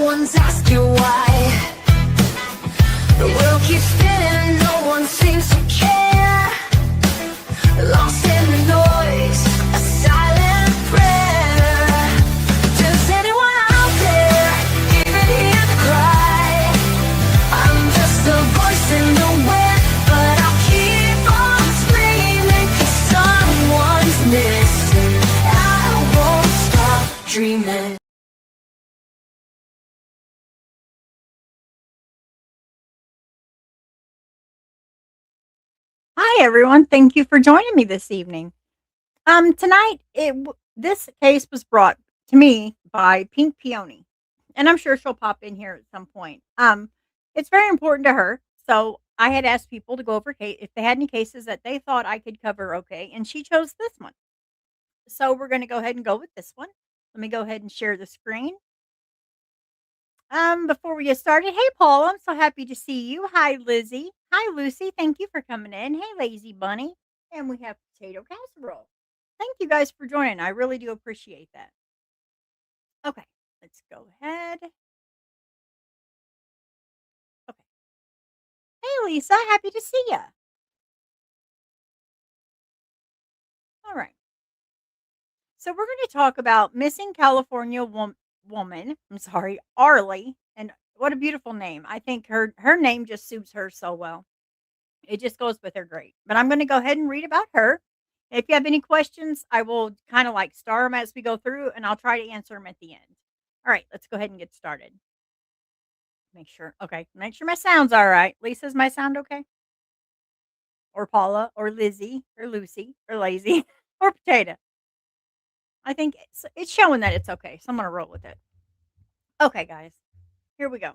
one's asking why. The world keeps spinning, no one seems to care. Lost in the noise, a silent prayer. Does anyone out there even hear the cry? I'm just a voice in the wind, but I'll keep on screaming, 'cause someone's missing. I won't stop dreaming. Hi, everyone. Thank you for joining me this evening. Tonight, this case was brought to me by Pink Peony, and I'm sure she'll pop in here at some point. It's very important to her, so I had asked people to go over if they had any cases that they thought I could cover. Okay, and she chose this one, so we're going to go ahead and go with this one. Let me go ahead and share the screen. Before we get started, hey Paul, I'm so happy to see you. Hi Lizzie. Hi Lucy. Thank you for coming in. Hey Lazy Bunny. And we have potato casserole. Thank you guys for joining. I really do appreciate that. Okay, let's go ahead. Okay. Hey Lisa, happy to see you. All right. So we're going to talk about missing California woman. I'm sorry, Arlie. And what a beautiful name. I think her name just suits her so well. It just goes with her great. But I'm gonna go ahead and read about her. If you have any questions, I will kinda, like, star them as we go through, and I'll try to answer them at the end. Alright, let's go ahead and get started. Make sure my sound's alright. Lisa's my sound okay? Or Paula, or Lizzie, or Lucy, or Lazy, or Potato. I think it's showing that it's okay, so I'm gonna roll with it. Okay, guys, here we go.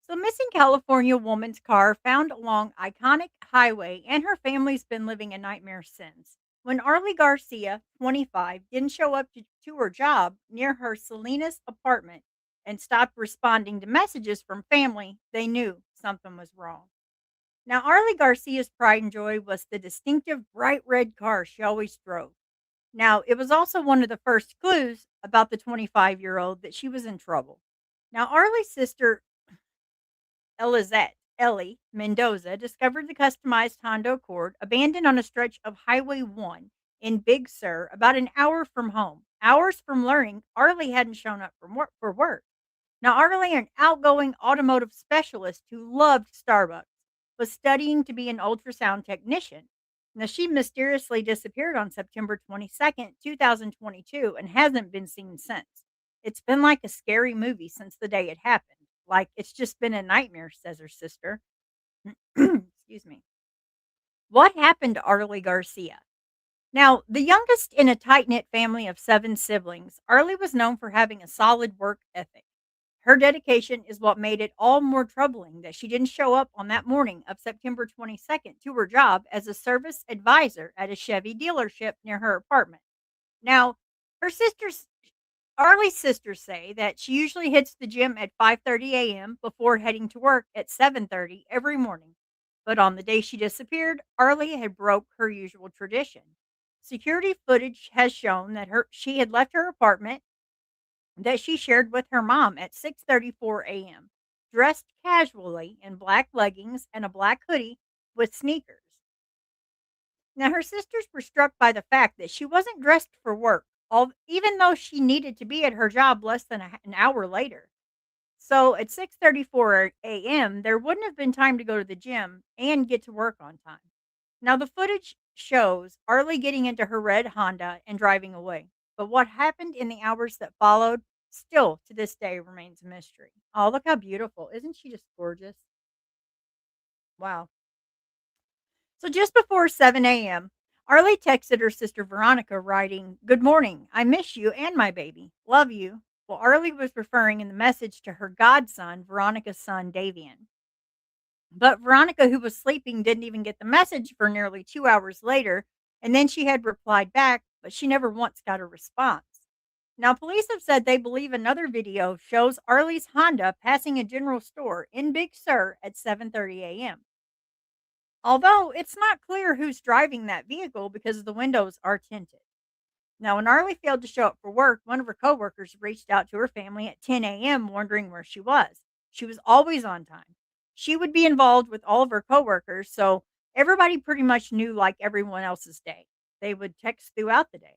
So, missing California woman's car found along iconic highway, and her family's been living a nightmare since. When Arlie Garcia, 25, didn't show up to her job near her Salinas apartment and stopped responding to messages from family, they knew something was wrong. Now, Arlie Garcia's pride and joy was the distinctive bright red car she always drove. Now, it was also one of the first clues about the 25-year-old that she was in trouble. Now, Arlie's sister Elizette Ellie Mendoza discovered the customized Honda Accord abandoned on a stretch of Highway 1 in Big Sur, about an hour from home. Hours from learning Arlie hadn't shown up for work. Now, Arlie, an outgoing automotive specialist who loved Starbucks, was studying to be an ultrasound technician. Now, she mysteriously disappeared on September 22nd, 2022, and hasn't been seen since. It's been like a scary movie since the day it happened. Like, it's just been a nightmare, says her sister. Excuse me. What happened to Arlie Garcia? Now, the youngest in a tight knit family of 7 siblings, Arlie was known for having a solid work ethic. Her dedication is what made it all more troubling that she didn't show up on that morning of September 22nd to her job as a service advisor at a Chevy dealership near her apartment. Now, her sisters Arlie's sisters say that she usually hits the gym at 5:30 a.m. before heading to work at 7:30 every morning. But on the day she disappeared, Arlie had broke her usual tradition. Security footage has shown that she had left her apartment that she shared with her mom at 6:34 a.m., dressed casually in black leggings and a black hoodie with sneakers. Now, her sisters were struck by the fact that she wasn't dressed for work, even though she needed to be at her job less than an hour later. So at 6:34 a.m., there wouldn't have been time to go to the gym and get to work on time. Now, the footage shows Arlie getting into her red Honda and driving away. But what happened in the hours that followed still to this day remains a mystery. Oh, look how beautiful. Isn't she just gorgeous? Wow. So just before 7 a.m., Arlie texted her sister Veronica, writing, "Good morning. I miss you and my baby. Love you." Well, Arlie was referring in the message to her godson, Veronica's son, Davian. But Veronica, who was sleeping, didn't even get the message for nearly 2 hours later. And then she had replied back, but she never once got a response. Now, police have said they believe another video shows Arlie's Honda passing a general store in Big Sur at 7:30 a.m. Although it's not clear who's driving that vehicle because the windows are tinted. Now, when Arlie failed to show up for work, one of her coworkers reached out to her family at 10 a.m., wondering where she was. She was always on time. She would be involved with all of her coworkers, so everybody pretty much knew like everyone else's day. They would text throughout the day.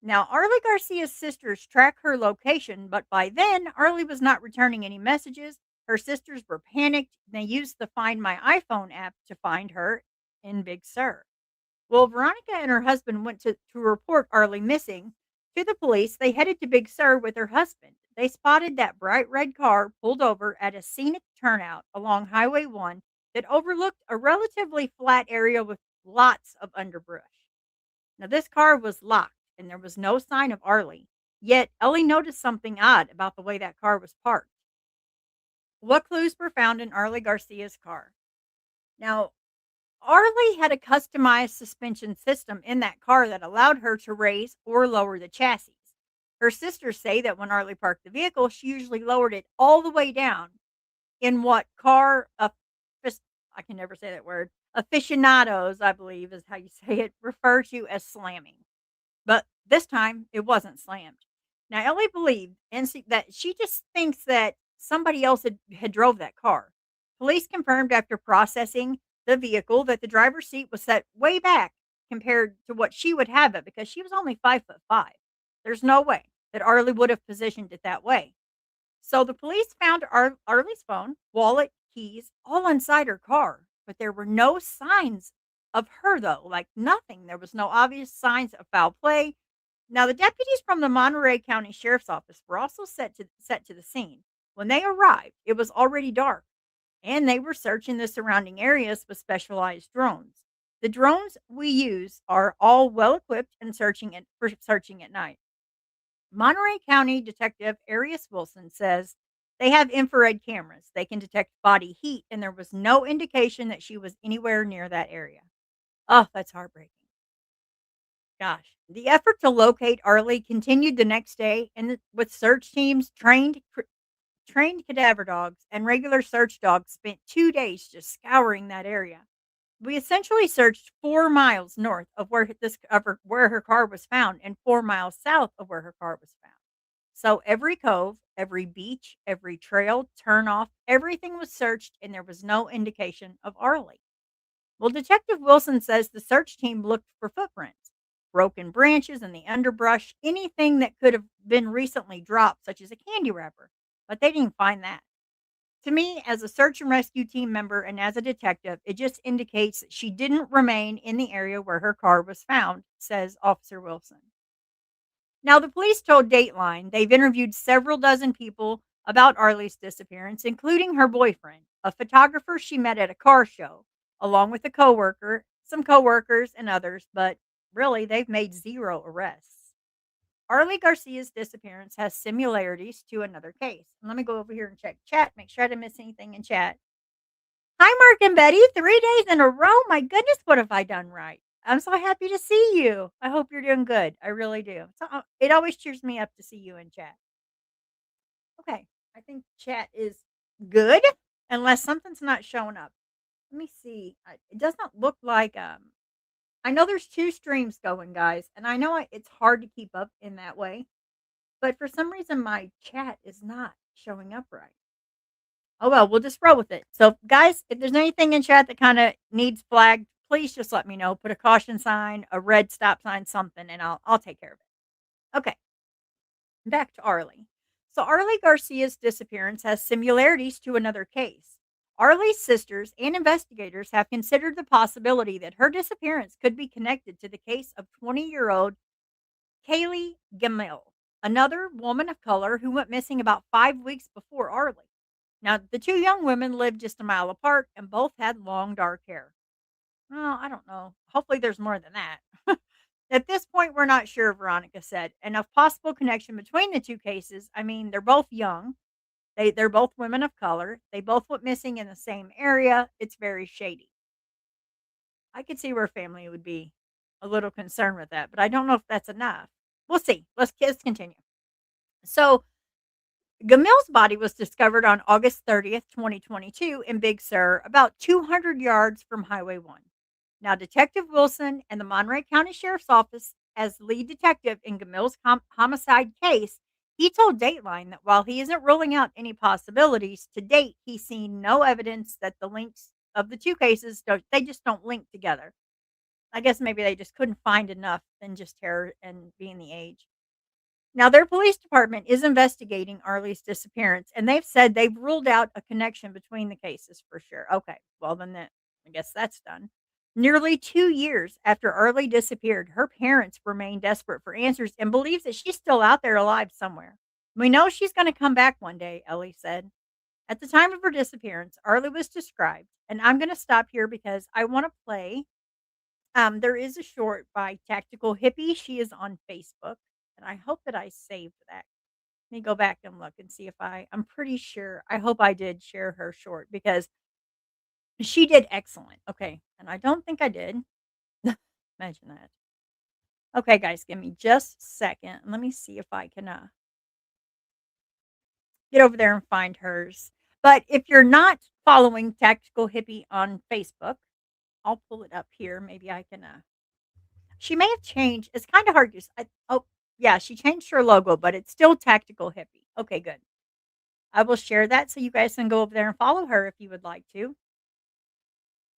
Now, Arlie Garcia's sisters track her location, but by then, Arlie was not returning any messages. Her sisters were panicked. They used the Find My iPhone app to find her in Big Sur. Well, Veronica and her husband went to report Arlie missing to the police. They headed to Big Sur with her husband. They spotted that bright red car pulled over at a scenic turnout along Highway 1 that overlooked a relatively flat area with lots of underbrush. Now, this car was locked and there was no sign of Arlie. Yet, Ellie noticed something odd about the way that car was parked. What clues were found in Arlie Garcia's car? Now, Arlie had a customized suspension system in that car that allowed her to raise or lower the chassis. Her sisters say that when Arlie parked the vehicle, she usually lowered it all the way down in what I can never say that word, aficionados, I believe is how you say it, refer to as slamming. But this time it wasn't slammed. Now Ellie believed that she just thinks that somebody else had drove that car. Police confirmed after processing the vehicle that the driver's seat was set way back compared to what she would have it because she was only 5'5". There's no way that Arlie would have positioned it that way. So the police found Arlie's phone, wallet, keys, all inside her car, but there were no signs of her though, like nothing. There was no obvious signs of foul play. Now the deputies from the Monterey County Sheriff's Office were also set to the scene. When they arrived, it was already dark, and they were searching the surrounding areas with specialized drones. The drones we use are all well equipped and for searching at night. Monterey County Detective Arius Wilson says they have infrared cameras. They can detect body heat, and there was no indication that she was anywhere near that area. Oh, that's heartbreaking. Gosh. The effort to locate Arlie continued the next day, and with search teams, trained cadaver dogs, and regular search dogs spent 2 days just scouring that area. We essentially searched 4 miles north of where her car was found, and 4 miles south of where her car was found. So every cove, every beach, every trail, turnoff, everything was searched, and there was no indication of Arlie. Well, Detective Wilson says the search team looked for footprints, broken branches in the underbrush, anything that could have been recently dropped, such as a candy wrapper, but they didn't find that. To me, as a search and rescue team member and as a detective, it just indicates that she didn't remain in the area where her car was found, says Officer Wilson. Now, the police told Dateline they've interviewed several dozen people about Arlie's disappearance, including her boyfriend, a photographer she met at a car show, along with a coworker, some coworkers, and others, but really, they've made zero arrests. Arlie Garcia's disappearance has similarities to another case. Let me go over here and check chat, make sure I didn't miss anything in chat. Hi, Mark and Betty. 3 days in a row. My goodness, what have I done right? I'm so happy to see you. I hope you're doing good. I really do. It always cheers me up to see you in chat. Okay, I think chat is good unless something's not showing up. Let me see. It doesn't look like I know there's two streams going, guys, and I know it's hard to keep up in that way, but for some reason my chat is not showing up right. Oh well, we'll just roll with it. So, guys, if there's anything in chat that kind of needs flagged, please just let me know. Put a caution sign, a red stop sign, something, and I'll take care of it. Okay, back to Arlie. So, Arlie Garcia's disappearance has similarities to another case. Arlie's sisters and investigators have considered the possibility that her disappearance could be connected to the case of 20-year-old Kaylee Gamil, another woman of color who went missing about 5 weeks before Arlie. Now, the two young women lived just a mile apart and both had long dark hair. Well, I don't know. Hopefully, there's more than that. At this point, we're not sure, Veronica said. Enough possible connection between the two cases. I mean, they're both young. They're both women of color. They both went missing in the same area. It's very shady. I could see where family would be a little concerned with that, but I don't know if that's enough. We'll see. Let's continue. So, Gamil's body was discovered on August 30th, 2022, in Big Sur, about 200 yards from Highway 1. Now, Detective Wilson and the Monterey County Sheriff's Office as lead detective in Gamil's homicide case, he told Dateline that while he isn't ruling out any possibilities, to date, he's seen no evidence that the links of the two cases they just don't link together. I guess maybe they just couldn't find enough than just terror and being the age. Now, their police department is investigating Arlie's disappearance, and they've said they've ruled out a connection between the cases for sure. Okay, well, then I guess that's done. Nearly 2 years after Arlie disappeared, her parents remain desperate for answers and believes that she's still out there alive somewhere. We know she's going to come back one day, Ellie said. At the time of her disappearance, Arlie was described, and I'm going to stop here because I want to play. There is a short by Tactical Hippie. She is on Facebook, and I hope that I saved that. Let me go back and look and see if I'm pretty sure. I hope I did share her short because she did excellent. Okay, and I don't think I did. Imagine that. Okay, guys, give me just a second. Let me see if I can get over there and find hers. But if you're not following Tactical Hippie on Facebook, I'll pull it up here. Maybe I can she may have changed. It's kinda hard to oh, yeah, she changed her logo, but it's still Tactical Hippie. Okay, good. I will share that so you guys can go over there and follow her if you would like to.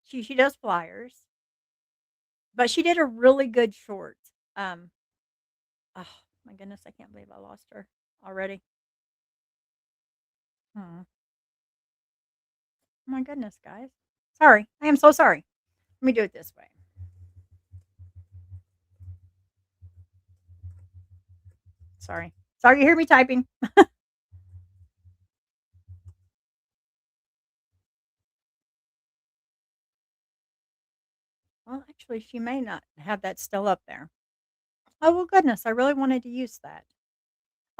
She does flyers, but she did a really good short. Um, oh my goodness, I can't believe I lost her already. Hmm. My goodness, guys. Sorry. I am so sorry. Let me do it this way. Sorry. Sorry you hear me typing. Well, actually, she may not have that still up there. Oh, well, goodness. I really wanted to use that.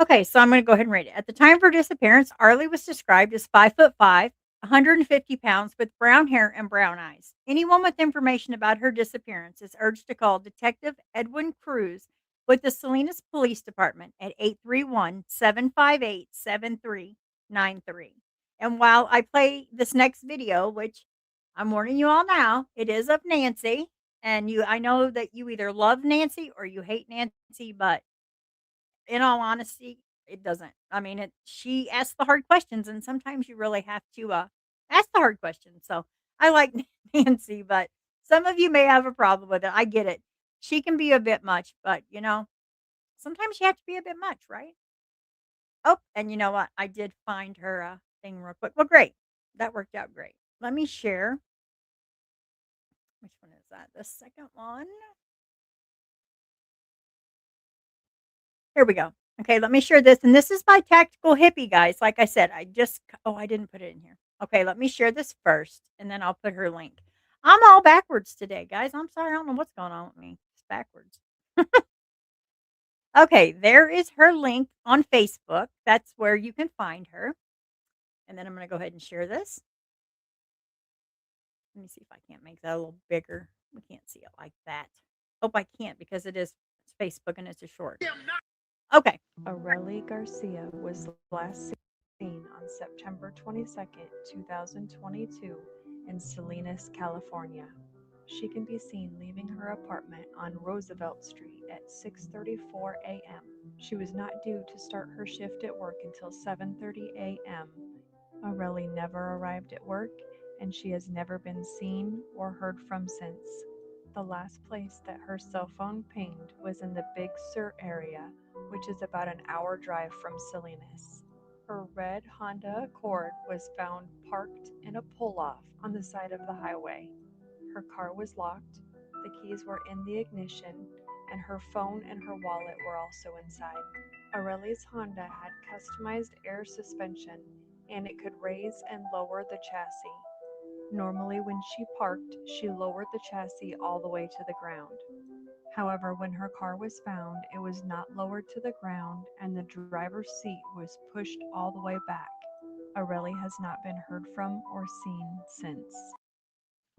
Okay, so I'm gonna go ahead and rate it. At the time of her disappearance, Arlie was described as 5'5", 150 pounds, with brown hair and brown eyes. Anyone with information about her disappearance is urged to call Detective Edwin Cruz with the Salinas Police Department at 831-758-7393. And while I play this next video, which I'm warning you all now, it is of Nancy, and I know that you either love Nancy or you hate Nancy, but in all honesty, it doesn't. I mean, she asks the hard questions, and sometimes you really have to, ask the hard questions. So, I like Nancy, but some of you may have a problem with it. I get it. She can be a bit much, but, sometimes you have to be a bit much, right? Oh, and you know what? I did find her, thing real quick. Well, great. That worked out great. Let me share. Which one is that? The second one? Here we go. Okay, let me share this, and this is by Tactical Hippie, guys. Like I said, I didn't put it in here. Okay, let me share this first, and then I'll put her link. I'm all backwards today, guys. I'm sorry. I don't know what's going on with me. It's backwards. Okay, there is her link on Facebook. That's where you can find her. And then I'm going to go ahead and share this. Let me see if I can't make that a little bigger. We can't see it like that. Hope I can't because it's Facebook and it's a short. Okay. Arelie Garcia was last seen on September 22nd, 2022 in Salinas, California. She can be seen leaving her apartment on Roosevelt Street at 6:34 a.m. She was not due to start her shift at work until 7:30 a.m. Arelie never arrived at work, and she has never been seen or heard from since. The last place that her cell phone pinged was in the Big Sur area, which is about an hour drive from Salinas. Her red Honda Accord was found parked in a pull-off on the side of the highway. Her car was locked, the keys were in the ignition, and her phone and her wallet were also inside. Arelie's Honda had customized air suspension, and it could raise and lower the chassis. Normally, when she parked, she lowered the chassis all the way to the ground. However, when her car was found, it was not lowered to the ground and the driver's seat was pushed all the way back. Arelie has not been heard from or seen since.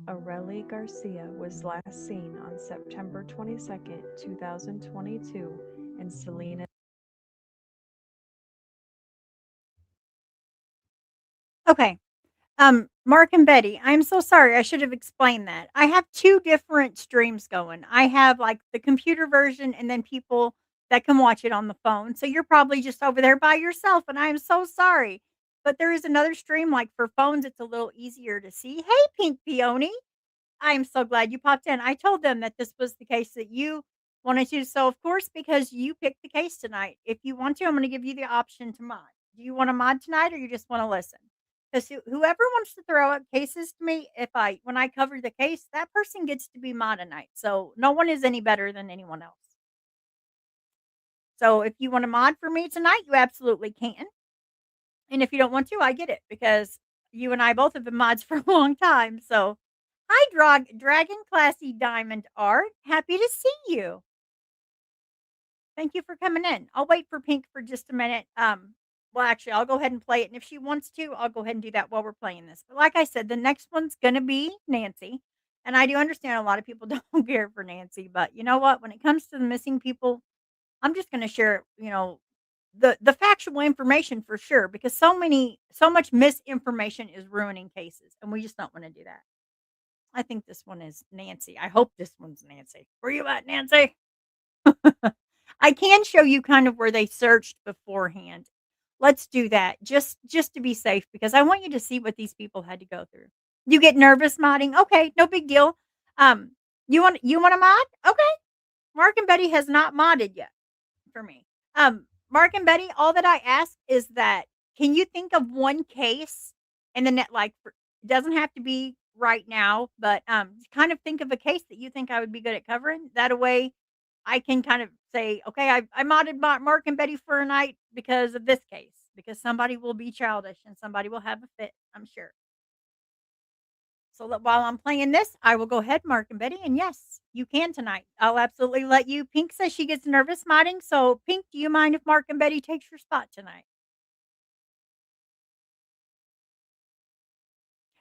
Arelie Garcia was last seen on September 22nd, 2022 in Salinas. Okay. Mark and Betty, I'm so sorry. I should have explained that. I have 2 different streams going. I have, like, the computer version and then people that can watch it on the phone. So you're probably just over there by yourself, and I am so sorry. But there is another stream, like, for phones, it's a little easier to see. Hey, Pink Peony. I'm so glad you popped in. I told them that this was the case that you wanted to. So, of course, because you picked the case tonight, if you want to, I'm going to give you the option to mod. Do you want to mod tonight or you just want to listen? Because whoever wants to throw out cases to me, if I when I cover the case, that person gets to be mod tonight. So no one is any better than anyone else. So if you want to mod for me tonight, you absolutely can. And if you don't want to, I get it because you and I both have been mods for a long time. So, hi, Dragon Classy Diamond Art. Happy to see you. Thank you for coming in. I'll wait for Pink for just a minute. Well, actually, I'll go ahead and play it. And if she wants to, I'll go ahead and do that while we're playing this. But like I said, the next one's going to be Nancy. And I do understand a lot of people don't care for Nancy. But you know what? When it comes to the missing people, I'm just gonna share, the factual information for sure, because so much misinformation is ruining cases, and we just don't wanna do that. I think this one is Nancy. I hope this one's Nancy. Where you at, Nancy? I can show you kind of where they searched beforehand. Let's do that just to be safe because I want you to see what these people had to go through. You get nervous modding? Okay, no big deal. Um, you want to mod? Okay. Mark and Betty has not modded yet for me. Mark and Betty, all that I ask is that can you think of one case and then it doesn't have to be right now, but kind of think of a case that you think I would be good at covering. That way I can kind of say, okay, I modded Mark and Betty for a night because of this case, because somebody will be childish and somebody will have a fit, I'm sure. So that while I'm playing this, I will go ahead, Mark and Betty, and yes, you can tonight. I'll absolutely let you. Pink says she gets nervous modding, so Pink, do you mind if Mark and Betty takes your spot tonight?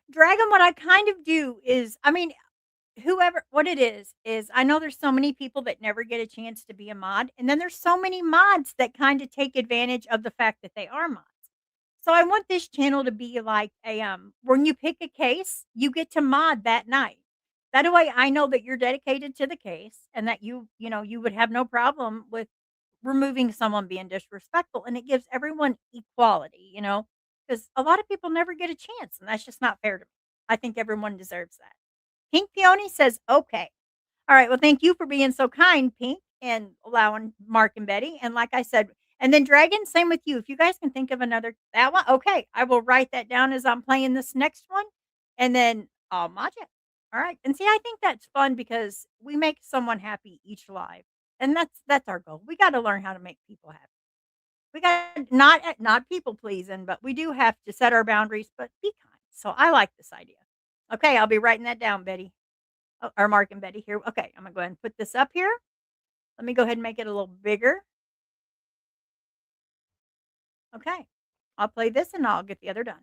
Dragon, what I kind of do is, I mean, whoever, what it is I know there's so many people that never get a chance to be a mod, and then there's so many mods that kind of take advantage of the fact that they are mods. So I want this channel to be like a when you pick a case, you get to mod that night. That way I know that you're dedicated to the case and that you would have no problem with removing someone being disrespectful and it gives everyone equality, because a lot of people never get a chance and that's just not fair to me. I think everyone deserves that. Pink Peony says, okay. All right. Well, thank you for being so kind, Pink, and allowing Mark and Betty. And like I said, and then Dragon, same with you. If you guys can think of another that one, okay. I will write that down as I'm playing this next one, and then I'll mod it. All right. And see, I think that's fun because we make someone happy each live, and that's our goal. We got to learn how to make people happy. We got not people pleasing, but we do have to set our boundaries, but be kind. So I like this idea. Okay, I'll be writing that down, Betty. Oh, or Mark and Betty here. Okay, I'm gonna go ahead and put this up here. Let me go ahead and make it a little bigger. Okay. I'll play this and I'll get the other done.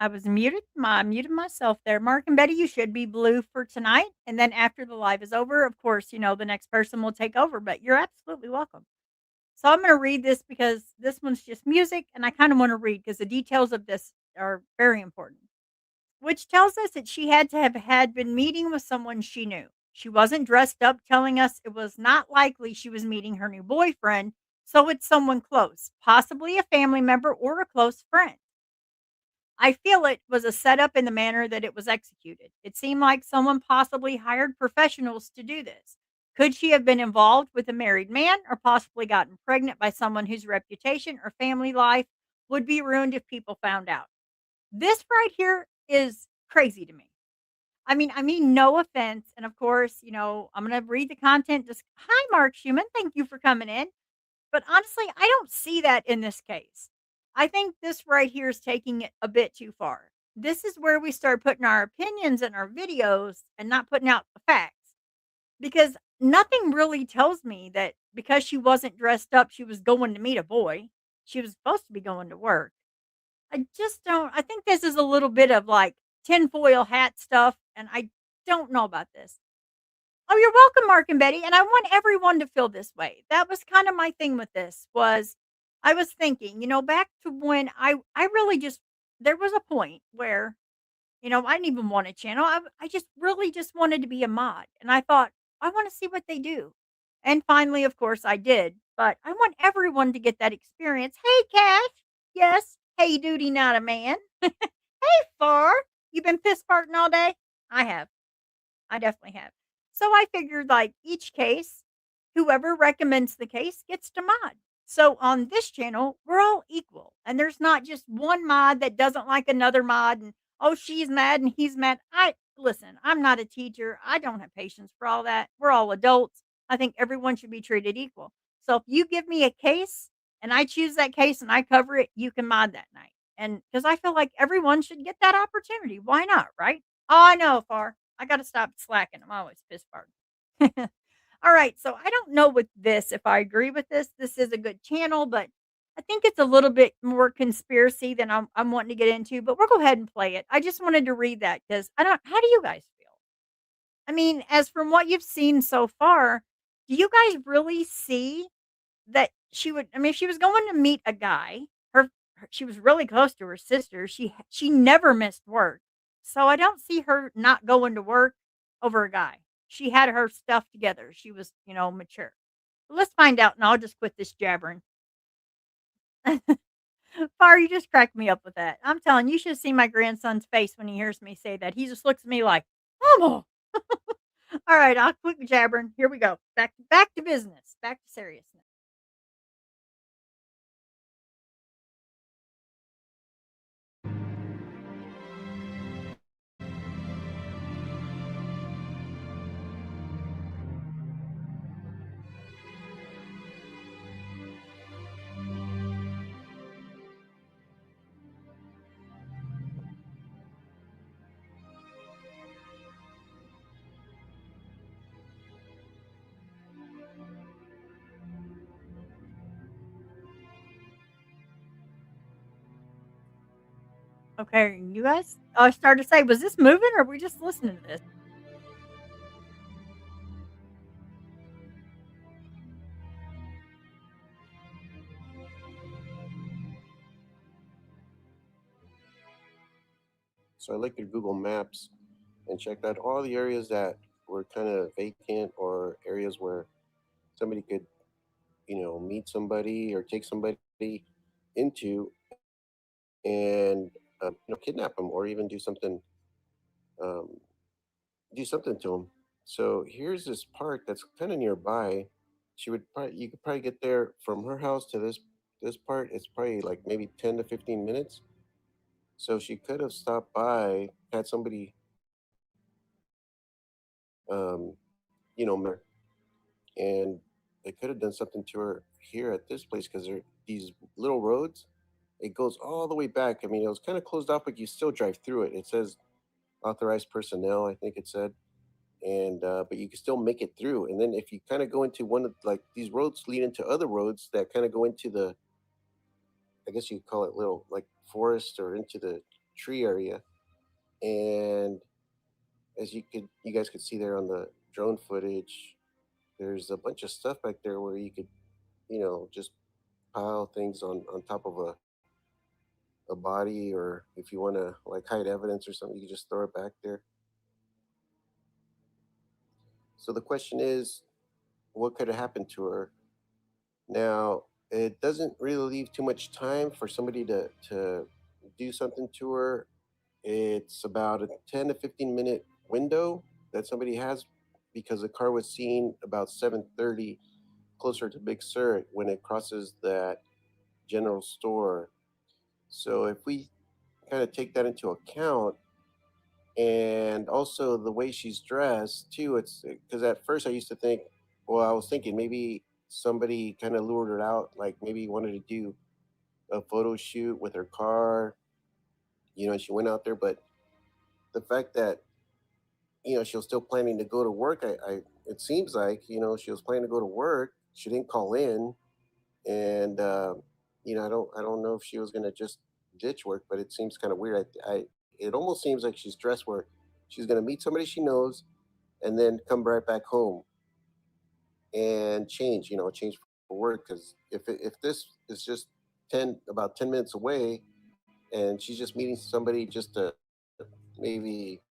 I was muted. I muted myself there. Mark and Betty, you should be blue for tonight. And then after the live is over, of course, the next person will take over, but you're absolutely welcome. So I'm going to read this because this one's just music, and I kind of want to read because the details of this are very important. Which tells us that she had to have had been meeting with someone she knew. She wasn't dressed up, telling us it was not likely she was meeting her new boyfriend, so it's someone close, possibly a family member or a close friend. I feel it was a setup in the manner that it was executed. It seemed like someone possibly hired professionals to do this. Could she have been involved with a married man or possibly gotten pregnant by someone whose reputation or family life would be ruined if people found out? This right here is crazy to me. I mean, no offense. And of course, I'm going to read the content. Just hi, Mark Schumann. Thank you for coming in. But honestly, I don't see that in this case. I think this right here is taking it a bit too far. This is where we start putting our opinions in our videos and not putting out the facts because nothing really tells me that because she wasn't dressed up, she was going to meet a boy. She was supposed to be going to work. I just don't. I think this is a little bit of like tinfoil hat stuff, and I don't know about this. Oh, you're welcome, Mark and Betty, and I want everyone to feel this way. That was kind of my thing with this was I was thinking, back to when I really just there was a point where, I didn't even want a channel. I just really just wanted to be a mod, and I thought I want to see what they do. And finally, of course, I did. But I want everyone to get that experience. Hey, Cash. Yes. Hey, duty, not a man. Hey, Far. You been piss farting all day? I have. I definitely have. So I figured like each case, whoever recommends the case gets to mod. So on this channel, we're all equal. And there's not just one mod that doesn't like another mod and oh, she's mad and he's mad. I listen, I'm not a teacher. I don't have patience for all that. We're all adults. I think everyone should be treated equal. So if you give me a case and I choose that case and I cover it, you can mod that night. And because I feel like everyone should get that opportunity. Why not? Right? Oh, I know, Far. I gotta stop slacking. I'm always piss farting. All right, so I don't know with this if I agree with this. This is a good channel, but I think it's a little bit more conspiracy than I'm wanting to get into. But we'll go ahead and play it. I just wanted to read that because I don't. How do you guys feel? I mean, as from what you've seen so far, do you guys really see that she would? I mean, if she was going to meet a guy, she was really close to her sister. She never missed work, so I don't see her not going to work over a guy. She had her stuff together. She was, mature. Let's find out, and I'll just quit this jabbering. Far, you just cracked me up with that. I'm telling you, should see my grandson's face when he hears me say that. He just looks at me like, "Mama." All right, I'll quit jabbering. Here we go. Back to business. Back to seriousness. Okay, you guys. I started to say, was this moving or were we just listening to this? So I looked at Google Maps and checked out all the areas that were kind of vacant or areas where somebody could, meet somebody or take somebody into and kidnap them or even um, do something to them. So here's this park that's kind of nearby. You could probably get there from her house to this part. It's probably like maybe 10 to 15 minutes. So she could have stopped by, had somebody, um, met and they could have done something to her here at this place because there these little roads. It goes all the way back. I mean, it was kind of closed off, but you still drive through it. It says authorized personnel, I think it said, and but you can still make it through. And then if you kind of go into one of like these roads lead into other roads that kind of go into the, I guess you could call it little like forest or into the tree area, and as you guys could see there on the drone footage, there's a bunch of stuff back there where you could, just pile things on top of a body, or if you want to like hide evidence or something, you can just throw it back there. So the question is, what could have happened to her? Now, it doesn't really leave too much time for somebody to do something to her. It's about a 10 to 15-minute window that somebody has, because the car was seen about 7:30 closer to Big Sur when it crosses that general store. So if we kind of take that into account, and also the way she's dressed too, it's because at first I used to think, well, I was thinking maybe somebody kind of lured her out, like maybe wanted to do a photo shoot with her car, and she went out there. But the fact that she was still planning to go to work, I it seems like she was planning to go to work. She didn't call in, and I don't know if she was gonna just ditch work, but it seems kind of weird. It almost seems like she's dressed where she's gonna meet somebody she knows, and then come right back home and change for work. Because if this is just about 10 minutes away, and she's just meeting somebody just to maybe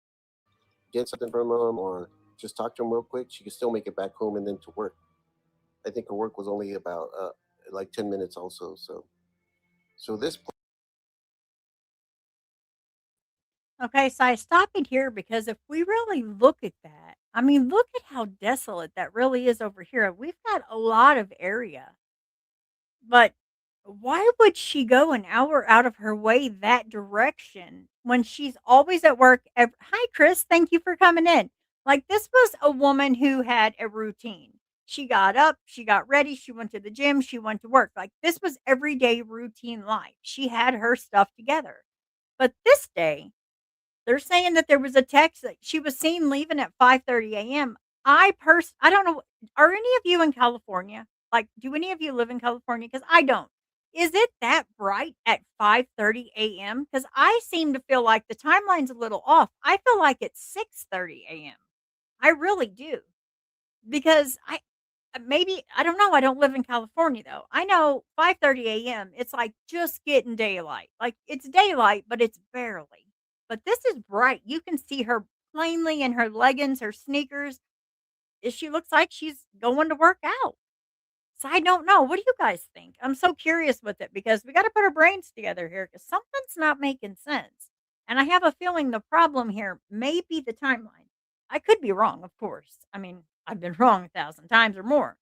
get something from them or just talk to them real quick, she could still make it back home and then to work. I think her work was only about like 10 minutes also. So this Okay, so I stop it here because if we really look at that, I mean, look at how desolate that really is over here. We've got a lot of area, but why would she go an hour out of her way that direction when she's always at work? Hi, Chris. Thank you for coming in. Like, this was a woman who had a routine. She got up, she got ready, she went to the gym, she went to work. Like, this was everyday routine life. She had her stuff together. But this day, they're saying that there was a text that she was seen leaving at 5:30 AM. I don't know, are any of you in California? Like, do any of you live in California? Because I don't. Is it that bright at 5:30 AM? Because I seem to feel like the timeline's a little off. I feel like it's 6:30 AM. I really do. Because maybe I don't know, I don't live in California, though. I know 5:30 AM, it's, like, just getting daylight. Like, it's daylight, but it's barely. But this is bright. You can see her plainly in her leggings, her sneakers. She looks like she's going to work out. So I don't know. What do you guys think? I'm so curious with it because we gotta put our brains together here because something's not making sense. And I have a feeling the problem here may be the timeline. I could be wrong, of course. I mean, I've been wrong 1,000 times or more.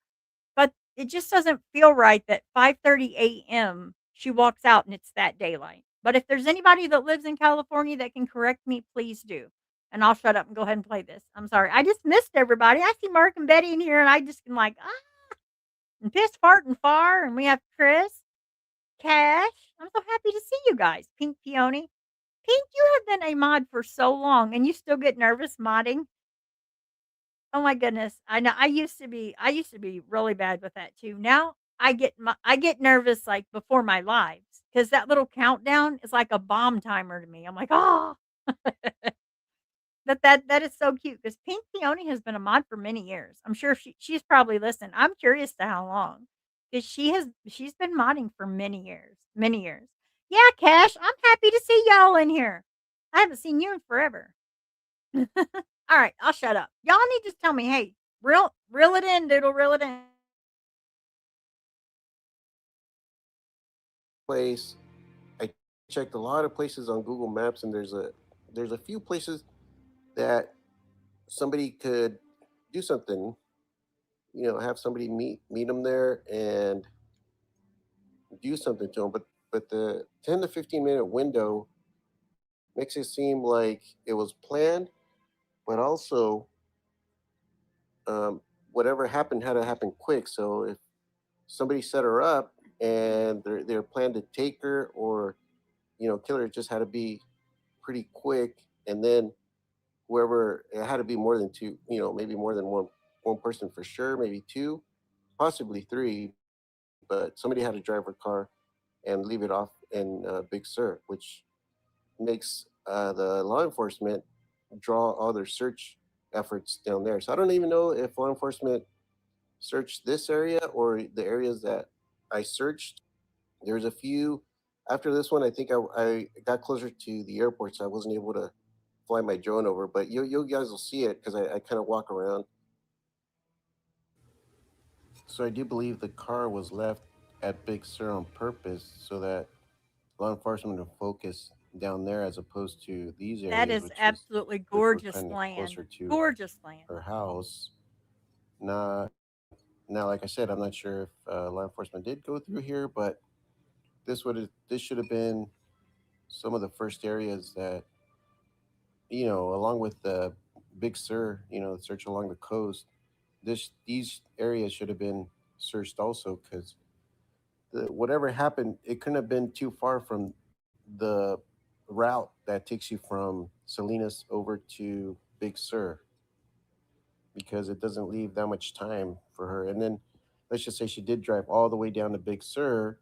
But it just doesn't feel right that 5:30 AM she walks out and it's that daylight. But if there's anybody that lives in California that can correct me, please do. And I'll shut up and go ahead and play this. I'm sorry. I just missed everybody. I see Mark and Betty in here and I just am like, and Piss, Fart, and Far. And we have Chris, Cash. I'm so happy to see you guys. Pink Peony. Pink, you have been a mod for so long and you still get nervous modding. Oh my goodness. I know I used to be really bad with that too. Now I get nervous like before my lives cuz that little countdown is like a bomb timer to me. I'm like, "Oh." That is so cute cuz Pink Peony has been a mod for many years. I'm sure she's probably listened. I'm curious to how long cuz she's been modding for many years. Many years. Yeah, Cash, I'm happy to see y'all in here. I haven't seen you in forever. All right, I'll shut up. Y'all need to just tell me, hey, reel it in, doodle, reel it in. place, I checked a lot of places on Google Maps, and there's a few places that somebody could do something. Have somebody meet them there and do something to them. But the 10 to 15 minute window makes it seem like it was planned, but also um, whatever happened had to happen quick. So if somebody set her up and their plan to take her or kill her just had to be pretty quick, and then whoever it had to be more than two, maybe more than one person for sure, maybe two, possibly three, but somebody had to drive her car and leave it off in Big Sur, which makes the law enforcement draw all their search efforts down there. So I don't even know if law enforcement searched this area or the areas that I searched. There's a few after this one. I think I got closer to the airport, so I wasn't able to fly my drone over. But you guys will see it because I kind of walk around. So I do believe the car was left at Big Sur on purpose so that law enforcement would focus down there as opposed to these That areas, is absolutely which were gorgeous kind of land. closer to Gorgeous land. her house. Now, like I said, I'm not sure if law enforcement did go through here, but this should have been some of the first areas that along with the Big Sur, search along the coast. These areas should have been searched also because whatever happened, it couldn't have been too far from the route that takes you from Salinas over to Big Sur because it doesn't leave that much time for her. And then let's just say she did drive all the way down to Big Sur.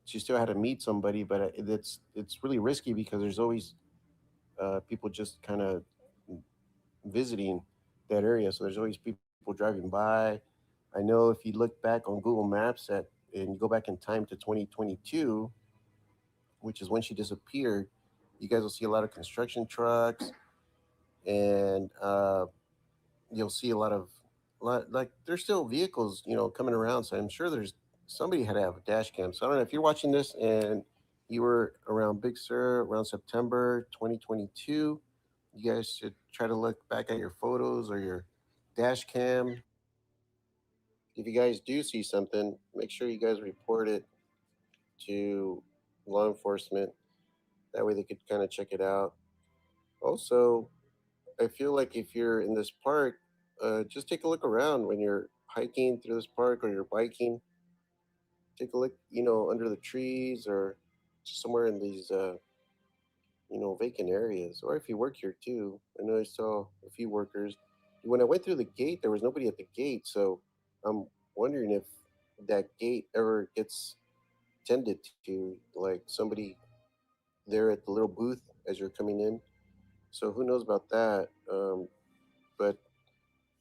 She still had to meet somebody, but it's really risky because there's always people just kind of visiting that area. So there's always people driving by. I know if you look back on Google Maps and you go back in time to 2022, which is when she disappeared, you guys will see a lot of construction trucks and you'll see like there's still vehicles, coming around. So I'm sure there's somebody had to have a dash cam. So I don't know if you're watching this and you were around Big Sur around September 2022. You guys should try to look back at your photos or your dash cam. If you guys do see something, make sure you guys report it to law enforcement. That way they could kind of check it out. Also, I feel like if you're in this park, just take a look around when you're hiking through this park or you're biking. Take a look, under the trees or somewhere in these, vacant areas. Or if you work here too, I know I saw a few workers. When I went through the gate, there was nobody at the gate, so I'm wondering if that gate ever gets tended to, like somebody there at the little booth as you're coming in. So who knows about that? But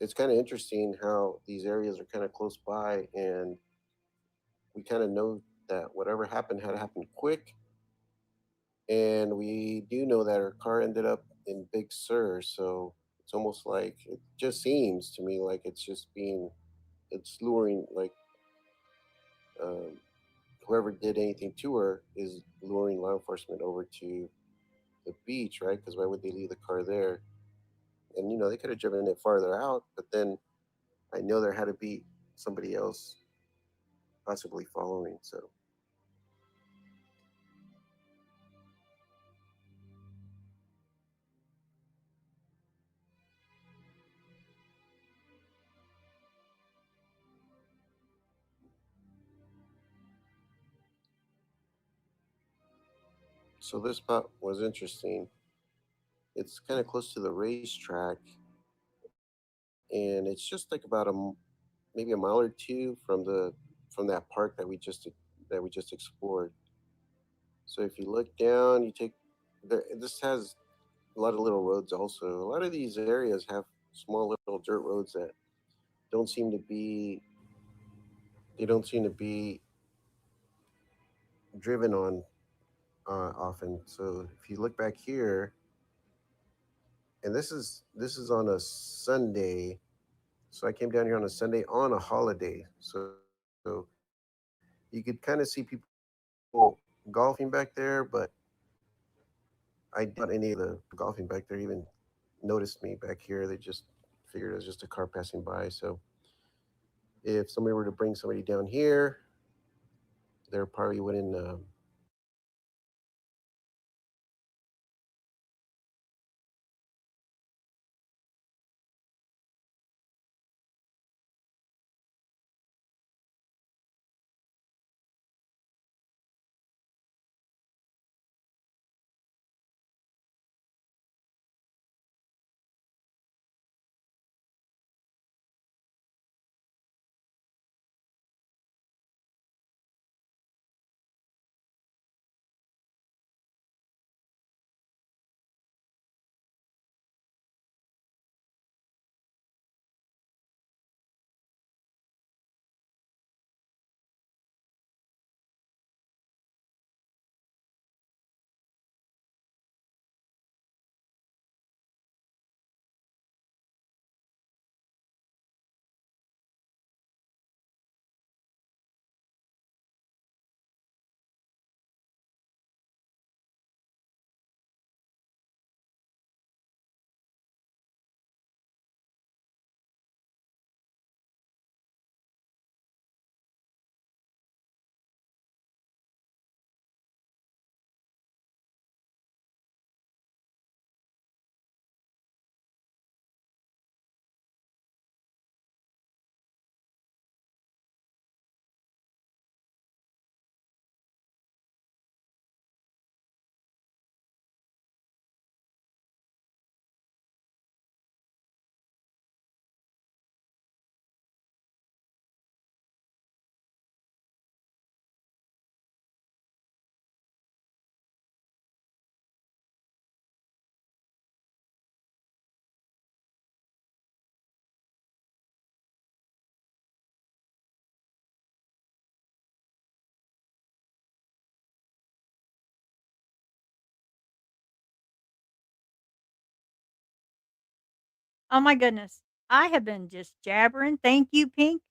it's kind of interesting how these areas are kind of close by, and we kind of know that whatever happened had to happen quick. And we do know that her car ended up in Big Sur, so it's almost like it just seems to me like it's luring, like um, whoever did anything to her is luring law enforcement over to the beach, right? Because why would they leave the car there? And they could have driven it farther out, but then I know there had to be somebody else possibly following. So this spot was interesting. It's kind of close to the racetrack, and it's just like about maybe a mile or two from that park that we just explored. So if you look down, this has a lot of little roads. Also, a lot of these areas have small little dirt roads that don't seem to be they don't seem to be driven on often. So if you look back here, and this is on a Sunday. So I came down here on a Sunday on a holiday. So you could kind of see people golfing back there, but I doubt any of the golfing back there even noticed me back here. They just figured it was just a car passing by. So if somebody were to bring somebody down here, there probably wouldn't Oh my goodness. I have been just jabbering. Thank you, Pink.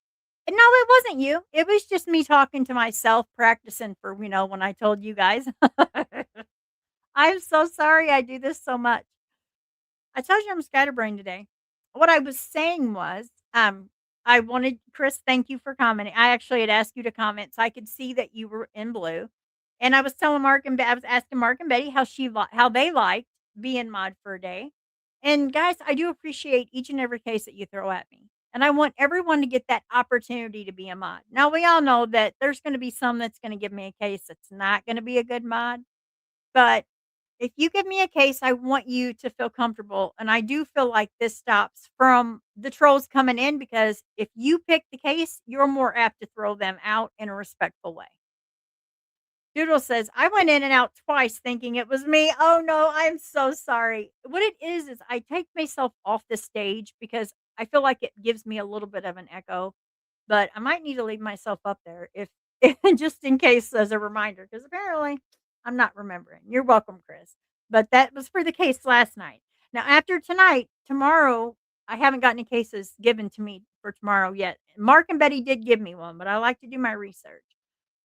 And no, it wasn't you. It was just me talking to myself, practicing for, when I told you guys. I'm so sorry I do this so much. I told you I'm scatterbrained today. What I was saying was, I wanted Chris, thank you for commenting. I actually had asked you to comment so I could see that you were in blue. And I was telling Mark and I was asking Mark and Betty how they liked being mod for a day. And guys, I do appreciate each and every case that you throw at me. And I want everyone to get that opportunity to be a mod. Now we all know that there's going to be some that's going to give me a case that's not going to be a good mod, but if you give me a case, I want you to feel comfortable, and I do feel like this stops from the trolls coming in because if you pick the case, you're more apt to throw them out in a respectful way. Doodle says, "I went in and out twice thinking it was me. Oh no, I'm so sorry." What it is I take myself off the stage because I feel like it gives me a little bit of an echo, but I might need to leave myself up there if just in case as a reminder, because apparently I'm not remembering. You're welcome, Chris. But that was for the case last night. Now, after tonight, tomorrow, I haven't gotten any cases given to me for tomorrow yet. Mark and Betty did give me one, but I like to do my research.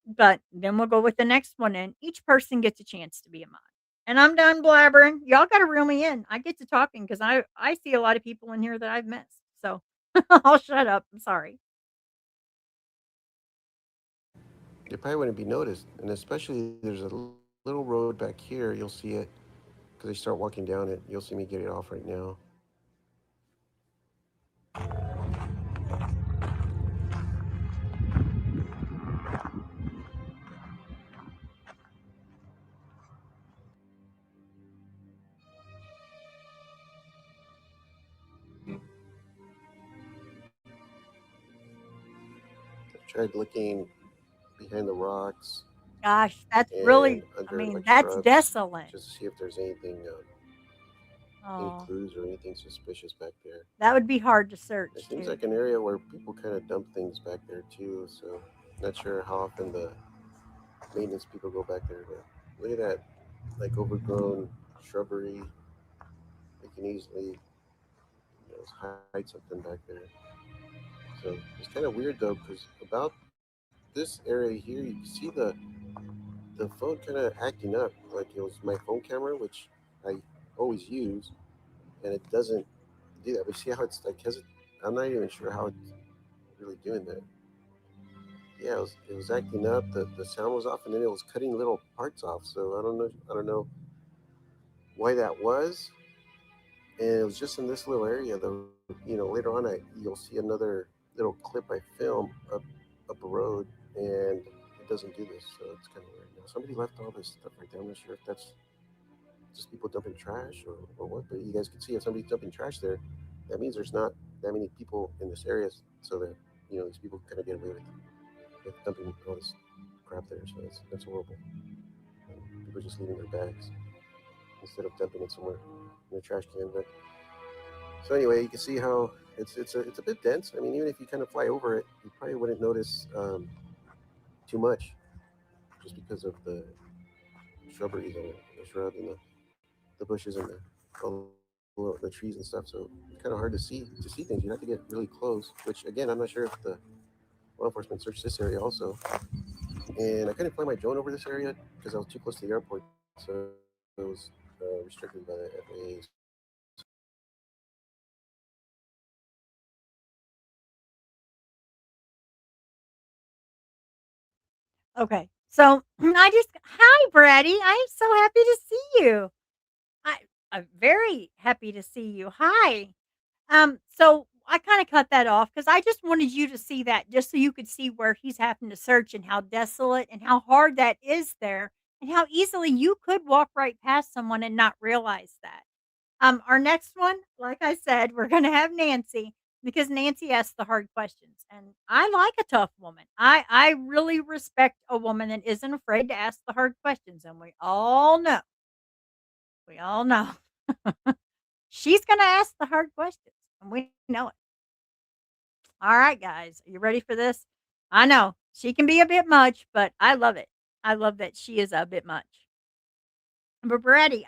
But then we'll go with the next one, and each person gets a chance to be a mod. And I'm done blabbering. Y'all got to reel me in. I get to talking because I see a lot of people in here that I've missed. So I'll shut up. I'm sorry. They probably wouldn't be noticed. And especially there's a little road back here. You'll see it because they start walking down it. You'll see me get it off right now. I've tried looking behind the rocks Gosh, that's and really, I under mean, like that's shrubs desolate. just to see if there's anything, any Oh, clues or anything suspicious back there. that would be hard to It search seems too. like an area where people kind of dump things back there too. So not sure how often the maintenance people go back there. But look at that, like overgrown shrubbery. They can easily, hide something back there. So it's kind of weird though, because about this area here, you can see the phone kind of acting up, like it was my phone camera, which I always use, and it doesn't do that. But see how it's like, I'm not even sure how it's really doing that. Yeah, it was acting up. The sound was off, and then it was cutting little parts off. So I don't know why that was. And it was just in this little area. Though, later on, you'll see another little clip I film up a road, and it doesn't do this. So it's kind of weird. Now somebody left all this stuff right there. I'm not sure if that's just people dumping trash or what. But you guys can see if somebody's dumping trash there, that means there's not that many people in this area, so that these people kind of get away with dumping all this crap there. So that's horrible. People just leaving their bags instead of dumping it somewhere in the trash can. But so anyway, you can see how it's a bit dense. I mean, even if you kind of fly over it, you probably wouldn't notice too much, just because of the shrubbery, the shrub and the bushes and the trees and stuff. So it's kind of hard to see things. You have to get really close. Which again, I'm not sure if the law enforcement searched this area also. And I couldn't fly my drone over this area because I was too close to the airport, so it was restricted by the FAA. Okay. So hi, Brady. I'm so happy to see you. I, I'm very happy to see you. Hi. So I kind of cut that off because I just wanted you to see that just so you could see where he's having to search and how desolate and how hard that is there and how easily you could walk right past someone and not realize that. Our next one, like I said, we're gonna have Nancy because Nancy asks the hard questions, and I like a tough woman. I really respect a woman that isn't afraid to ask the hard questions, and we all know, she's gonna ask the hard questions, and we know it. All right, guys, are you ready for this? I know she can be a bit much, but I love it. I love that she is a bit much. But Brady,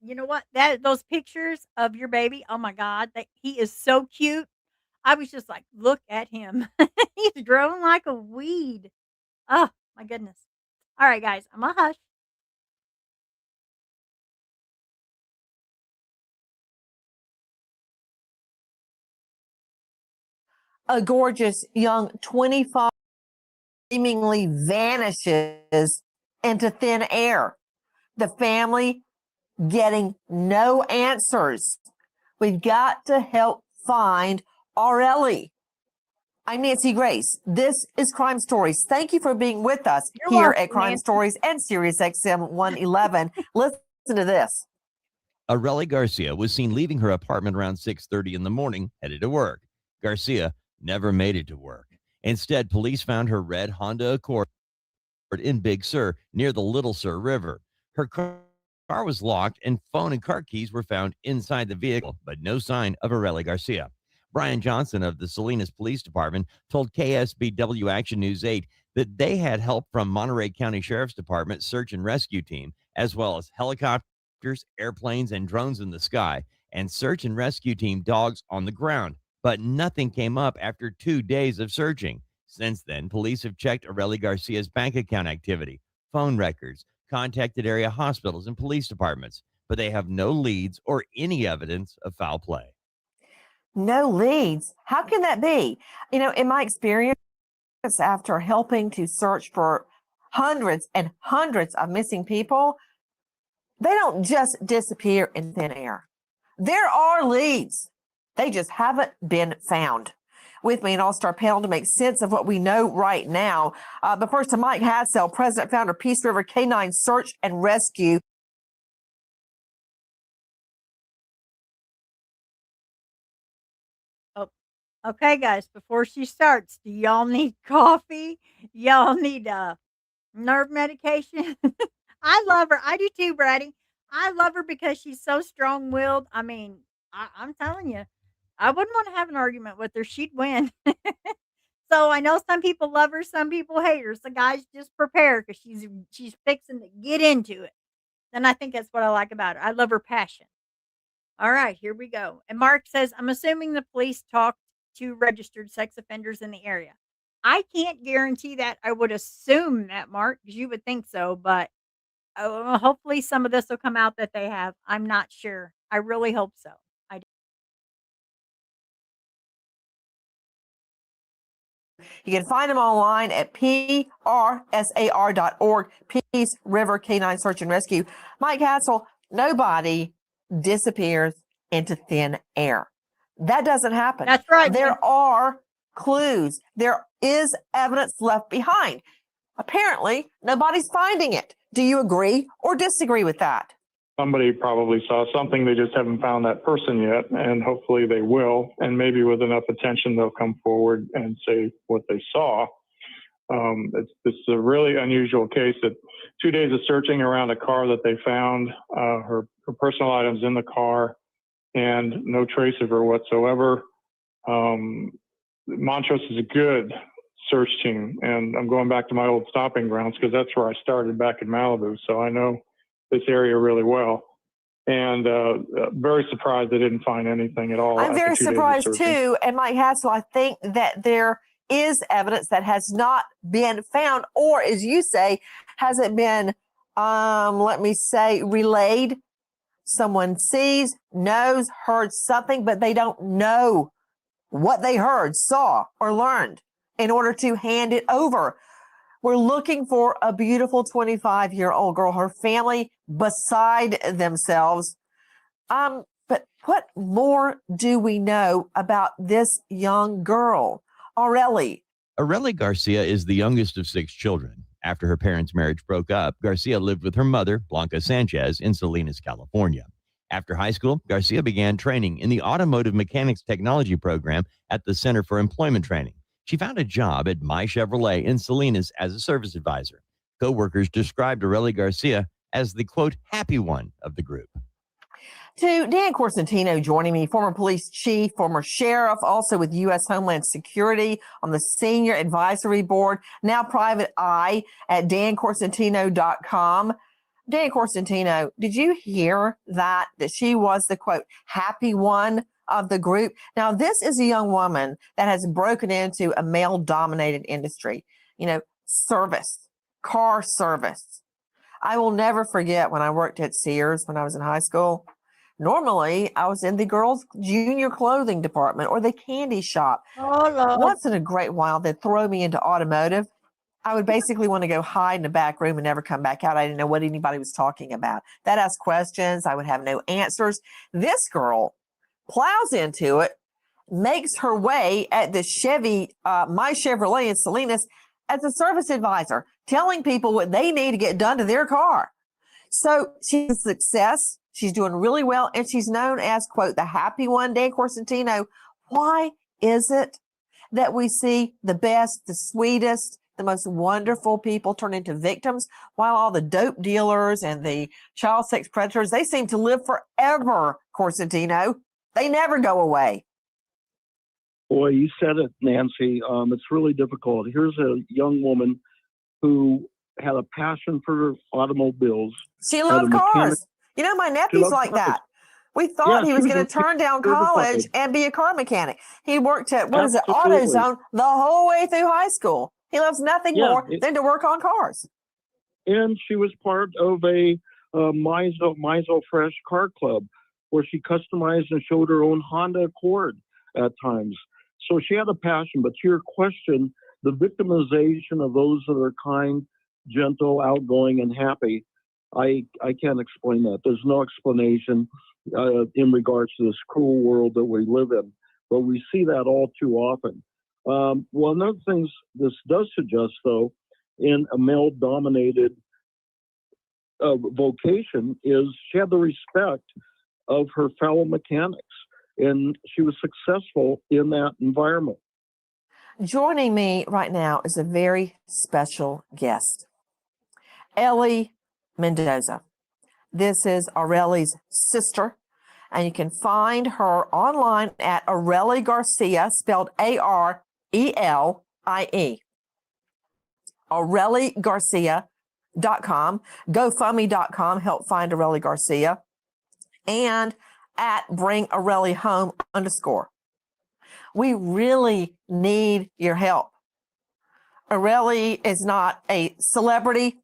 you know what? Those pictures of your baby, oh my God, he is so cute. I was just like, look at him. He's growing like a weed. Oh my goodness. All right, guys, I'm a hush. A gorgeous young 25 seemingly vanishes into thin air. The family getting no answers. We've got to help find Arelie. I'm Nancy Grace. This is Crime Stories. Thank you for being with us You're here welcome, at Crime Nancy. Stories and Sirius XM 111. Listen to this. Arelie Garcia was seen leaving her apartment around 6:30 in the morning, headed to work. Garcia never made it to work. Instead, police found her red Honda Accord in Big Sur near the Little Sur River. Her car was locked and phone and car keys were found inside the vehicle, but no sign of Arelie Garcia. Brian Johnson of the Salinas Police Department told KSBW Action News 8 that they had help from Monterey County Sheriff's Department search and rescue team, as well as helicopters, airplanes, and drones in the sky, and search and rescue team dogs on the ground. But nothing came up after 2 days of searching. Since then, police have checked Arelie Garcia's bank account activity, phone records, contacted area hospitals and police departments, but they have no leads or any evidence of foul play. No leads. How can that be? In my experience, after helping to search for hundreds and hundreds of missing people, they don't just disappear in thin air. There are leads. They just haven't been found. With me, an all-star panel to make sense of what we know right now. But first to Mike Hassell, president, founder, Peace River Canine Search and Rescue. Oh, okay, guys, before she starts, do y'all need coffee? Y'all need nerve medication? I love her. I do too, Brady. I love her because she's so strong willed. I mean, I'm telling you, I wouldn't want to have an argument with her. She'd win. So I know some people love her, some people hate her. So guys, just prepare because she's fixing to get into it. And I think that's what I like about her. I love her passion. All right, here we go. And Mark says, I'm assuming the police talked to registered sex offenders in the area. I can't guarantee that. I would assume that, Mark, because you would think so. But hopefully some of this will come out that they have. I'm not sure. I really hope so. I do. You can find them online at prsar.org, Peace River Canine Search and Rescue. Mike Hassel, nobody disappears into thin air. That doesn't happen. That's right. There are clues. There is evidence left behind. Apparently, nobody's finding it. Do you agree or disagree with that? Somebody probably saw something. They just haven't found that person yet, and hopefully they will. And maybe with enough attention, they'll come forward and say what they saw. It's a really unusual case that 2 days of searching around a car that they found, her personal items in the car, and no trace of her whatsoever. Montrose is a good search team, and I'm going back to my old stopping grounds because that's where I started back in Malibu, so I know this area really well. And very surprised they didn't find anything at all. I'm very surprised too. And Mike Hassel, I think that there is evidence that has not been found, or as you say, hasn't been, relayed. Someone sees, knows, heard something, but they don't know what they heard, saw, or learned in order to hand it over. We're looking for a beautiful 25-year-old girl, her family beside themselves. But what more do we know about this young girl, Arelie? Arelie Garcia is the youngest of 6 children. After her parents' marriage broke up, Garcia lived with her mother, Blanca Sanchez, in Salinas, California. After high school, Garcia began training in the Automotive Mechanics Technology program at the Center for Employment Training. She found a job at My Chevrolet in Salinas as a service advisor. Co-workers described Arelie Garcia as the, quote, happy one of the group. To Dan Corsentino joining me, former police chief, former sheriff, also with U.S. Homeland Security on the senior advisory board, now private eye at dancorsentino.com. Danny Corsentino, did you hear that she was the quote happy one of the group? Now, this is a young woman that has broken into a male dominated industry, service, car service. I will never forget when I worked at Sears when I was in high school. Normally, I was in the girls' junior clothing department or the candy shop. Oh, Lord. Once in a great while, they'd throw me into automotive. I would basically want to go hide in the back room and never come back out. I didn't know what anybody was talking about. That asked questions. I would have no answers. This girl plows into it, makes her way at the Chevy, my Chevrolet in Salinas as a service advisor, telling people what they need to get done to their car. So she's a success. She's doing really well. And she's known as, quote, the happy one, Dan Corsentino. Why is it that we see the best, the sweetest, the most wonderful people turn into victims, while all the dope dealers and the child sex predators, they seem to live forever, Corsentino? They never go away. Boy, you said it, Nancy. It's really difficult. Here's a young woman who had a passion for automobiles. She loved cars. My nephew's like that. We thought he was going to turn down college and be a car mechanic. He worked at, AutoZone the whole way through high school. He loves nothing more than to work on cars. And she was part of a Mizo Fresh car club where she customized and showed her own Honda Accord at times. So she had a passion. But to your question, the victimization of those that are kind, gentle, outgoing, and happy, I can't explain that. There's no explanation in regards to this cruel world that we live in. But we see that all too often. One of the things this does suggest, though, in a male-dominated vocation is she had the respect of her fellow mechanics, and she was successful in that environment. Joining me right now is a very special guest, Ellie Mendoza. This is Arelie's sister, and you can find her online at Arelie Garcia, spelled ARELIE. ArelieGarcia.com, GoFundMe.com, help find Arelie Garcia, and at Bring Arelie Home _ We really need your help. Arelie is not a celebrity.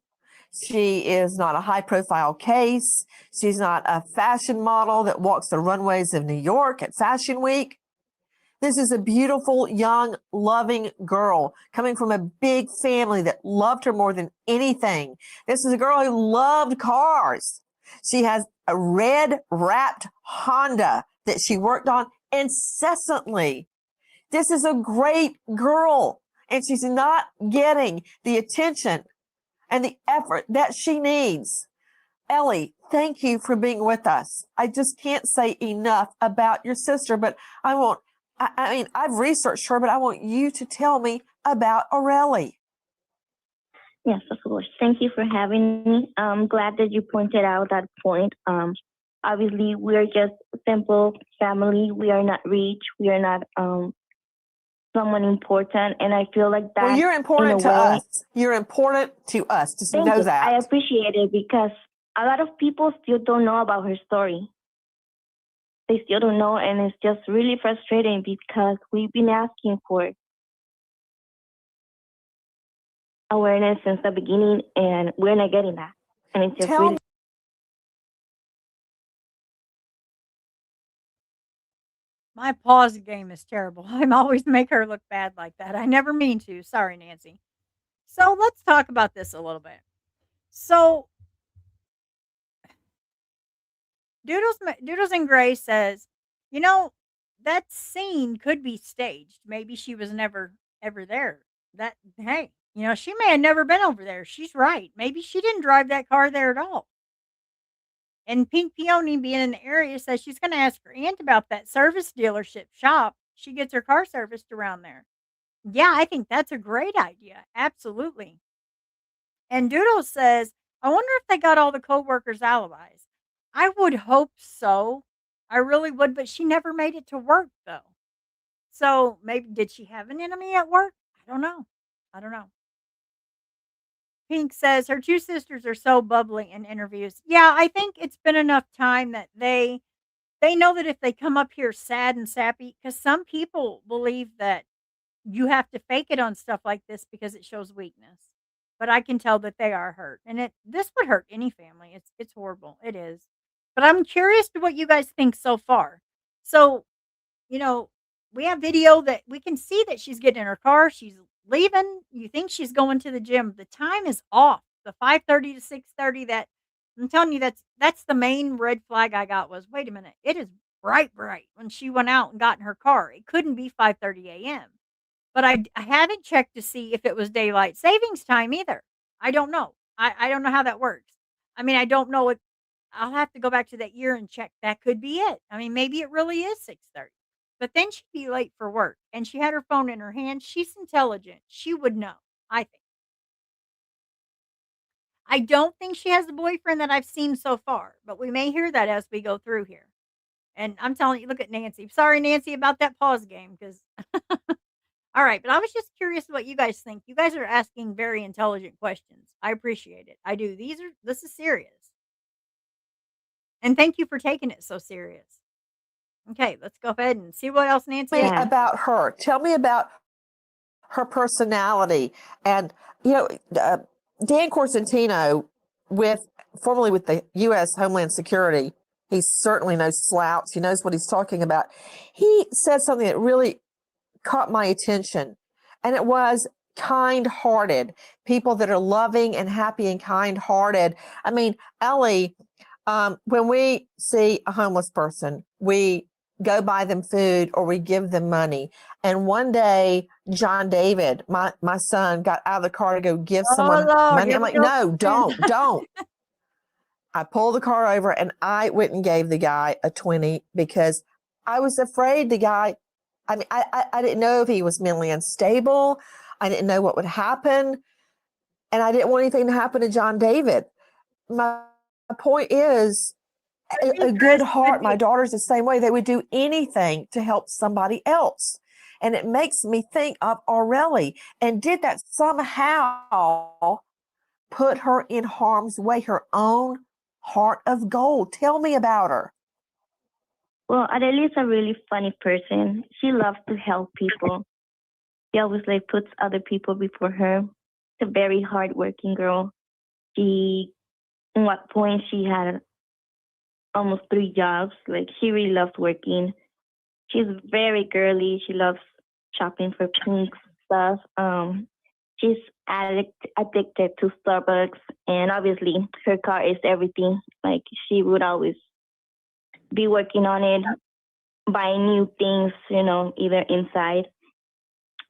She is not a high-profile case. She's not a fashion model that walks the runways of New York at Fashion Week. This is a beautiful, young, loving girl coming from a big family that loved her more than anything. This is a girl who loved cars. She has a red-wrapped Honda that she worked on incessantly. This is a great girl, and she's not getting the attention and the effort that she needs. Ellie, thank you for being with us. I just can't say enough about your sister, but I've researched her, but I want you to tell me about Arelie. Yes, of course. Thank you for having me. I'm glad that you pointed out that point. Obviously, we're just a simple family. We are not rich. We are not someone important. And I feel like that. Well, you're important to us. You're important to us. Just know that. I appreciate it because a lot of people still don't know about her story. They still don't know, and it's just really frustrating because we've been asking for awareness since the beginning, and we're not getting that. And it's just really. My pause game is terrible. I always make her look bad like that. I never mean to. Sorry, Nancy. So let's talk about this a little bit. So Doodles and Gray says, that scene could be staged. Maybe she was never ever there. Hey, she may have never been over there. She's right. Maybe she didn't drive that car there at all. And Pink Peony, being in the area, says she's going to ask her aunt about that service dealership shop. She gets her car serviced around there. Yeah, I think that's a great idea. Absolutely. And Doodles says, I wonder if they got all the co-workers' alibis. I would hope so. I really would, but she never made it to work, though. So maybe, did she have an enemy at work? I don't know. Pink says her two sisters are so bubbly in interviews. Yeah, I think it's been enough time that they know that if they come up here sad and sappy, because some people believe that you have to fake it on stuff like this because it shows weakness. But I can tell that they are hurt, and this would hurt any family. It's horrible. It is. But I'm curious to what you guys think so far. So, you know, we have video that we can see that she's getting in her car, she's leaving. You think she's going to the gym. The time is off. The 5:30 to 6:30 that I'm telling you that's the main red flag I got was, wait a minute. It is bright when she went out and got in her car. It couldn't be 5:30 a.m. But I haven't checked to see if it was daylight savings time either. I don't know. I don't know how that works. I mean, I don't know it. I'll have to go back to that year and check. That could be it. I mean, maybe it really is 6:30. But then she'd be late for work and she had her phone in her hand. She's intelligent. She would know, I think. I don't think she has a boyfriend that I've seen so far, but we may hear that as we go through here. And I'm telling you, look at Nancy. Sorry, Nancy, about that pause game because all right, but I was just curious what you guys think. You guys are asking very intelligent questions. I appreciate it. I do. This is serious. And thank you for taking it so serious. Okay, let's go ahead and see what else Nancy Me has. about her. Tell me about her personality. And, Dan Corsentino, formerly with the U.S. Homeland Security, he's certainly no slouch. He knows what he's talking about. He said something that really caught my attention, and it was kind-hearted, people that are loving and happy and kind-hearted. I mean, Ellie, when we see a homeless person, we go buy them food or we give them money. And one day, John David, my son, got out of the car to go give someone Lord, money. here I'm we like, go no, again. don't. I pulled the car over and I went and gave the guy a 20 because I was afraid the guy, I mean, I didn't know if he was mentally unstable. I didn't know what would happen. And I didn't want anything to happen to John David. My point is, a good heart, my daughter's the same way. They would do anything to help somebody else. And it makes me think of Arelie. And did that somehow put her in harm's way, her own heart of gold? Tell me about her. Well, Arelie is a really funny person. She loves to help people. She always puts other people before her. She's a very hardworking girl. At one point, she had almost 3 jobs. She really loves working. She's very girly. She loves shopping for pink stuff. She's addicted to Starbucks, and obviously her car is everything. She would always be working on it, buying new things, either inside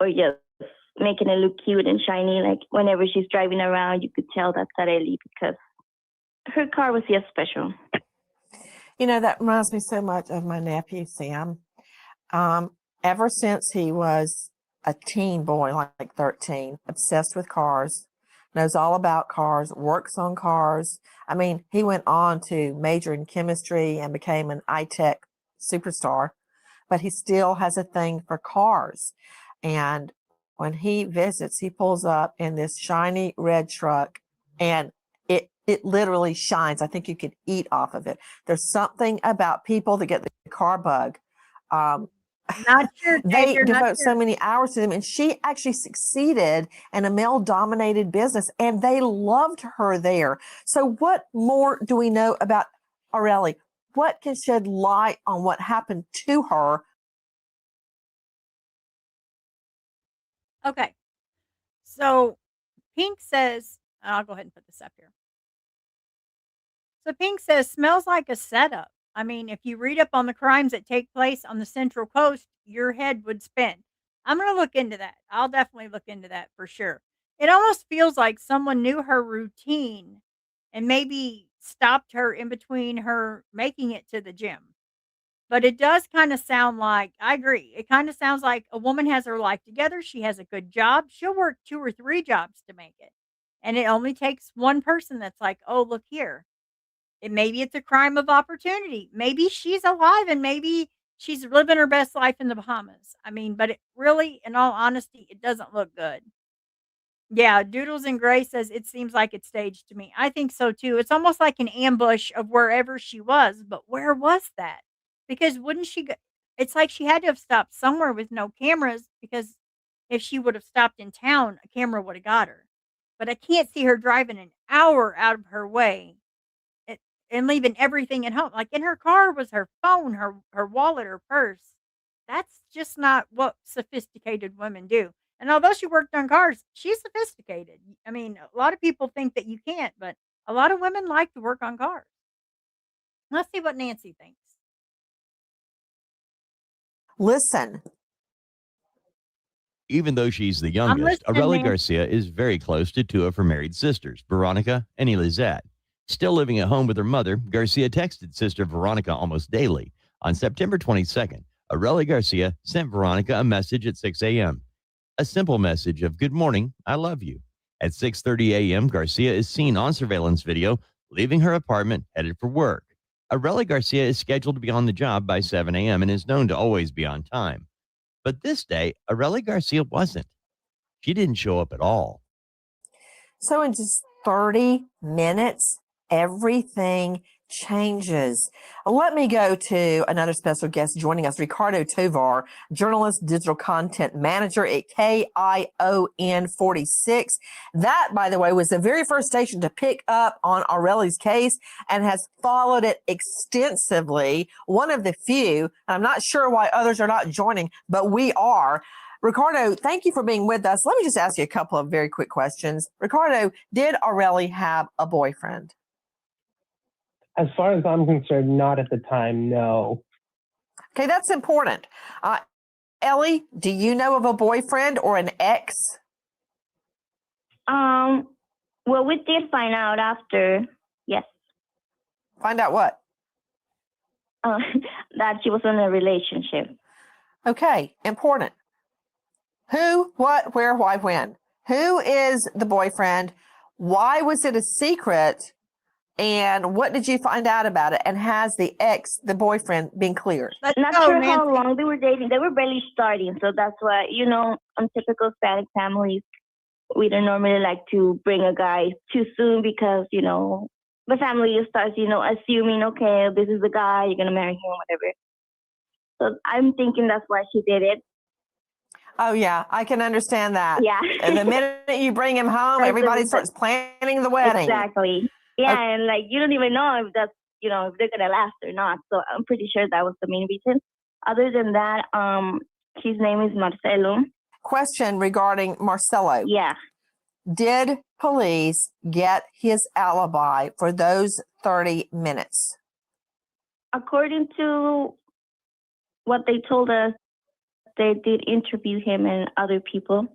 or just making it look cute and shiny. Whenever she's driving around, you could tell that's Arelie because her car was just special. That reminds me so much of my nephew, Sam. Ever since he was a teen boy, like 13, obsessed with cars, knows all about cars, works on cars. I mean, he went on to major in chemistry and became an I-Tech superstar, but he still has a thing for cars. And when he visits, he pulls up in this shiny red truck and it literally shines. I think you could eat off of it. There's something about people that get the car bug. Not sure, they Jay, devote so many hours to them, and she actually succeeded in a male-dominated business, and they loved her there. So what more do we know about Arelie? What can shed light on what happened to her? Okay. So Pink says, I'll go ahead and put this up here. So Pink says, smells like a setup. I mean, if you read up on the crimes that take place on the Central Coast, your head would spin. I'm going to look into that. I'll definitely look into that for sure. It almost feels like someone knew her routine and maybe stopped her in between her making it to the gym. But it does kind of sound like, I agree. It kind of sounds like a woman has her life together. She has a good job. She'll work 2 or 3 jobs to make it. And it only takes one person that's like, oh, look here. Maybe it's a crime of opportunity. Maybe she's alive and maybe she's living her best life in the Bahamas. I mean, but it really, in all honesty, it doesn't look good. Yeah, Doodles and Gray says it seems like it's staged to me. I think so too. It's almost like an ambush of wherever she was, but where was that? Because wouldn't she go, it's like she had to have stopped somewhere with no cameras because if she would have stopped in town, a camera would have got her. But I can't see her driving an hour out of her way and, and leaving everything at home. Like in her car was her phone, her wallet, her purse. That's just not what sophisticated women do. And although she worked on cars, she's sophisticated. I mean, a lot of people think that you can't, but a lot of women like to work on cars. Let's see what Nancy thinks. Listen, Even though she's the I'm youngest, listening, Arelie Nancy. Garcia is very close to two of her married sisters, Veronica and Elizette. Still living at home with her mother, Garcia texted sister Veronica almost daily. On September 22nd, Arelie Garcia sent Veronica a message at 6 a.m. A simple message of "Good morning, I love you." At 6:30 a.m., Garcia is seen on surveillance video leaving her apartment headed for work. Arelie Garcia is scheduled to be on the job by 7 a.m. and is known to always be on time. But this day, Arelie Garcia wasn't. She didn't show up at all. so in just 30 minutes, everything changes. Let me go to another special guest joining us, Ricardo Tovar, journalist, digital content manager at KION 46. That, by the way, was the very first station to pick up on Arelie's case and has followed it extensively. One of the few, and I'm not sure why others are not joining, but we are. Ricardo, thank you for being with us. Let me just ask you a couple of very quick questions. Ricardo, did Arelie have a boyfriend? As far as I'm concerned, not at the time, no. Okay, that's important. Ellie, do you know of a boyfriend or an ex? Well, we did find out after, yes, Find out what? that she was in a relationship. Okay, important. Who, what, where, why, when? Who is the boyfriend? Why was it a secret? And what did you find out about it? And has the boyfriend, been cleared? Let's Not go, sure Nancy. how long they were dating. They were barely starting, so that's why, on typical Hispanic families, we don't normally like to bring a guy too soon because, the family starts, assuming, okay, this is the guy, you're going to marry him, whatever. So I'm thinking that's why she did it. Oh, yeah, I can understand that. Yeah. And the minute you bring him home, That's everybody the- starts planning the wedding. Exactly. Yeah, Okay. and you don't even know if that's, if they're going to last or not. So I'm pretty sure that was the main reason. Other than that, his name is Marcelo. Question regarding Marcelo. Yeah. Did police get his alibi for those 30 minutes? According to what they told us, they did interview him and other people,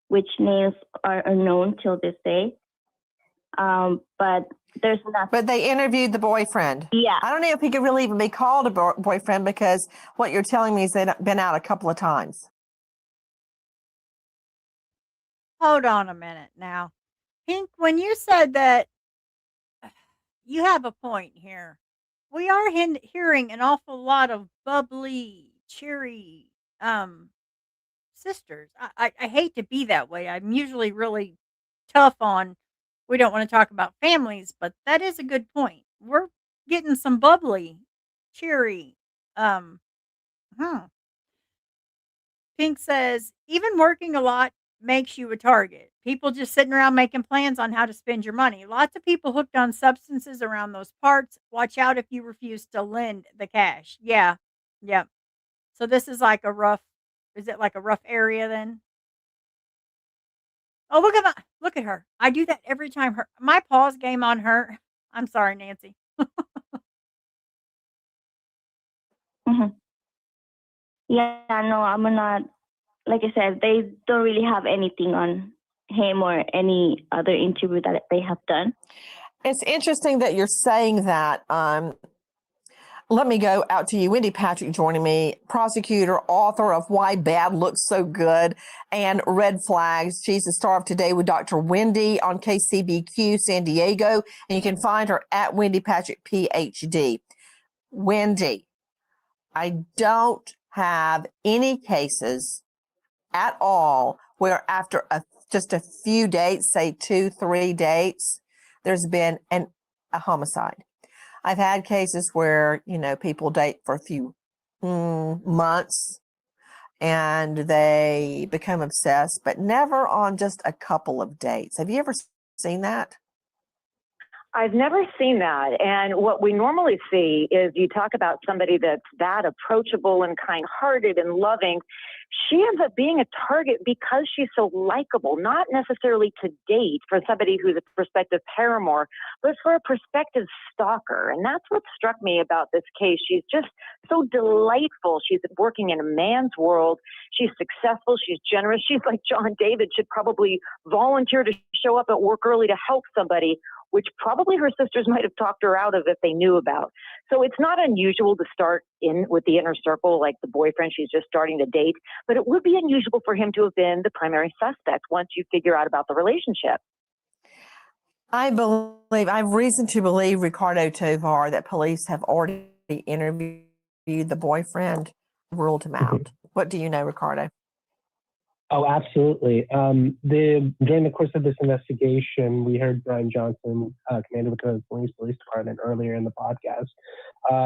which names are unknown till this day. But there's nothing. But they interviewed the boyfriend. Yeah. I don't know if he could really even be called a boyfriend because what you're telling me is they've been out a couple of times. Hold on a minute now. Pink, when you said that, you have a point here. We are hearing an awful lot of bubbly, cheery sisters. I hate to be that way. I'm usually really tough on we don't want to talk about families, but that is a good point. We're getting some bubbly, cheery. Hmm. Pink says, even working a lot makes you a target. People just sitting around making plans on how to spend your money. Lots of people hooked on substances around those parts. Watch out if you refuse to lend the cash. Yeah. Yeah. So this is like is it like a rough area then? Oh, look at her. I do that every time my pause game on her. I'm sorry, Nancy. Mm-hmm. Yeah, no, I'm not. Like I said, they don't really have anything on him or any other interview that they have done. It's interesting that you're saying that. Let me go out to you. Wendy Patrick joining me, prosecutor, author of Why Bad Looks So Good and Red Flags. She's the star of Today with Dr. Wendy on KCBQ San Diego, and you can find her at Wendy Patrick, PhD. Wendy, I don't have any cases at all where after a just a few dates, say 2, 3 dates, there's been a homicide. I've had cases where, people date for a few months and they become obsessed, but never on just a couple of dates. Have you ever seen that? I've never seen that. And what we normally see is you talk about somebody that's that approachable and kind-hearted and loving. She ends up being a target because she's so likable, not necessarily to date for somebody who's a prospective paramour, but for a prospective stalker. And that's what struck me about this case. She's just so delightful. She's working in a man's world. She's successful. She's generous. She's like John David, should probably volunteer to show up at work early to help somebody, which probably her sisters might have talked her out of if they knew about. So it's not unusual to start in with the inner circle, like the boyfriend she's just starting to date, but it would be unusual for him to have been the primary suspect once you figure out about the relationship. I have reason to believe, Ricardo Tovar, that police have already interviewed the boyfriend, ruled him out. What do you know, Ricardo? Oh, absolutely. During the course of this investigation, we heard Brian Johnson, commander with the police department, earlier in the podcast.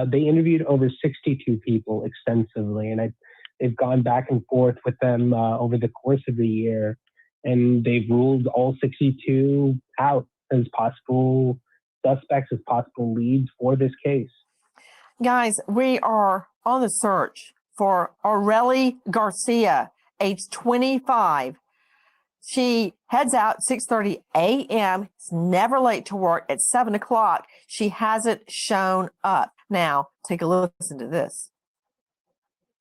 They interviewed over 62 people extensively, and they've gone back and forth with them over the course of the year, and they've ruled all 62 out as possible suspects, as possible leads for this case. Guys, we are on the search for Arelie Garcia, age 25. She heads out 6:30 a.m. It's never late to work. At 7 o'clock, she hasn't shown up. Now, take a listen to this.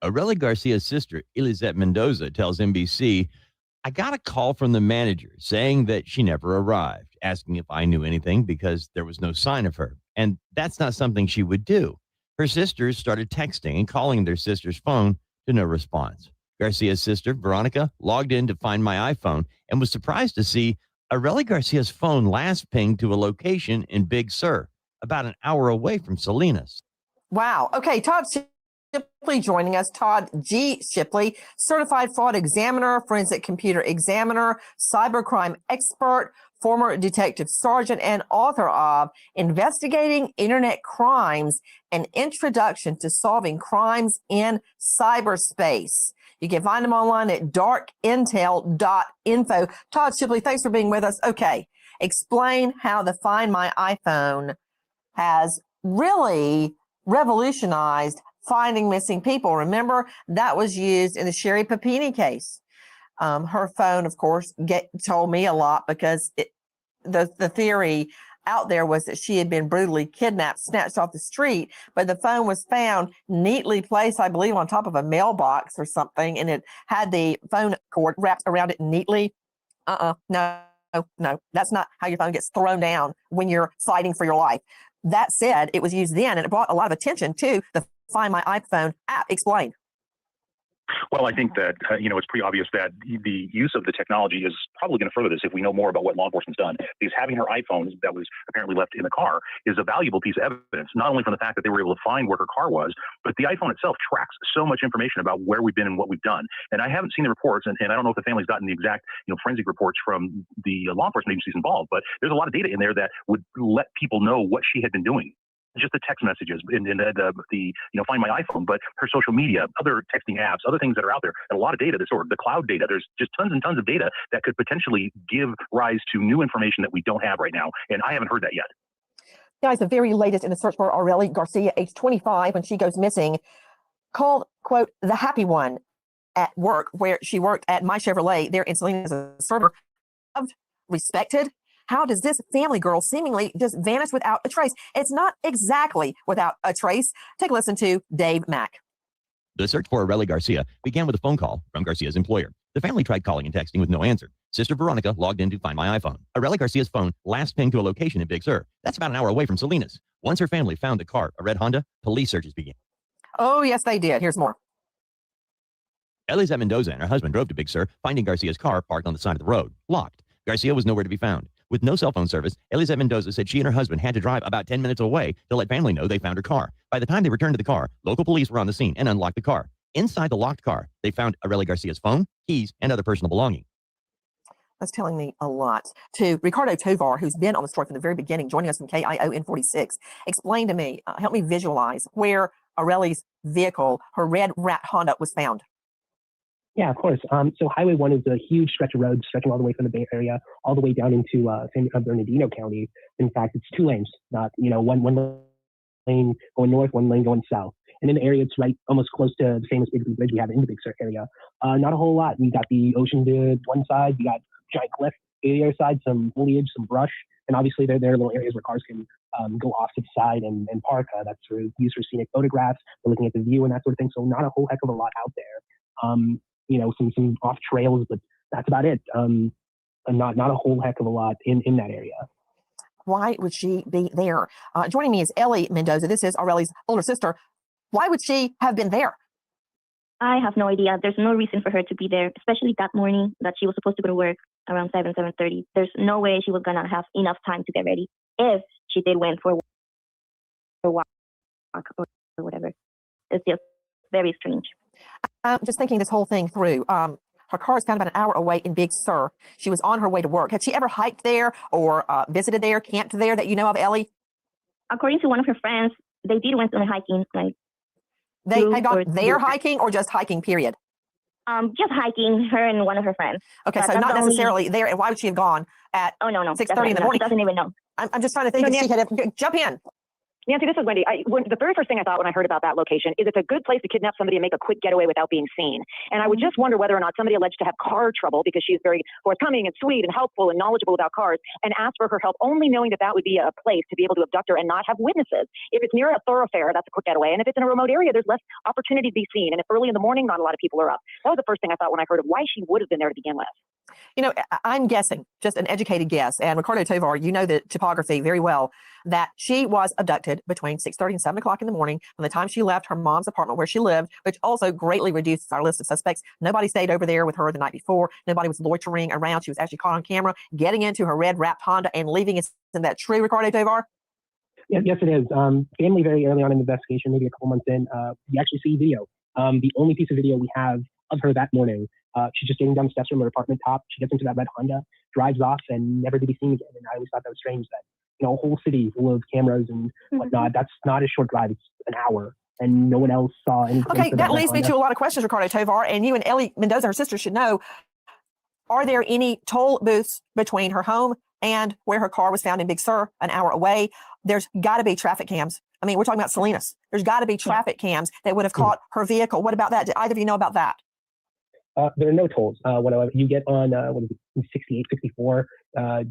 Arelie Garcia's sister, Elizabeth Mendoza, tells NBC, "I got a call from the manager saying that she never arrived, asking if I knew anything because there was no sign of her. And that's not something she would do." Her sisters started texting and calling their sister's phone to no response. Garcia's sister, Veronica, logged in to Find My iPhone and was surprised to see Arelie Garcia's phone last pinged to a location in Big Sur, about an hour away from Salinas. Wow. Okay, Todd Shipley joining us. Todd G. Shipley, certified fraud examiner, forensic computer examiner, cybercrime expert, former detective sergeant, and author of Investigating Internet Crimes, An Introduction to Solving Crimes in Cyberspace. You can find him online at darkintel.info. Todd Shipley, thanks for being with us. Okay, explain how the Find My iPhone has really revolutionized finding missing people. Remember, that was used in the Sherry Papini case. Her phone, of course, told me a lot because the theory out there was that she had been brutally kidnapped, snatched off the street, but the phone was found neatly placed, I believe, on top of a mailbox or something, and it had the phone cord wrapped around it neatly. No, that's not how your phone gets thrown down when you're fighting for your life. That said, it was used then, and it brought a lot of attention to the Find My iPhone app. Explain. Well, I think that, it's pretty obvious that the use of the technology is probably going to further this if we know more about what law enforcement's done. Because having her iPhone that was apparently left in the car is a valuable piece of evidence, not only from the fact that they were able to find where her car was, but the iPhone itself tracks so much information about where we've been and what we've done. And I haven't seen the reports, and I don't know if the family's gotten the exact, forensic reports from the law enforcement agencies involved, but there's a lot of data in there that would let people know what she had been doing. Just the text messages in the Find My iPhone, but her social media, other texting apps, other things that are out there, and a lot of data, the cloud data. There's just tons and tons of data that could potentially give rise to new information that we don't have right now, and I haven't heard that yet. Guys, the very latest in the search for Arelie Garcia, age 25, when she goes missing, called, quote, the happy one at work, where she worked at My Chevrolet there in Salinas as a server, loved, respected. How does this family girl seemingly just vanish without a trace? It's not exactly without a trace. Take a listen to Dave Mack. The search for Arelie Garcia began with a phone call from Garcia's employer. The family tried calling and texting with no answer. Sister Veronica logged in to Find My iPhone. Arelie Garcia's phone last pinged to a location in Big Sur. That's about an hour away from Salinas. Once her family found the car, a red Honda, police searches began. Oh, yes, they did. Here's more. Elizabeth Mendoza and her husband drove to Big Sur, finding Garcia's car parked on the side of the road, locked. Garcia was nowhere to be found. With no cell phone service, Elizabeth Mendoza said she and her husband had to drive about 10 minutes away to let family know they found her car. By the time they returned to the car, local police were on the scene and unlocked the car. Inside the locked car, they found Arelie Garcia's phone, keys, and other personal belongings. That's telling me a lot. To Ricardo Tovar, who's been on the story from the very beginning, joining us from KION 46, explain to me, help me visualize where Arelie's vehicle, her red rat Honda, was found. Yeah, of course. So Highway 1 is a huge stretch of road stretching all the way from the Bay Area all the way down into San Bernardino County. In fact, it's 2 lanes, not, one lane going north, 1 lane going south. And in the area, it's right almost close to the famous Big Bridge we have in the Big Sur area. Not a whole lot. You got the ocean to one side, you got giant cliff to the other side, some foliage, some brush, and obviously there are little areas where cars can go off to the side and park. That's used for scenic photographs, for looking at the view and that sort of thing. So not a whole heck of a lot out there. Some off trails, but that's about it. Not a whole heck of a lot in that area. Why would she be there? Joining me is Ellie Mendoza. This is Arelie's older sister. Why would she have been there? I have no idea. There's no reason for her to be there, especially that morning that she was supposed to go to work around 7:30. There's no way she was gonna have enough time to get ready if she did went for a walk or whatever. It's just very strange. I'm just thinking this whole thing through. Her car is found about an hour away in Big Sur. She was on her way to work. Had she ever hiked there or visited there, camped there that you know of, Ellie? According to one of her friends, they did went on hiking. They had gone there hiking or just hiking, period? Just hiking, her and one of her friends. Okay, so not necessarily there. And why would she have gone at 6:30 in the morning? She doesn't even know. I'm just trying to think if she had jump in. Nancy, this is Wendy. The very first thing I thought when I heard about that location is it's a good place to kidnap somebody and make a quick getaway without being seen. And I would just wonder whether or not somebody alleged to have car trouble because she's very forthcoming and sweet and helpful and knowledgeable about cars and asked for her help, only knowing that that would be a place to be able to abduct her and not have witnesses. If it's near a thoroughfare, that's a quick getaway. And if it's in a remote area, there's less opportunity to be seen. And if early in the morning, not a lot of people are up. That was the first thing I thought when I heard of why she would have been there to begin with. I'm guessing, just an educated guess, and Ricardo Tovar, you know the topography very well, that she was abducted between 6:30 and 7 o'clock in the morning from the time she left her mom's apartment where she lived, which also greatly reduces our list of suspects. Nobody stayed over there with her the night before. Nobody was loitering around. She was actually caught on camera getting into her red wrapped Honda and leaving. Isn't that true, Ricardo Tovar? Yes, it is. Family very early on in the investigation, maybe a couple months in, we actually see video. The only piece of video we have of her that morning, she's just getting down the steps from her apartment top. She gets into that red Honda, drives off, and never to be seen again. And I always thought that was strange that, a whole city full of cameras and whatnot, that's not a short drive. It's an hour, and no one else saw anything. Okay, that leads me to a lot of questions, Ricardo Tovar, and you and Ellie Mendoza, her sister, should know. Are there any toll booths between her home and where her car was found in Big Sur, an hour away? There's got to be traffic cams. I mean, we're talking about Salinas. There's got to be traffic cams that would have caught her vehicle. What about that? Did either of you know about that? There are no tolls. Whatever you get on, 68, 64,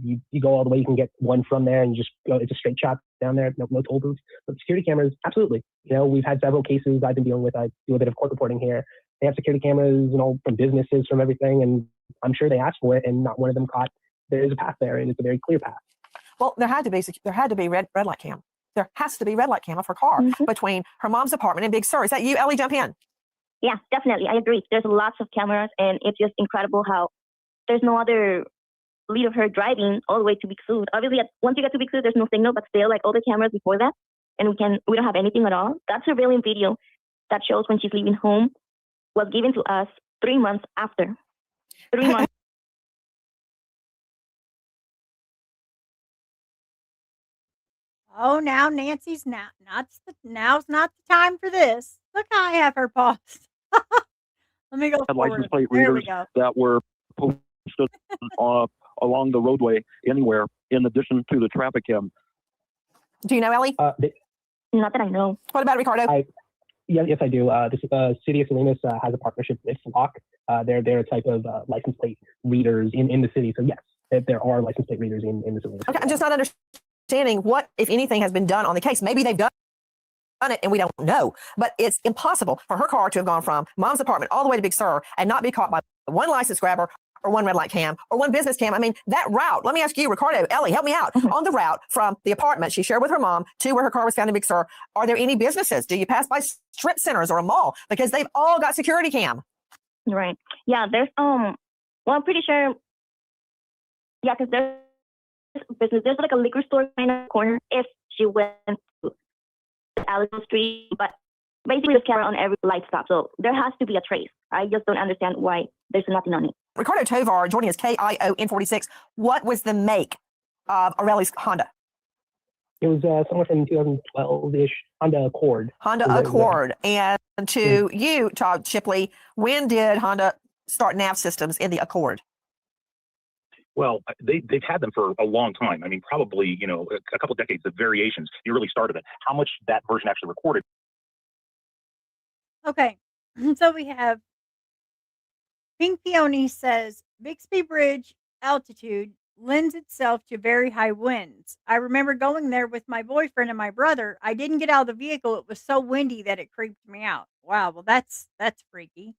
you go all the way. You can get one from there and just go. It's a straight shot down there. No toll booths. But security cameras, absolutely. We've had several cases I've been dealing with. I do a bit of court reporting here. They have security cameras, from businesses, from everything, and I'm sure they asked for it, and not one of them caught. There is a path there, and it's a very clear path. Well, there had to be red light cam. There has to be red light cam of her car between her mom's apartment and Big Sur. Is that you, Ellie? Jump in. Yeah, definitely. I agree. There's lots of cameras, and it's just incredible how there's no other lead of her driving all the way to Big Sur. Obviously, once you get to Big Sur, there's no signal, but still, all the cameras before that, and we don't have anything at all. That surveillance video that shows when she's leaving home was given to us 3 months after. 3 months. Oh, now Nancy's now's not the time for this. Look, I have her paused. Let me go forward. License plate There we readers go. that were posted along the roadway anywhere, in addition to the traffic cam. Do you know, Ellie? Not that I know. What about Ricardo? Yes, I do. The city of Salinas has a partnership with Flock. They're a type of license plate readers in the city. So yes, there are license plate readers in the Salinas. Okay, I'm just not understanding what, if anything, has been done on the case. Maybe they've done it and we don't know, but it's impossible for her car to have gone from mom's apartment all the way to Big Sur and not be caught by one license grabber or one red light cam or one business cam. I mean, that route, let me ask you, Ricardo, Ellie, help me out. On the route from the apartment she shared with her mom to where her car was found in Big Sur, are there any businesses? Do you pass by strip centers or a mall? Because they've all got security cam. Right. Yeah, there's, well, I'm pretty sure, yeah, because there's business, there's a liquor store kind of corner if she went to Arelie Street, but basically there's camera on every light stop, so there has to be a trace. I just don't understand why there's nothing on it. Ricardo Tovar joining us, KION46. What was the make of Arelie's Honda? It was somewhere from 2012-ish, Honda Accord. Honda Accord. And to you, Todd Shipley, when did Honda start nav systems in the Accord? Well, they've had them for a long time. I mean, probably, a couple decades of variations. You really started it. How much that version actually recorded? Okay. So we have Pink Peony says Bixby Bridge altitude lends itself to very high winds. I remember going there with my boyfriend and my brother. I didn't get out of the vehicle. It was so windy that it creeped me out. Wow, well that's freaky.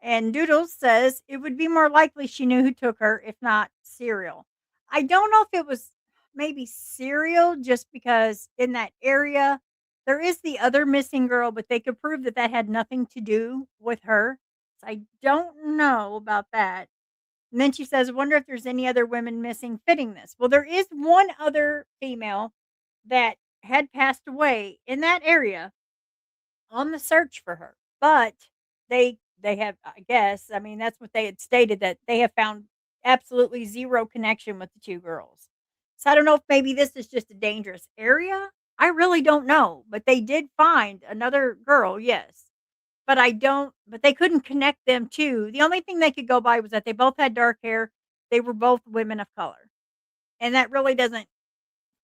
And Doodles says it would be more likely she knew who took her, if not Serial. I don't know if it was maybe Serial, just because in that area there is the other missing girl, but they could prove that that had nothing to do with her. So I don't know about that. And then she says, I wonder if there's any other women missing fitting this. Well, there is one other female that had passed away in that area on the search for her, but they have, I guess, I mean, that's what they had stated, that they have found absolutely zero connection with the two girls. So I don't know if maybe this is just a dangerous area. I really don't know, but they did find another girl, yes. But but they couldn't connect them to. The only thing they could go by was that they both had dark hair. They were both women of color. And that really doesn't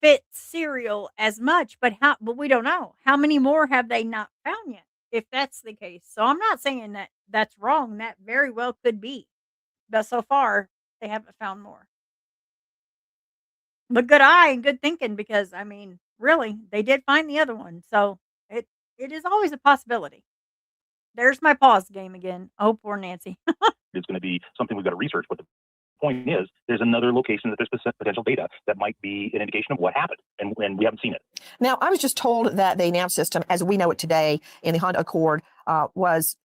fit Serial as much, but we don't know. How many more have they not found yet, if that's the case? So I'm not saying that that's wrong. That very well could be. But so far, they haven't found more. But good eye and good thinking, because I mean, really, they did find the other one. So it is always a possibility. There's my pause game again. Oh, poor Nancy. It's going to be something we've got to research. But the point is, there's another location that there's potential data that might be an indication of what happened, and we haven't seen it. Now, I was just told that the nav system, as we know it today in the Honda Accord, was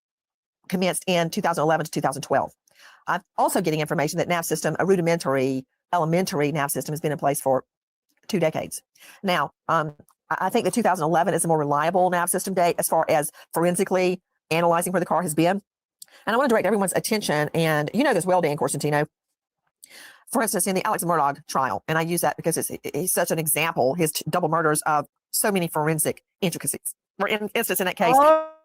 commenced in 2011 to 2012. I'm also getting information that nav system, a rudimentary, elementary nav system, has been in place for 2 decades. Now, I think the 2011 is a more reliable nav system date as far as forensically analyzing where the car has been. And I want to direct everyone's attention, and you know this well, Dan Corsentino. For instance, in the Alex Murdaugh trial, and I use that because he's such an example, his double murders of so many forensic intricacies. For instance, in that case,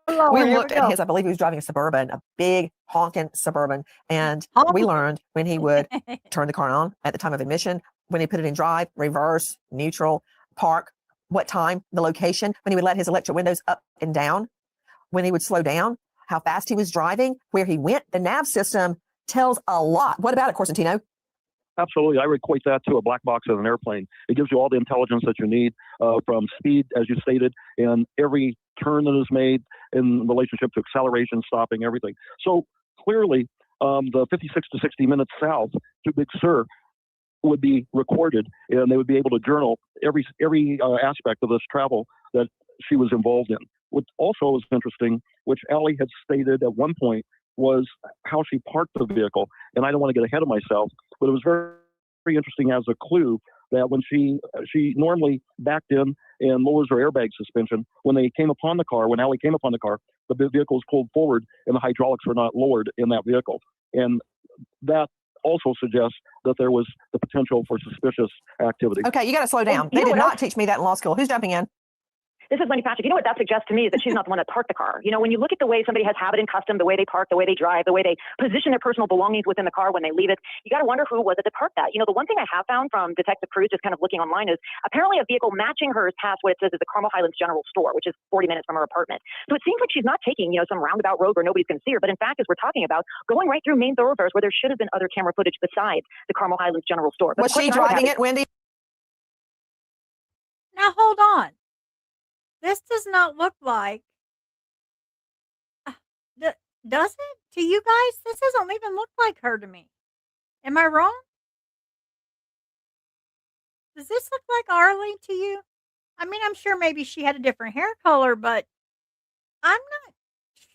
we looked at his, I believe he was driving a Suburban, a big honking Suburban, and we learned when he would turn the car on at the time of admission, when he put it in drive, reverse, neutral, park, what time, the location, when he would let his electric windows up and down, when he would slow down, how fast he was driving, where he went. The nav system tells a lot. What about it, Corsentino? Absolutely. I would equate that to a black box of an airplane. It gives you all the intelligence that you need from speed, as you stated, and every turn that is made in relationship to acceleration, stopping, everything. So clearly, the 56 to 60 minutes south to Big Sur would be recorded, and they would be able to journal every aspect of this travel that she was involved in. What also was interesting, which Allie had stated at one point, was how she parked the vehicle. And I don't want to get ahead of myself, but it was very, very interesting as a clue that when she normally backed in and lowers her airbag suspension, when Allie came upon the car, the vehicle was pulled forward and the hydraulics were not lowered in that vehicle. And that also suggests that there was the potential for suspicious activity. Okay, you got to slow down. They did not teach me that in law school. Who's jumping in? This is Wendy Patrick. You know what that suggests to me is that she's not the one that parked the car. You know, when you look at the way somebody has habit and custom, the way they park, the way they drive, the way they position their personal belongings within the car when they leave it, you got to wonder who was it that parked that. You know, the one thing I have found from Detective Cruz, just kind of looking online, is apparently a vehicle matching hers passed what it says is the Carmel Highlands General Store, which is 40 minutes from her apartment. So it seems like she's not taking, some roundabout road where nobody's going to see her. But in fact, as we're talking about, going right through main thoroughfares where there should have been other camera footage besides the Carmel Highlands General Store. But was she driving it, Wendy? Now hold on. This does not look like. Does it to you guys? This doesn't even look like her to me. Am I wrong? Does this look like Arelie to you? I mean, I'm sure maybe she had a different hair color, but I'm not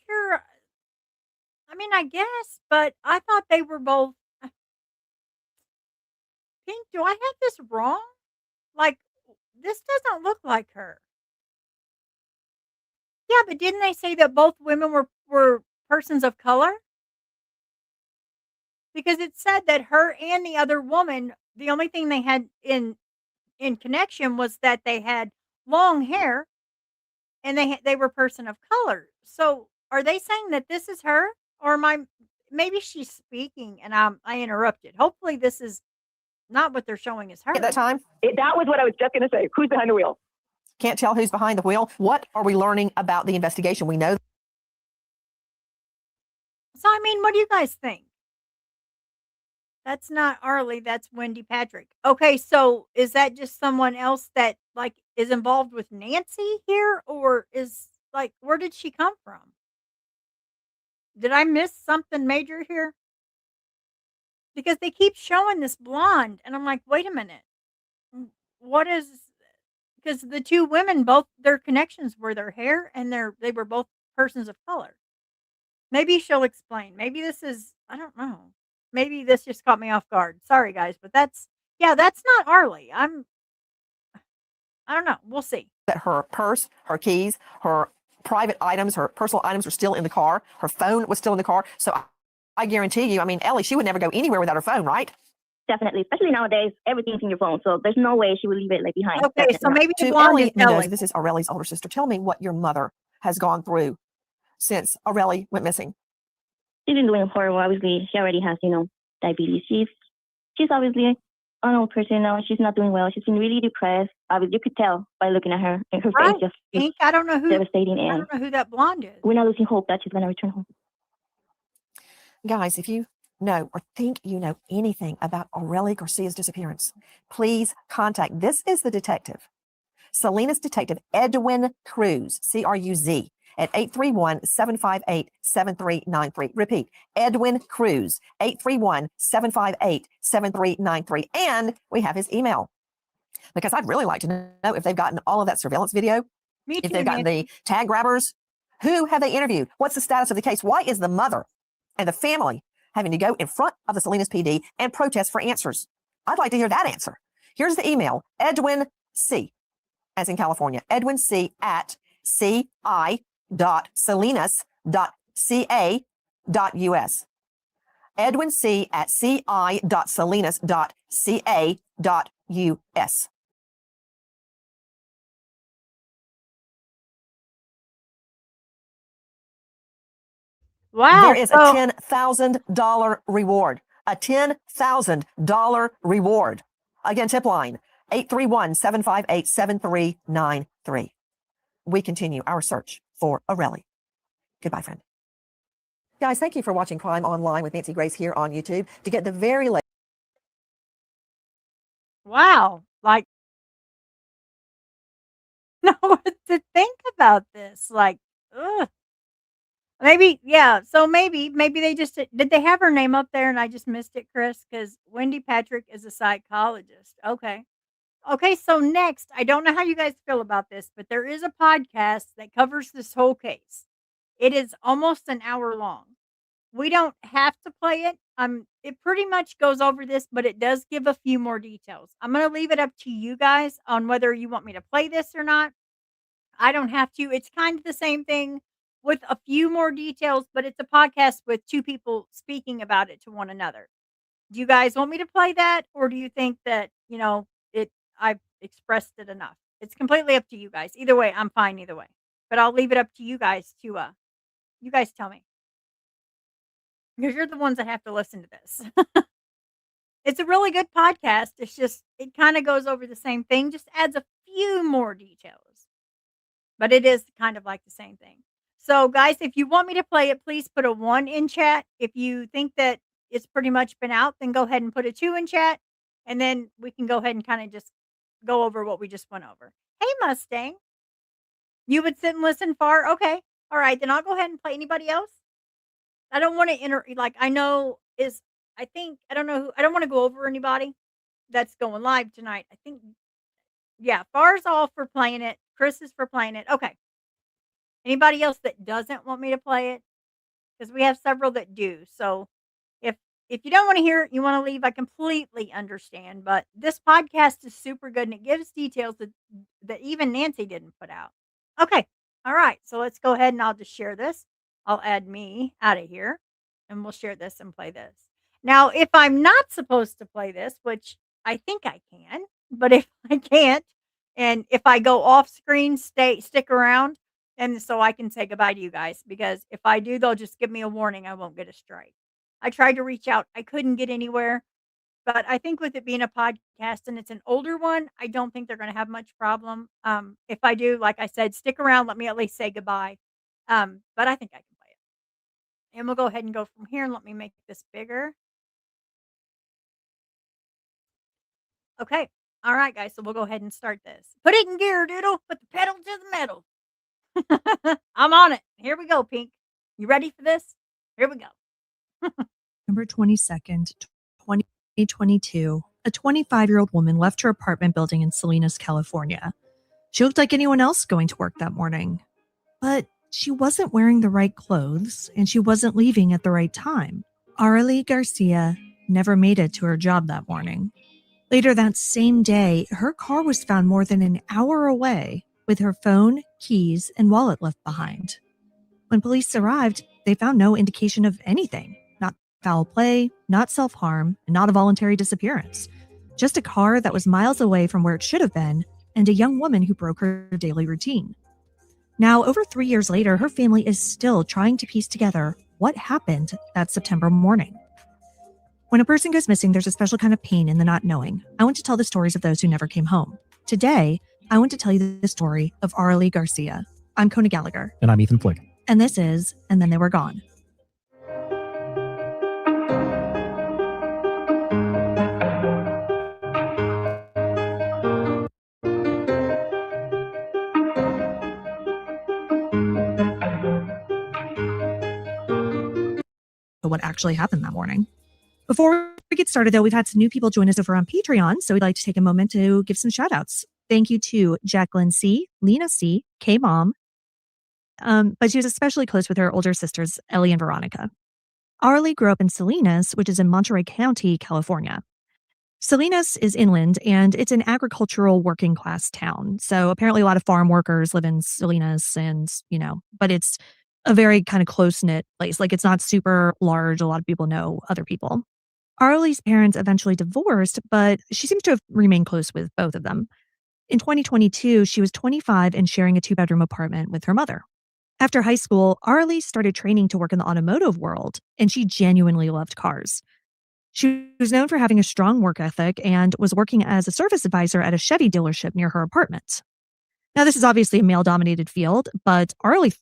sure. I mean, I guess, but I thought they were both. Pink, do I have this wrong? Like, this doesn't look like her. Yeah, but didn't they say that both women were persons of color? because it said that her and the other woman, the only thing they had in connection was that they had long hair and they were person of color. So, are they saying that this is her, or am I? Maybe she's speaking and I interrupted. Hopefully, this is not what they're showing as her. At that time, That was what I was just going to say. Who's behind the wheel? can't tell who's behind the wheel. What are we learning about the investigation? We know. So, I mean, what do you guys think? That's not Arelie, that's Wendy Patrick. Okay, so is that just someone else that like is involved with Nancy here, or is like where did she come from? Did I miss something major here? Because they keep showing this blonde, and I'm like, wait a minute, what is? Because the two women, both their connections were their hair, and they were both persons of color. Maybe she'll explain. Maybe this is I don't know. Maybe this just caught me off guard. Sorry guys, but that's not Arelie. I don't know. We'll see. That her purse, her keys, her private items, her personal items were still in the car. Her phone was still in the car. So I guarantee you, I mean, Ellie, she would never go anywhere without her phone, right? Definitely, especially nowadays, everything's in your phone, so there's no way she would leave it like behind. Okay, Definitely so not. maybe the To blonde Ellie is Ellie. Mendoza, this is Arelie's older sister. Tell me what your mother has gone through since Arelie went missing. She's been doing horrible. Obviously, she already has, diabetes. She's obviously an old person now. She's not doing well. She's been really depressed. Obviously, you could tell by looking at her, and her Right. face just Pink, I don't know who devastating. I And don't know who that blonde is. we're not losing hope that she's gonna return home. Guys, if you know or think you know anything about Arelie Garcia's disappearance, please contact. This is the detective, Salinas Detective Edwin Cruz, Cruz, at 831-758-7393. Repeat, Edwin Cruz, 831-758-7393. And we have his email, because I'd really like to know if they've gotten all of that surveillance video, Me if too, they've gotten Nancy. the tag grabbers. Who have they interviewed? What's the status of the case? Why is the mother and the family having to go in front of the Salinas PD and protest for answers? I'd like to hear that answer. Here's the email, Edwin C., as in California, Edwin C. at ci.salinas.ca.us. Edwin C. at ci.salinas.ca.us. Wow. There is a $10,000 reward. A $10,000 reward. Again, tip line 831-758-7393. We continue our search for Arelie. Goodbye, friend. Guys, thank you for watching Crime Online with Nancy Grace here on YouTube. To get the very latest. Wow. Like, know what to think about this. Like, ugh. Maybe, yeah. So maybe they just did they have her name up there and I just missed it, Chris? Because Wendy Patrick is a psychologist. Okay. Okay, so next, I don't know how you guys feel about this, but there is a podcast that covers this whole case. It is almost an hour long. We don't have to play it. It pretty much goes over this, but it does give a few more details. I'm going to leave it up to you guys on whether you want me to play this or not. I don't have to. It's kind of the same thing with a few more details, but it's a podcast with two people speaking about it to one another. Do you guys want me to play that, or do you think that, I've expressed it enough? It's completely up to you guys. Either way, I'm fine either way. But I'll leave it up to you guys to you guys tell me. Because you're the ones that have to listen to this. It's a really good podcast. It's just it kind of goes over the same thing, just adds a few more details. But it is kind of like the same thing. So, guys, if you want me to play it, please put a 1 in chat. If you think that it's pretty much been out, then go ahead and put a 2 in chat. And then we can go ahead and kind of just go over what we just went over. Hey, Mustang. You would sit and listen far? Okay. All right. Then I'll go ahead and play. Anybody else? I don't want to I know I don't know I don't want to go over anybody that's going live tonight. I think, yeah, Far's all for playing it. Chris is for playing it. Okay. Anybody else that doesn't want me to play it? Because we have several that do. So if you don't want to hear it, you want to leave, I completely understand. But this podcast is super good and it gives details that even Nancy didn't put out. Okay. All right. So let's go ahead and I'll just share this. I'll add me out of here and we'll share this and play this. Now, if I'm not supposed to play this, which I think I can, but if I can't, and if I go off screen, stick around, and so I can say goodbye to you guys, because if I do, they'll just give me a warning. I won't get a strike. I tried to reach out. I couldn't get anywhere, but I think with it being a podcast and it's an older one, I don't think they're going to have much problem. If I do, like I said, stick around. Let me at least say goodbye. But I think I can play it. And we'll go ahead and go from here, and let me make this bigger. Okay. All right, guys. So we'll go ahead and start this. Put it in gear, Doodle. Put the pedal to the metal. I'm on it. Here we go, Pink. You ready for this? Here we go. September 22nd, 2022, a 25-year-old woman left her apartment building in Salinas, California. She looked like anyone else going to work that morning, but she wasn't wearing the right clothes and she wasn't leaving at the right time. Arelie Garcia never made it to her job that morning. Later that same day, her car was found more than an hour away with her phone, keys, and wallet left behind. When police arrived, they found no indication of anything. Not foul play, not self-harm, and not a voluntary disappearance. Just a car that was miles away from where it should have been, and a young woman who broke her daily routine. Now, over 3 years later, her family is still trying to piece together what happened that September morning. When a person goes missing, there's a special kind of pain in the not knowing. I want to tell the stories of those who never came home. Today, I want to tell you the story of Arelie Garcia. I'm Kona Gallagher. And I'm Ethan Flick. And this is And Then They Were Gone. What actually happened that morning. Before we get started, though, we've had some new people join us over on Patreon, so we'd like to take a moment to give some shout outs. Thank you to Jacqueline C., Lena C., K-Mom, but she was especially close with her older sisters, Ellie and Veronica. Arelie grew up in Salinas, which is in Monterey County, California. Salinas is inland, and it's an agricultural working class town. So apparently a lot of farm workers live in Salinas, and, but it's a very kind of close-knit place. Like, it's not super large. A lot of people know other people. Arlie's parents eventually divorced, but she seems to have remained close with both of them. In 2022, she was 25 and sharing a 2-bedroom apartment with her mother. After high school, Arelie started training to work in the automotive world, and she genuinely loved cars. She was known for having a strong work ethic and was working as a service advisor at a Chevy dealership near her apartment. Now, this is obviously a male-dominated field, but Arelie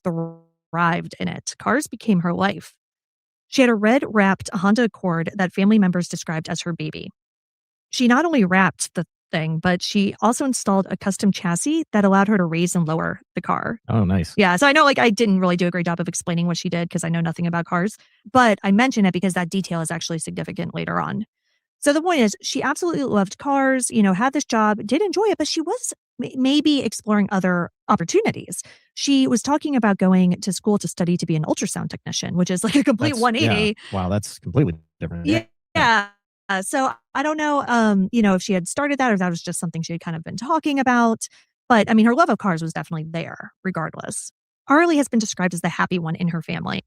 thrived in it. Cars became her life. She had a red-wrapped Honda Accord that family members described as her baby. She not only wrapped the thing, but she also installed a custom chassis that allowed her to raise and lower the car. Oh, nice. Yeah, so I know I didn't really do a great job of explaining what she did because I know nothing about cars, but I mention it because that detail is actually significant later on. So the point is, she absolutely loved cars, had this job, did enjoy it, but she was maybe exploring other opportunities. She was talking about going to school to study to be an ultrasound technician, which is like a complete 180. Yeah. Wow, that's completely different. Yeah. So I don't know, if she had started that or that was just something she had kind of been talking about. But I mean, her love of cars was definitely there regardless. Arelie has been described as the happy one in her family.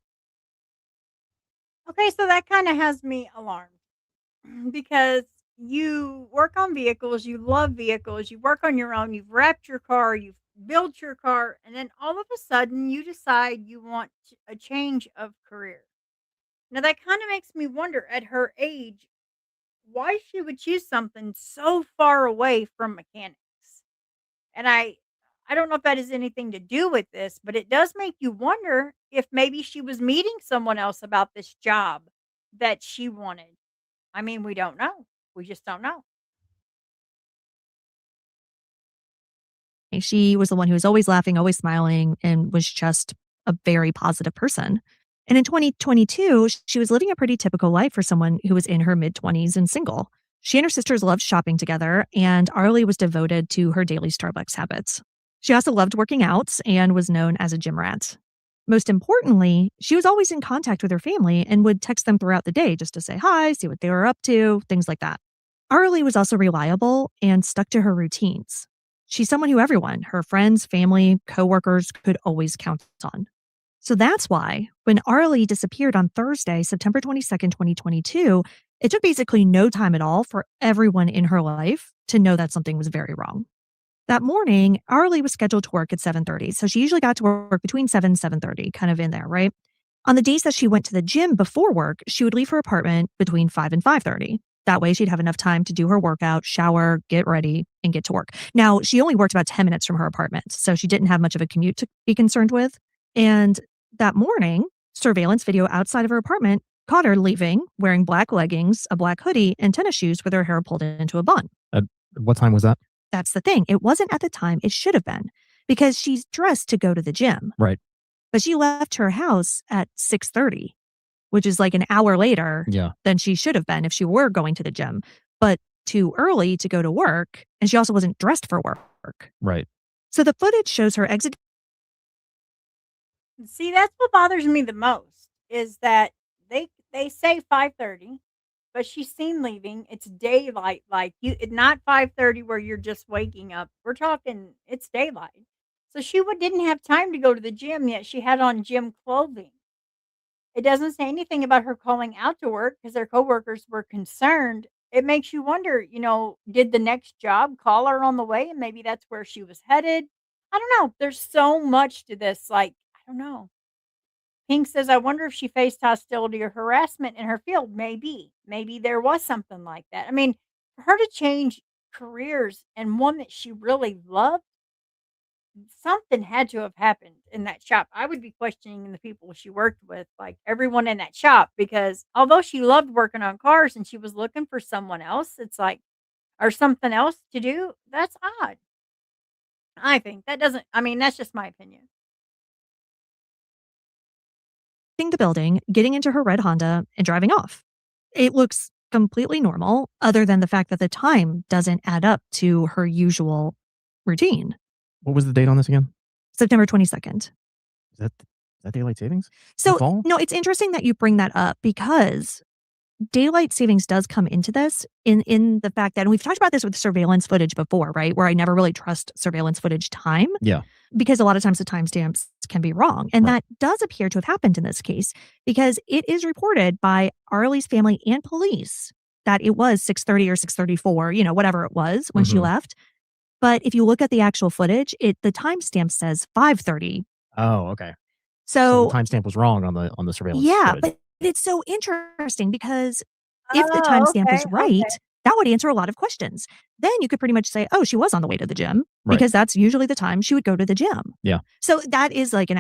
Okay, so that kind of has me alarmed because you work on vehicles, you love vehicles, you work on your own, you've wrapped your car, you've built your car, and then all of a sudden you decide you want a change of career. Now, that kind of makes me wonder at her age why she would choose something so far away from mechanics. And I don't know if that has anything to do with this, but it does make you wonder if maybe she was meeting someone else about this job that she wanted. I mean, we don't know. We just don't know. She was the one who was always laughing, always smiling, and was just a very positive person. And in 2022, she was living a pretty typical life for someone who was in her mid-20s and single. She and her sisters loved shopping together, and Arelie was devoted to her daily Starbucks habits. She also loved working out and was known as a gym rat. Most importantly, she was always in contact with her family and would text them throughout the day just to say hi, see what they were up to, things like that. Arelie was also reliable and stuck to her routines. She's someone who everyone, her friends, family, coworkers, could always count on. So that's why when Arelie disappeared on Thursday, September 22nd, 2022, It took basically no time at all for everyone in her life to know that something was very wrong. That morning, Arelie was scheduled to work at 7:30, so she usually got to work between 7 and 7:30, kind of in there, right? On the days that she went to the gym before work, she would leave her apartment between 5 and 5:30. That way, she'd have enough time to do her workout, shower, get ready, and get to work. Now, she only worked about 10 minutes from her apartment, so she didn't have much of a commute to be concerned with. And that morning, surveillance video outside of her apartment caught her leaving, wearing black leggings, a black hoodie, and tennis shoes with her hair pulled into a bun. What time was that? That's the thing. It wasn't at the time it should have been, because she's dressed to go to the gym. Right. But she left her house at 6:30, which is like an hour later than she should have been if she were going to the gym, but too early to go to work. And she also wasn't dressed for work. Right. So the footage shows her exit. See, that's what bothers me the most is that they say 5:30, but she's seen leaving. It's daylight, like not 5:30 where you're just waking up. We're talking it's daylight. So she didn't have time to go to the gym yet. She had on gym clothing. It doesn't say anything about her calling out to work because her coworkers were concerned. It makes you wonder, did the next job call her on the way and maybe that's where she was headed? I don't know. There's so much to this. Like, I don't know. Pink says, I wonder if she faced hostility or harassment in her field. Maybe. Maybe there was something like that. I mean, for her to change careers and one that she really loved, something had to have happened in that shop. I would be questioning the people she worked with, like everyone in that shop, because although she loved working on cars and she was looking for someone else, it's like, or something else to do, that's odd. I think that doesn't, I mean, that's just my opinion. The building, getting into her red Honda, and driving off. It looks completely normal, other than the fact that the time doesn't add up to her usual routine. What was the date on this again? September 22nd. Is that daylight savings? So, Fall? no, it's interesting that you bring that up because daylight savings does come into this in the fact that, and we've talked about this with surveillance footage before, right? Where I never really trust surveillance footage time. Yeah. Because a lot of times the timestamps can be wrong. And that does appear to have happened in this case because it is reported by Arelie's family and police that it was 6:30 or 6:34, whatever it was when she left. But if you look at the actual footage, the timestamp says 5:30. Oh, okay. So the timestamp was wrong on the surveillance yeah, footage. but it's so interesting because if the timestamp is right, that would answer a lot of questions. Then you could pretty much say, oh, she was on the way to the gym because that's usually the time she would go to the gym. Yeah. So that is like an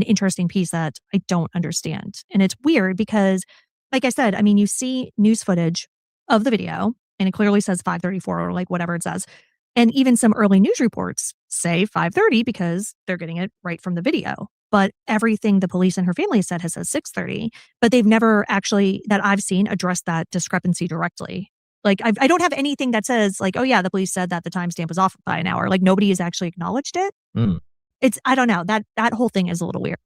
interesting piece that I don't understand. And it's weird because, like I said, I mean, you see news footage of the video and it clearly says 5:34 or like whatever it says. And even some early news reports say 5:30 because they're getting it right from the video. But everything the police and her family said has said 6:30, but they've never actually, that I've seen, addressed that discrepancy directly. Like, I don't have anything that says, like, oh, yeah, the police said that the timestamp was off by an hour. Like, nobody has actually acknowledged it. I don't know. That whole thing is a little weird.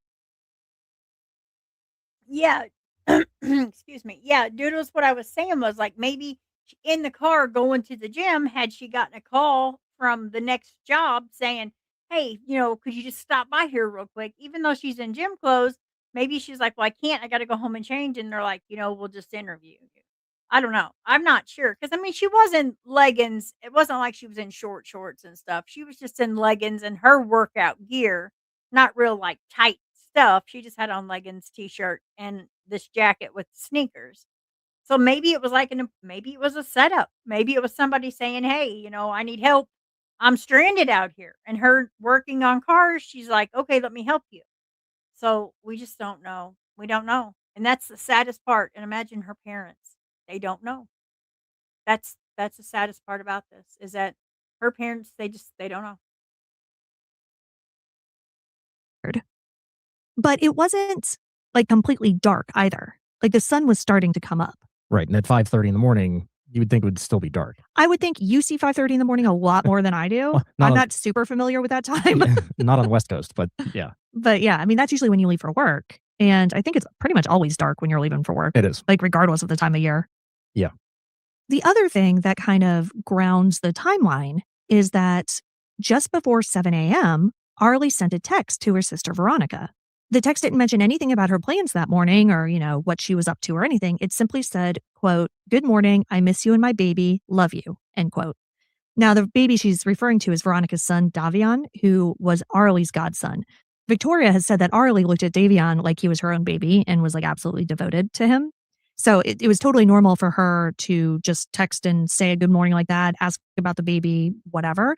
Yeah. Excuse me. Yeah, Doodles, what I was saying was like maybe in the car going to the gym, had she gotten a call from the next job saying, hey, could you just stop by here real quick? Even though she's in gym clothes, maybe she's like, well, I can't. I got to go home and change. And they're like, we'll just interview you. I don't know. I'm not sure. Because, I mean, she was in leggings. It wasn't like she was in shorts and stuff. She was just in leggings and her workout gear, not real like tight stuff. She just had on leggings, t-shirt, and this jacket with sneakers. So maybe it was like maybe it was a setup. Maybe it was somebody saying, hey, I need help. I'm stranded out here. And her working on cars, she's like, okay, let me help you. So we just don't know. We don't know. And that's the saddest part. And imagine her parents. They don't know. That's the saddest part about this is that her parents, they don't know. But it wasn't like completely dark either. Like the sun was starting to come up. Right. And at 5:30 in the morning, you would think it would still be dark. I would think you see 5:30 in the morning a lot more than I do. Well, I'm not super familiar with that time. Not on the West Coast, but yeah. But yeah, I mean, that's usually when you leave for work. And I think it's pretty much always dark when you're leaving for work. It is. Like regardless of the time of year. Yeah. The other thing that kind of grounds the timeline is that just before 7 a.m., Arelie sent a text to her sister Veronica. The text didn't mention anything about her plans that morning or, what she was up to or anything. It simply said, quote, "Good morning. I miss you and my baby. Love you," end quote. Now, the baby she's referring to is Veronica's son, Davion, who was Arlie's godson. Victoria has said that Arelie looked at Davion like he was her own baby and was like absolutely devoted to him. So it was totally normal for her to just text and say a good morning like that, ask about the baby, whatever.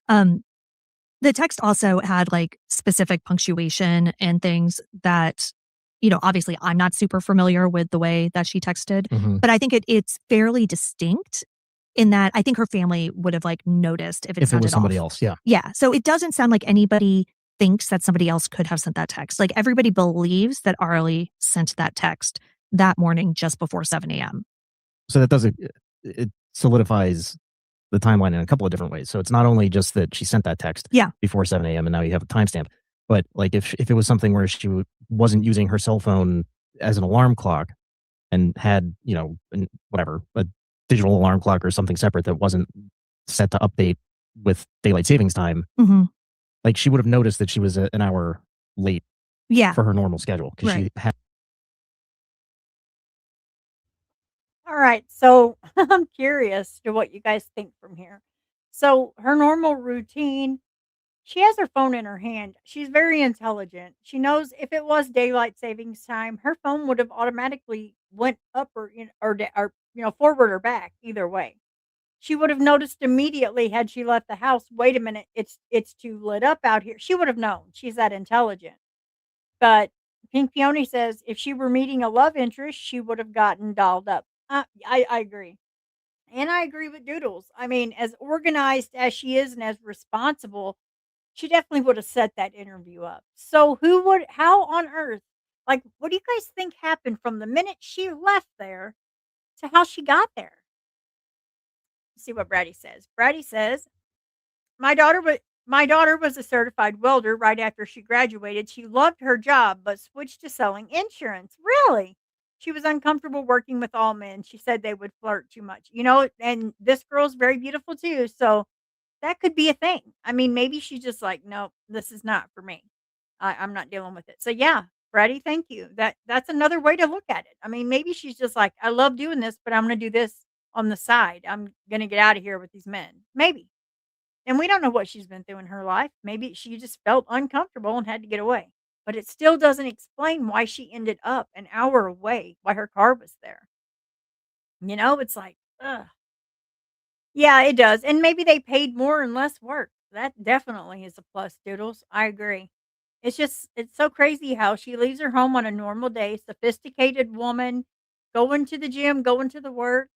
The text also had like specific punctuation and things that, obviously I'm not super familiar with the way that she texted, but I think it's fairly distinct in that I think her family would have like noticed if it If it was sounded somebody off. else, yeah. Yeah. So it doesn't sound like anybody thinks that somebody else could have sent that text. Like everybody believes that Arelie sent that text that morning just before 7 a.m. So that does it solidifies the timeline in a couple of different ways. So it's not only just that she sent that text before 7 a.m. and now you have a timestamp, but like if it was something where she wasn't using her cell phone as an alarm clock and had, whatever, a digital alarm clock or something separate that wasn't set to update with daylight savings time, like she would have noticed that she was an hour late for her normal schedule because she had. All right. So I'm curious to what you guys think from here. So her normal routine, she has her phone in her hand. She's very intelligent. She knows if it was daylight savings time, her phone would have automatically went up or forward or back either way. She would have noticed immediately had she left the house, wait a minute, it's too lit up out here. She would have known. She's that intelligent. But Pink Peony says if she were meeting a love interest, she would have gotten dolled up. I agree. And I agree with Doodles. I mean, as organized as she is and as responsible, she definitely would have set that interview up. So how on earth, like, what do you guys think happened from the minute she left there to how she got there? See what Brady says. Brady says, my daughter was a certified welder right after she graduated. She loved her job, but switched to selling insurance. Really? She was uncomfortable working with all men. She said they would flirt too much. And this girl's very beautiful too. So that could be a thing. I mean, maybe she's just like, nope, this is not for me. I'm not dealing with it. So yeah, Freddie, thank you. That's another way to look at it. I mean, maybe she's just like, I love doing this, but I'm gonna do this on the side. I'm gonna get out of here with these men. Maybe. And we don't know what she's been through in her life. Maybe she just felt uncomfortable and had to get away. But it still doesn't explain why she ended up an hour away, why her car was there. It's like, ugh. Yeah, it does. And maybe they paid more and less work. That definitely is a plus, Doodles. I agree. It's so crazy how she leaves her home on a normal day, sophisticated woman, going to the gym, going to work,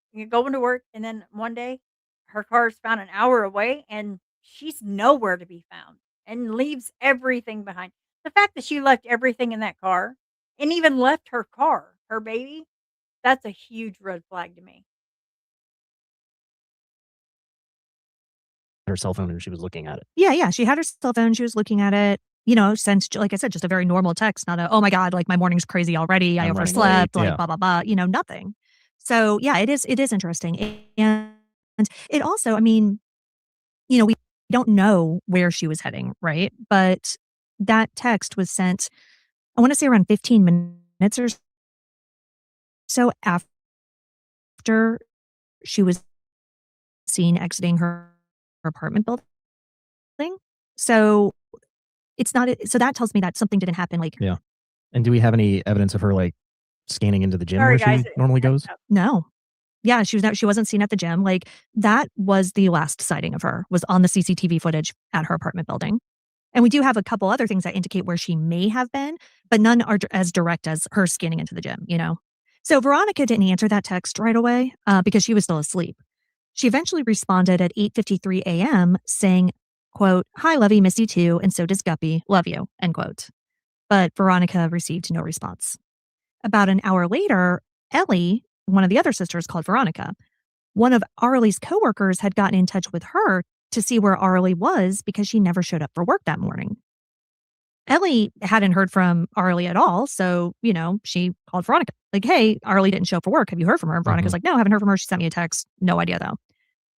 and then one day her car is found an hour away and she's nowhere to be found and leaves everything behind. The fact that she left everything in that car and even left her car, her baby, that's a huge red flag to me. Her cell phone and she was looking at it. Yeah. She had her cell phone. She was looking at it, since, like I said, just a very normal text, not a, oh my God, like my morning's crazy already. I overslept, like blah, blah, blah, nothing. So yeah, it is interesting. And it also, I mean, we don't know where she was heading, right? But that text was sent, I want to say around 15 minutes or so after she was seen exiting her apartment building. So it's not, so that tells me that something didn't happen. Like, yeah. And do we have any evidence of her like scanning into the gym Sorry, where guys. she normally goes? No. Yeah, she wasn't seen at the gym. Like that was the last sighting of her, was on the CCTV footage at her apartment building. And we do have a couple other things that indicate where she may have been, but none are as direct as her scanning into the gym, So Veronica didn't answer that text right away because she was still asleep. She eventually responded at 8:53 a.m. saying, quote, "Hi, Lovey, miss you too, and so does Guppy, love you," end quote. But Veronica received no response. About an hour later, Ellie, one of the other sisters, called Veronica. One of Arelie's coworkers had gotten in touch with her to see where Arelie was because she never showed up for work that morning. Ellie hadn't heard from Arelie at all, so, she called Veronica. Like, hey, Arelie didn't show up for work. Have you heard from her? And Veronica's like, no, I haven't heard from her. She sent me a text. No idea, though.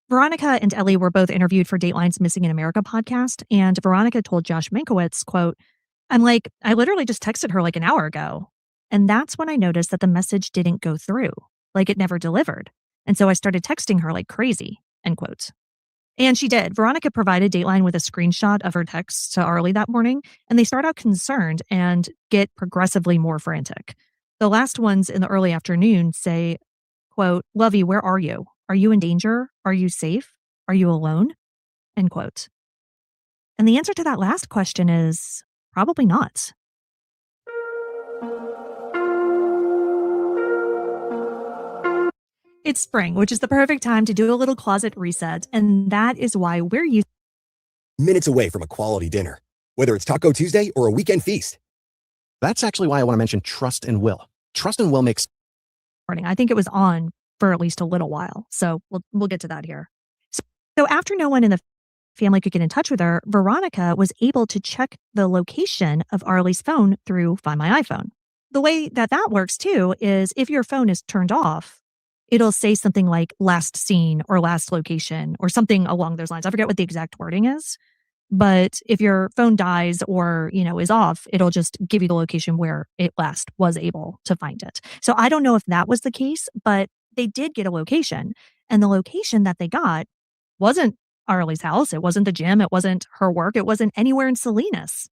Veronica and Ellie were both interviewed for Dateline's Missing in America podcast, and Veronica told Josh Mankiewicz, quote, I'm like, I literally just texted her like an hour ago. And that's when I noticed that the message didn't go through, like it never delivered. And so I started texting her like crazy, end quote. And she did. Veronica provided Dateline with a screenshot of her text to Arelie that morning, and they start out concerned and get progressively more frantic. The last ones in the early afternoon say, quote, "Lovey, where are you? Are you in danger? Are you safe? Are you alone?" End quote. And the answer to that last question is probably not. It's spring, which is the perfect time to do a little closet reset, and that is why we're using minutes away from a quality dinner, whether it's Taco Tuesday or a weekend feast. That's actually why I want to mention Trust and Will. Trust and Will makes. I think it was on for at least a little while, so we'll get to that here. So after no one in the family could get in touch with her, Veronica was able to check the location of Arlie's phone through Find My iPhone. The way that works too is if your phone is turned off, it'll say something like last seen or last location or something along those lines. I forget what the exact wording is, but if your phone dies or, is off, it'll just give you the location where it last was able to find it. So I don't know if that was the case, but they did get a location, and the location that they got wasn't Arlie's house. It wasn't the gym. It wasn't her work. It wasn't anywhere in Salinas.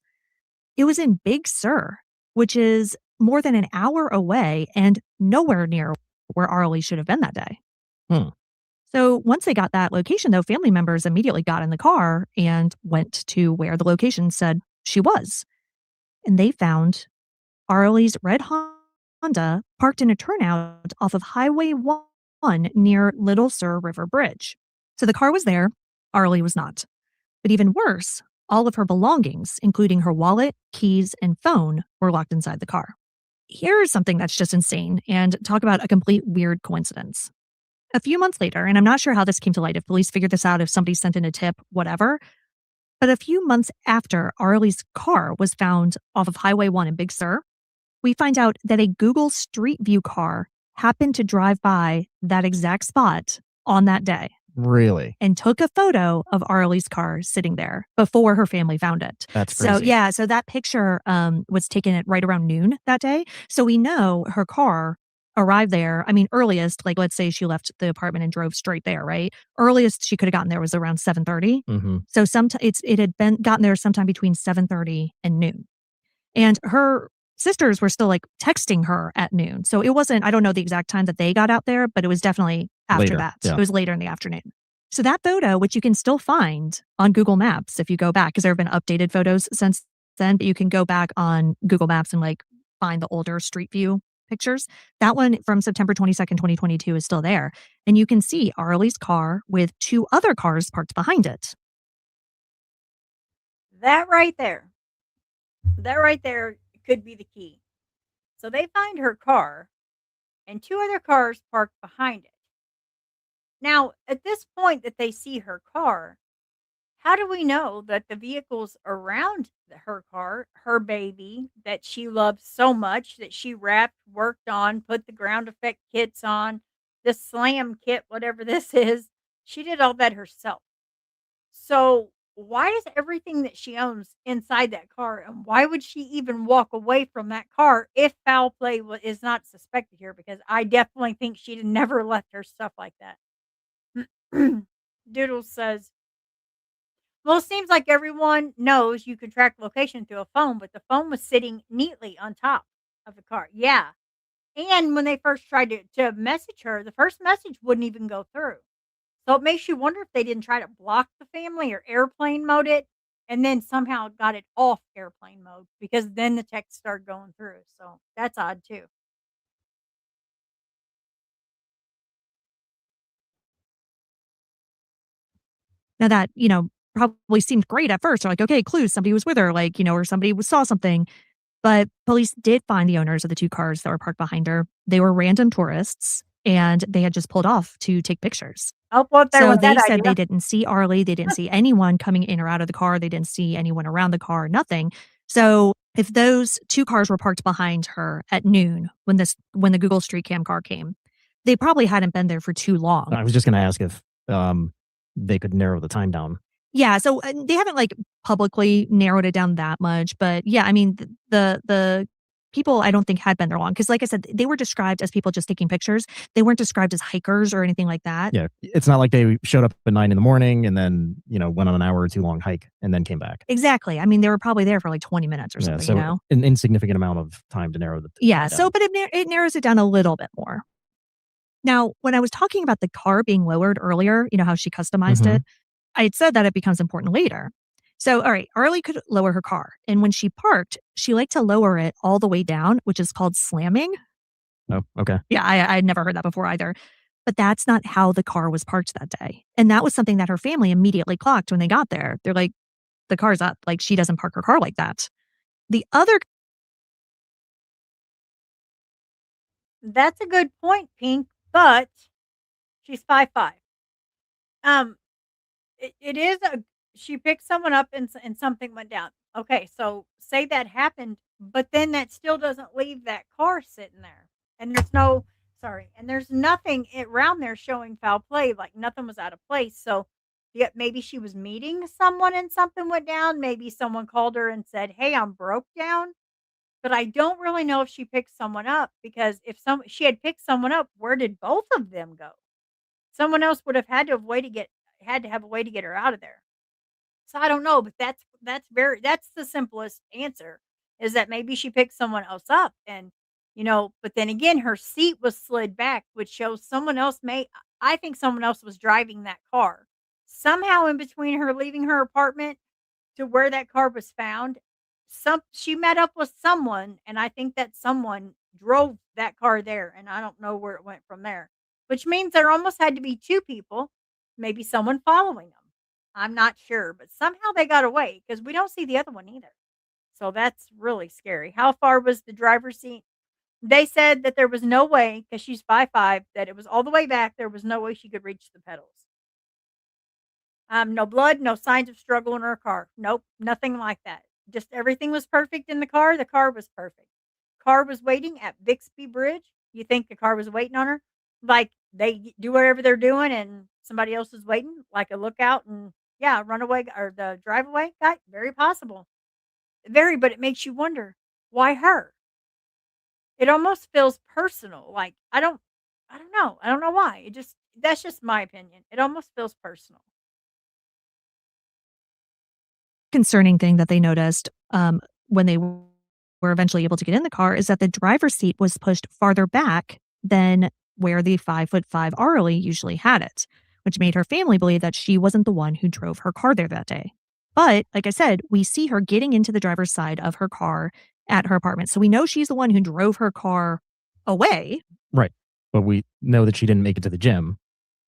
It was in Big Sur, which is more than an hour away and nowhere near where Arelie should have been that day. So once they got that location, though, family members immediately got in the car and went to where the location said she was. And they found Arlie's red Honda parked in a turnout off of Highway 1 near Little Sur River Bridge. So the car was there. Arelie was not. But even worse, all of her belongings, including her wallet, keys, and phone, were locked inside the car. Here's something that's just insane, and talk about a complete weird coincidence. A few months later, and I'm not sure how this came to light, if police figured this out, if somebody sent in a tip, whatever, but a few months after Arlie's car was found off of Highway 1 in Big Sur, we find out that a Google Street View car happened to drive by that exact spot on that day. Really? And took a photo of Arlie's car sitting there before her family found it. That's crazy. So that picture was taken at right around noon that day. So we know her car arrived there. I mean, earliest, like let's say she left the apartment and drove straight there, right? Earliest she could have gotten there was around 7:30. Mm-hmm. So it had been gotten there sometime between 7:30 and noon. And her sisters were still like texting her at noon. So it wasn't, I don't know the exact time that they got out there, but it was definitely after Later, that. yeah. It was later in the afternoon. So that photo, which you can still find on Google Maps if you go back, because there have been updated photos since then, but you can go back on Google Maps and like find the older Street View pictures. That one from September 22nd, 2022 is still there. And you can see Arlie's car with two other cars parked behind it. That right there could be the key. So they find her car and two other cars parked behind it. Now, at this point that they see her car, how do we know that the vehicles around her car, her baby, that she loves so much, that she wrapped, worked on, put the ground effect kits on, the slam kit, whatever this is, she did all that herself. So why is everything that she owns inside that car? And why would she even walk away from that car if foul play is not suspected here? Because I definitely think she'd never left her stuff like that. Doodles says, well, it seems like everyone knows you can track location through a phone, but the phone was sitting neatly on top of the car. Yeah. And when they first tried to message her, the first message wouldn't even go through. So it makes you wonder if they didn't try to block the family or airplane mode it, and then somehow got it off airplane mode, because then the text started going through. So that's odd too. Now that, probably seemed great at first. They're like, okay, clues, somebody was with her, like, or somebody saw something. But police did find the owners of the two cars that were parked behind her. They were random tourists, and they had just pulled off to take pictures. So they said they didn't see Arelie. They didn't see anyone coming in or out of the car. They didn't see anyone around the car, nothing. So if those two cars were parked behind her at noon when the Google Street Cam car came, they probably hadn't been there for too long. I was just going to ask if they could narrow the time down. Yeah, so, they haven't, like, publicly narrowed it down that much, but, yeah, I mean, the people I don't think had been there long because, like I said, they were described as people just taking pictures. They weren't described as hikers or anything like that. Yeah, it's not like they showed up at 9 in the morning and then, went on an hour or 2 long hike and then came back. Exactly. I mean, they were probably there for, like, 20 minutes or Yeah, something, so an insignificant amount of time to narrow the Yeah, down. so but it narrows it down a little bit more. Now, when I was talking about the car being lowered earlier, how she customized Mhm. it, I had said that it becomes important later. So, all right, Arlie could lower her car. And when she parked, she liked to lower it all the way down, which is called slamming. Oh, okay. Yeah, I had never heard that before either. But that's not how the car was parked that day. And that was something that her family immediately clocked when they got there. They're like, the car's up. Like, she doesn't park her car like that. The other That's a good point, Pink, but she's 5'5". Um, it is a she picked someone up and something went down. Okay, so say that happened, but then that still doesn't leave that car sitting there. And there's nothing around there showing foul play, like nothing was out of place. So yeah, maybe she was meeting someone and something went down. Maybe someone called her and said, "Hey, I'm broke down." But I don't really know if she picked someone up because if she had picked someone up, where did both of them go? Someone else would have had to have a way to get her out of there. So I don't know, but that's the simplest answer is that maybe she picked someone else up and but then again her seat was slid back, which shows someone else I think someone else was driving that car. Somehow in between her leaving her apartment to where that car was found, she met up with someone, and I think that someone drove that car there, and I don't know where it went from there, which means there almost had to be 2 people, maybe someone following them. I'm not sure, but somehow they got away because we don't see the other one either. So that's really scary. How far was the driver's seat? They said that there was no way, because she's 5'5", that it was all the way back. There was no way she could reach the pedals. No blood, no signs of struggle in her car. Nope, nothing like that. Just everything was perfect in the car. The car was perfect. Car was waiting at Bixby Bridge. You think the car was waiting on her? Like they do whatever they're doing and somebody else is waiting, like a lookout and yeah, runaway or the drive away guy. Very possible. Very, but it makes you wonder why her? It almost feels personal. Like I don't know. I don't know why. That's just my opinion. It almost feels personal. concerning thing that they noticed when they were eventually able to get in the car is that the driver's seat was pushed farther back than where the 5'5" Arlie usually had it, which made her family believe that she wasn't the one who drove her car there that day. But like I said, we see her getting into the driver's side of her car at her apartment. So we know she's the one who drove her car away. Right. But we know that she didn't make it to the gym.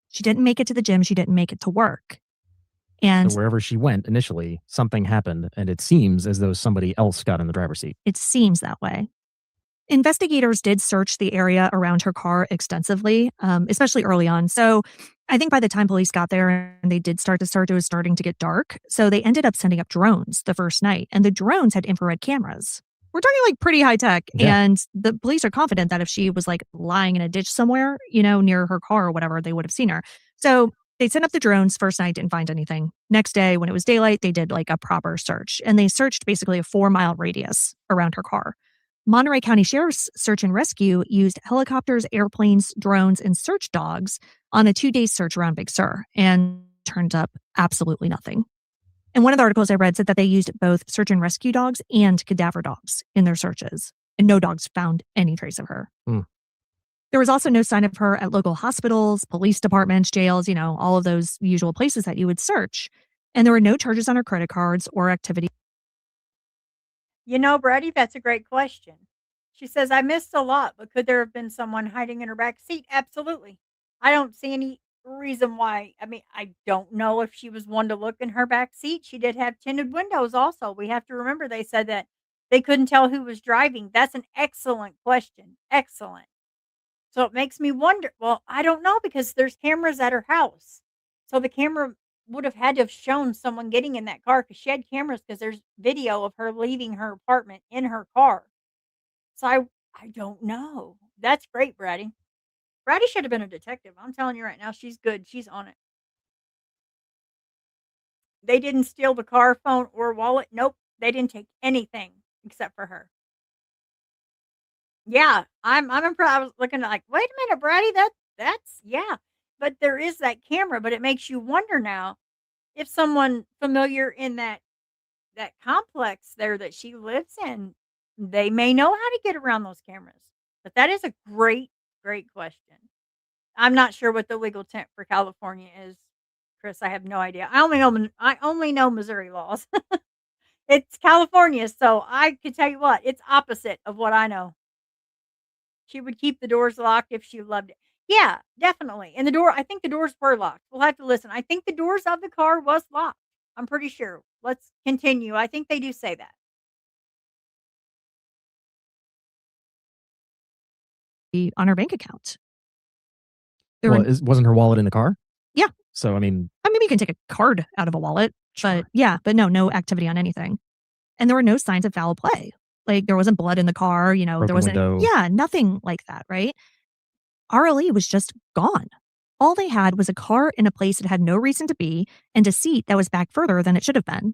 She didn't make it to the gym. She didn't make it to work. And so wherever she went initially, something happened, and it seems as though somebody else got in the driver's seat. it seems that way. Investigators did search the area around her car extensively, especially early on. So I think by the time police got there and they did start to search, it was starting to get dark. So they ended up sending up drones the first night, and the drones had infrared cameras. We're talking like pretty high tech. Yeah. And the police are confident that if she was like lying in a ditch somewhere, near her car or whatever, they would have seen her. So they sent up the drones first night, didn't find anything. Next day, when it was daylight, they did like a proper search and they searched basically a 4-mile radius around her car. Monterey County Sheriff's Search and Rescue used helicopters, airplanes, drones, and search dogs on a 2-day search around Big Sur and turned up absolutely nothing. And one of the articles I read said that they used both search and rescue dogs and cadaver dogs in their searches, and no dogs found any trace of her. Mm. There was also no sign of her at local hospitals, police departments, jails, all of those usual places that you would search. And there were no charges on her credit cards or activity. Brady, that's a great question. She says, I missed a lot, but could there have been someone hiding in her back seat? Absolutely. I don't see any reason why. I mean, I don't know if she was one to look in her back seat. She did have tinted windows also. We have to remember they said that they couldn't tell who was driving. That's an excellent question. Excellent. So it makes me wonder. Well, I don't know because there's cameras at her house. So the camera would have had to have shown someone getting in that car because she had cameras because there's video of her leaving her apartment in her car. So I don't know. That's great, Brady. Brady should have been a detective. I'm telling you right now, she's good. She's on it. They didn't steal the car, phone, or wallet. Nope, they didn't take anything except for her. Yeah, I'm impressed. I was looking at like, wait a minute, Brady, that's yeah. But there is that camera, but it makes you wonder now if someone familiar in that complex there that she lives in, they may know how to get around those cameras. But that is a great, great question. I'm not sure what the legal tent for California is, Chris. I have no idea. I only know Missouri laws. It's California, so I could tell you what, it's opposite of what I know. She would keep the doors locked if she loved it. Yeah, definitely. And I think the doors were locked. We'll have to listen. I think the doors of the car was locked. I'm pretty sure. Let's continue. I think they do say that. On her bank account. Well, wasn't her wallet in the car? Yeah. So, I mean, you can take a card out of a wallet, but no activity on anything. And there were no signs of foul play. Like there wasn't blood in the car, there wasn't, nothing like that, right? Arelie was just gone. All they had was a car in a place it had no reason to be and a seat that was back further than it should have been.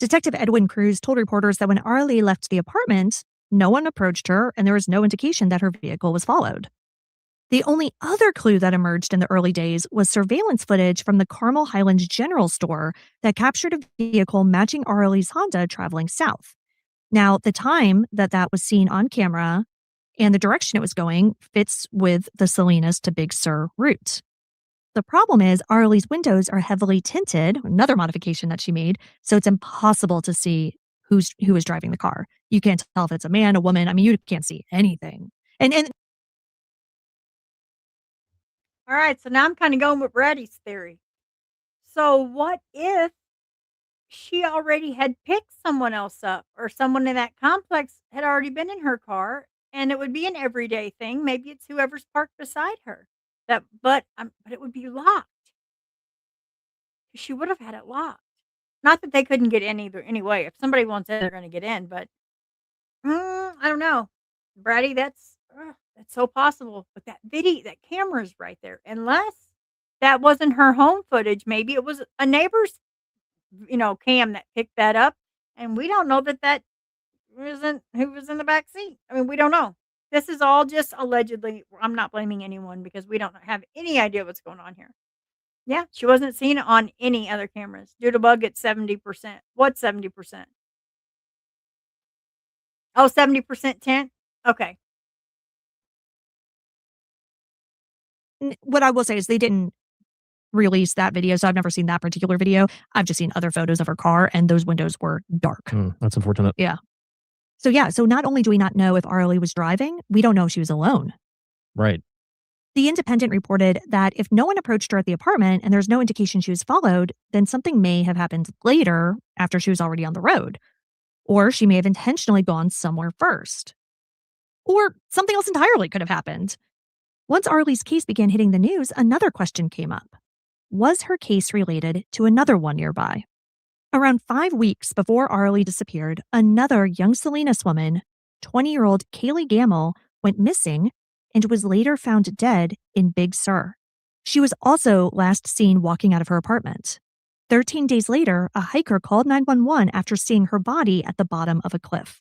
Detective Edwin Cruz told reporters that when Arelie left the apartment, no one approached her and there was no indication that her vehicle was followed. The only other clue that emerged in the early days was surveillance footage from the Carmel Highlands General Store that captured a vehicle matching Arelie's Honda traveling south. Now, the time that was seen on camera and the direction it was going fits with the Salinas to Big Sur route. The problem is Arelie's windows are heavily tinted, another modification that she made, so it's impossible to see who is driving the car. You can't tell if it's a man, a woman. I mean, you can't see anything. And All right, so now I'm kind of going with Brady's theory. So what if she already had picked someone else up or someone in that complex had already been in her car and it would be an everyday thing? Maybe it's whoever's parked beside her. But it would be locked. She would have had it locked. Not that they couldn't get in either anyway. If somebody wants in, they're going to get in, but I don't know. Brady, that's so possible. But that camera's right there. Unless that wasn't her home footage, maybe it was a neighbor's, cam that picked that up, and we don't know that isn't who was in the back seat. I mean, we don't know. This is all just allegedly. I'm not blaming anyone because we don't have any idea what's going on here. Yeah, she wasn't seen on any other cameras. Doodlebug at 70%. What 70%? Oh, 70% tint? Okay. What I will say is they didn't release that video, so I've never seen that particular video. I've just seen other photos of her car, and those windows were dark. That's unfortunate. Yeah. So not only do we not know if Arelie was driving, we don't know if she was alone. Right. The Independent reported that if no one approached her at the apartment and there's no indication she was followed, then something may have happened later after she was already on the road. Or she may have intentionally gone somewhere first. Or something else entirely could have happened. Once Arelie's case began hitting the news, another question came up. Was her case related to another one nearby? Around 5 weeks before Arelie disappeared, another young Salinas woman, 20-year-old Kaylee Gamble, went missing and was later found dead in Big Sur. She was also last seen walking out of her apartment. 13 days later, a hiker called 911 after seeing her body at the bottom of a cliff.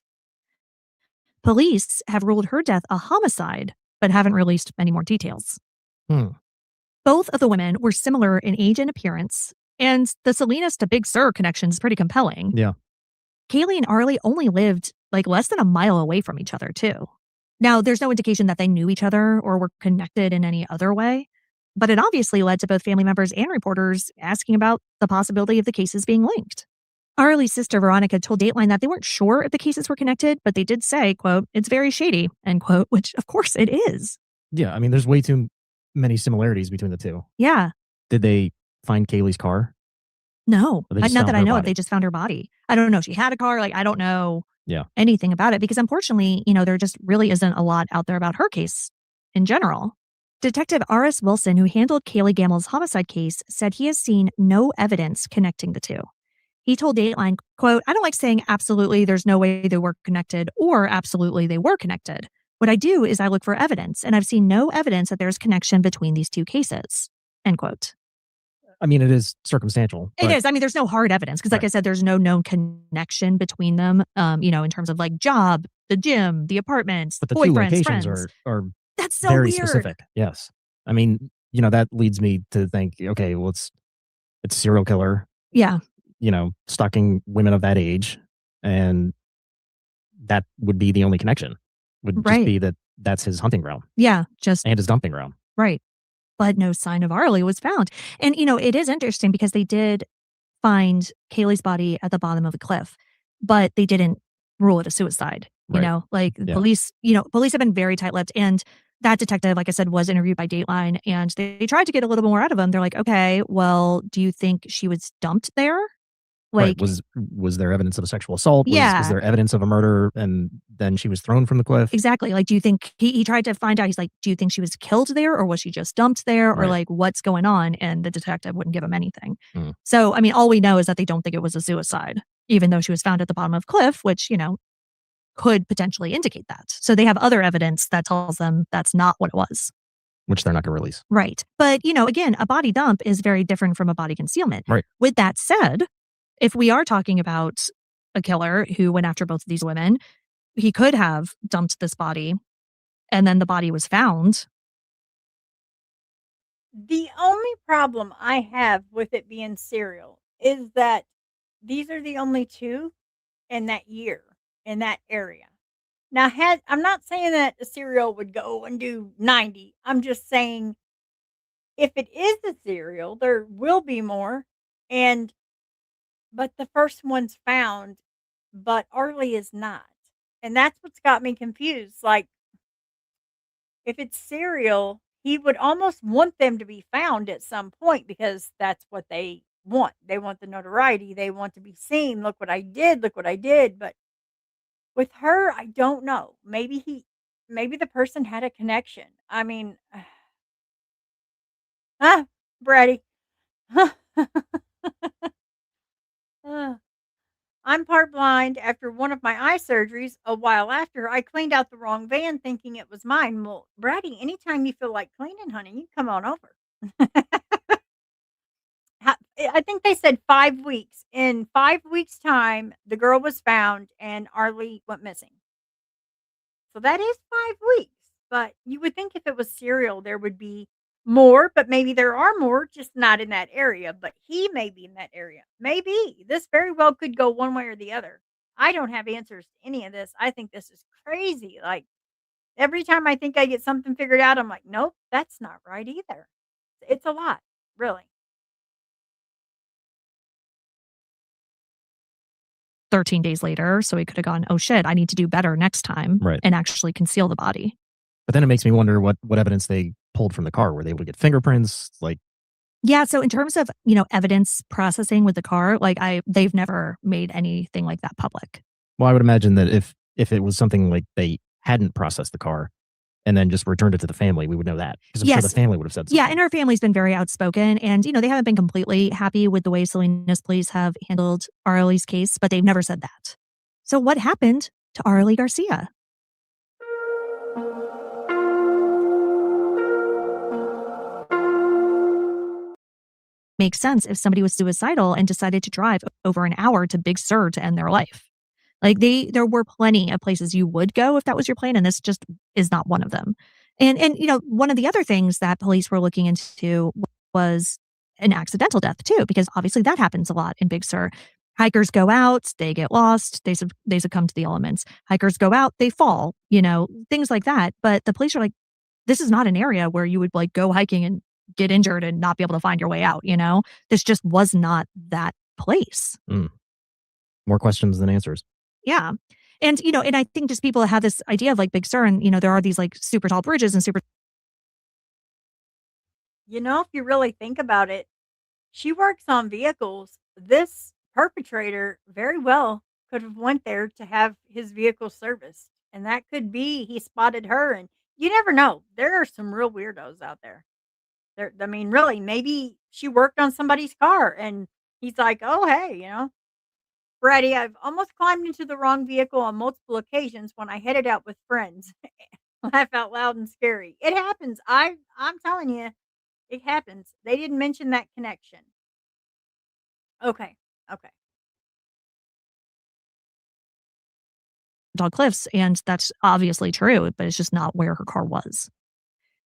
Police have ruled her death a homicide, but haven't released any more details. Both of the women were similar in age and appearance, and the Salinas to Big Sur connection is pretty compelling. Yeah. Kaylee and Arelie only lived less than a mile away from each other, too. Now, there's no indication that they knew each other or were connected in any other way, but it obviously led to both family members and reporters asking about the possibility of the cases being linked. Arelie's sister, Veronica, told Dateline that they weren't sure if the cases were connected, but they did say, quote, "It's very shady," end quote, which of course it is. Yeah, I mean, there's way too many similarities between the two. Yeah. Did they find Kaylee's car? No, not that I know of. Body? They just found her body. I don't know if she had a car. I don't know Yeah. anything about it because unfortunately, there just really isn't a lot out there about her case in general. Detective R.S. Wilson, who handled Kaylee Gamble's homicide case, said he has seen no evidence connecting the two. He told Dateline, quote, "I don't like saying absolutely there's no way they were connected or absolutely they were connected. What I do is I look for evidence, and I've seen no evidence that there's connection between these two cases," end quote. I mean, it is circumstantial. It is. I mean, there's no hard evidence because, like I said, there's no known connection between them. In terms of like job, the gym, the apartments, But the two boyfriends, locations friends. are That's so very weird. specific. Yes. I mean, that leads me to think, okay, well, it's a serial killer, Yeah. stalking women of that age, and that would be the only connection. Would just Right. be that that's his hunting ground. Yeah. And his dumping ground. Right. But no sign of Arelie was found. And, it is interesting because they did find Kaylee's body at the bottom of a cliff, but they didn't rule it a suicide. Right. Yeah. Police have been very tight-lipped. And that detective, like I said, was interviewed by Dateline, and they tried to get a little bit more out of him. They're like, okay, well, do you think she was dumped there? Right. Was there evidence of a sexual assault? Yeah. Was there evidence of a murder and then she was thrown from the cliff? Exactly. Like, do you think he tried to find out? He's like, do you think she was killed there, or was she just dumped there, or Right. like what's going on? And the detective wouldn't give him anything. Mm. So, I mean, all we know is that they don't think it was a suicide, even though she was found at the bottom of a cliff, which could potentially indicate that. So they have other evidence that tells them that's not what it was. Which they're not going to release. Right. But again, a body dump is very different from a body concealment. Right. With that said, if we are talking about a killer who went after both of these women, he could have dumped this body and then the body was found. The only problem I have with it being serial is that these are the only two in that year, in that area. Now, I'm not saying that a serial would go and do 90. I'm just saying if it is a serial, there will be more. But the first one's found, but Arelie is not. And that's what's got me confused. Like, if it's serial, he would almost want them to be found at some point because that's what they want. They want the notoriety. They want to be seen. Look what I did. Look what I did. But with her, I don't know. Maybe the person had a connection. I mean, Brady. I'm part blind. After one of my eye surgeries, a while after, I cleaned out the wrong van thinking it was mine. Well, Brady, anytime you feel like cleaning, honey, you come on over. I think they said 5 weeks. In 5 weeks' time, the girl was found and Arelie went missing. So that is 5 weeks. But you would think if it was serial, there would be more, but maybe there are more, just not in that area. But he may be in that area. Maybe. This very well could go one way or the other. I don't have answers to any of this. I think this is crazy. Like, every time I think I get something figured out, I'm like, nope, that's not right either. It's a lot, really. 13 days later, so he could have gone, oh shit, I need to do better next time, Right. and actually conceal the body. But then it makes me wonder what evidence they pulled from the car. Were they able to get fingerprints? Like, Yeah, so in terms of, evidence processing with the car, they've never made anything like that public. well, I would imagine that if it was something like they hadn't processed the car and then just returned it to the family, we would know that. Because I'm sure the family would have said something. Yeah, and her family's been very outspoken, and, they haven't been completely happy with the way Salinas police have handled Arelie's case, but they've never said that. So what happened to Arelie Garcia? Makes sense if somebody was suicidal and decided to drive over an hour to Big Sur to end their life. There were plenty of places you would go if that was your plan, and this just is not one of them. And one of the other things that police were looking into was an accidental death too, because obviously that happens a lot in Big Sur. Hikers go out, they get lost, they succumb to the elements. Hikers go out, they fall, things like that. But the police are like, this is not an area where you would go hiking and get injured and not be able to find your way out. This just was not that place. More questions than answers. Yeah. And, and I think just people have this idea of Big Sur, and, there are these super tall bridges and super. If you really think about it, she works on vehicles. This perpetrator very well could have went there to have his vehicle serviced. And that could be he spotted her, and you never know. There are some real weirdos out there. I mean, really, maybe she worked on somebody's car and he's like, oh, hey, Brady, I've almost climbed into the wrong vehicle on multiple occasions when I headed out with friends. Laugh out loud and scary. It happens. I'm telling you, It happens. They didn't mention that connection. Okay. Okay. Dog cliffs, and that's obviously true, but it's just not where her car was.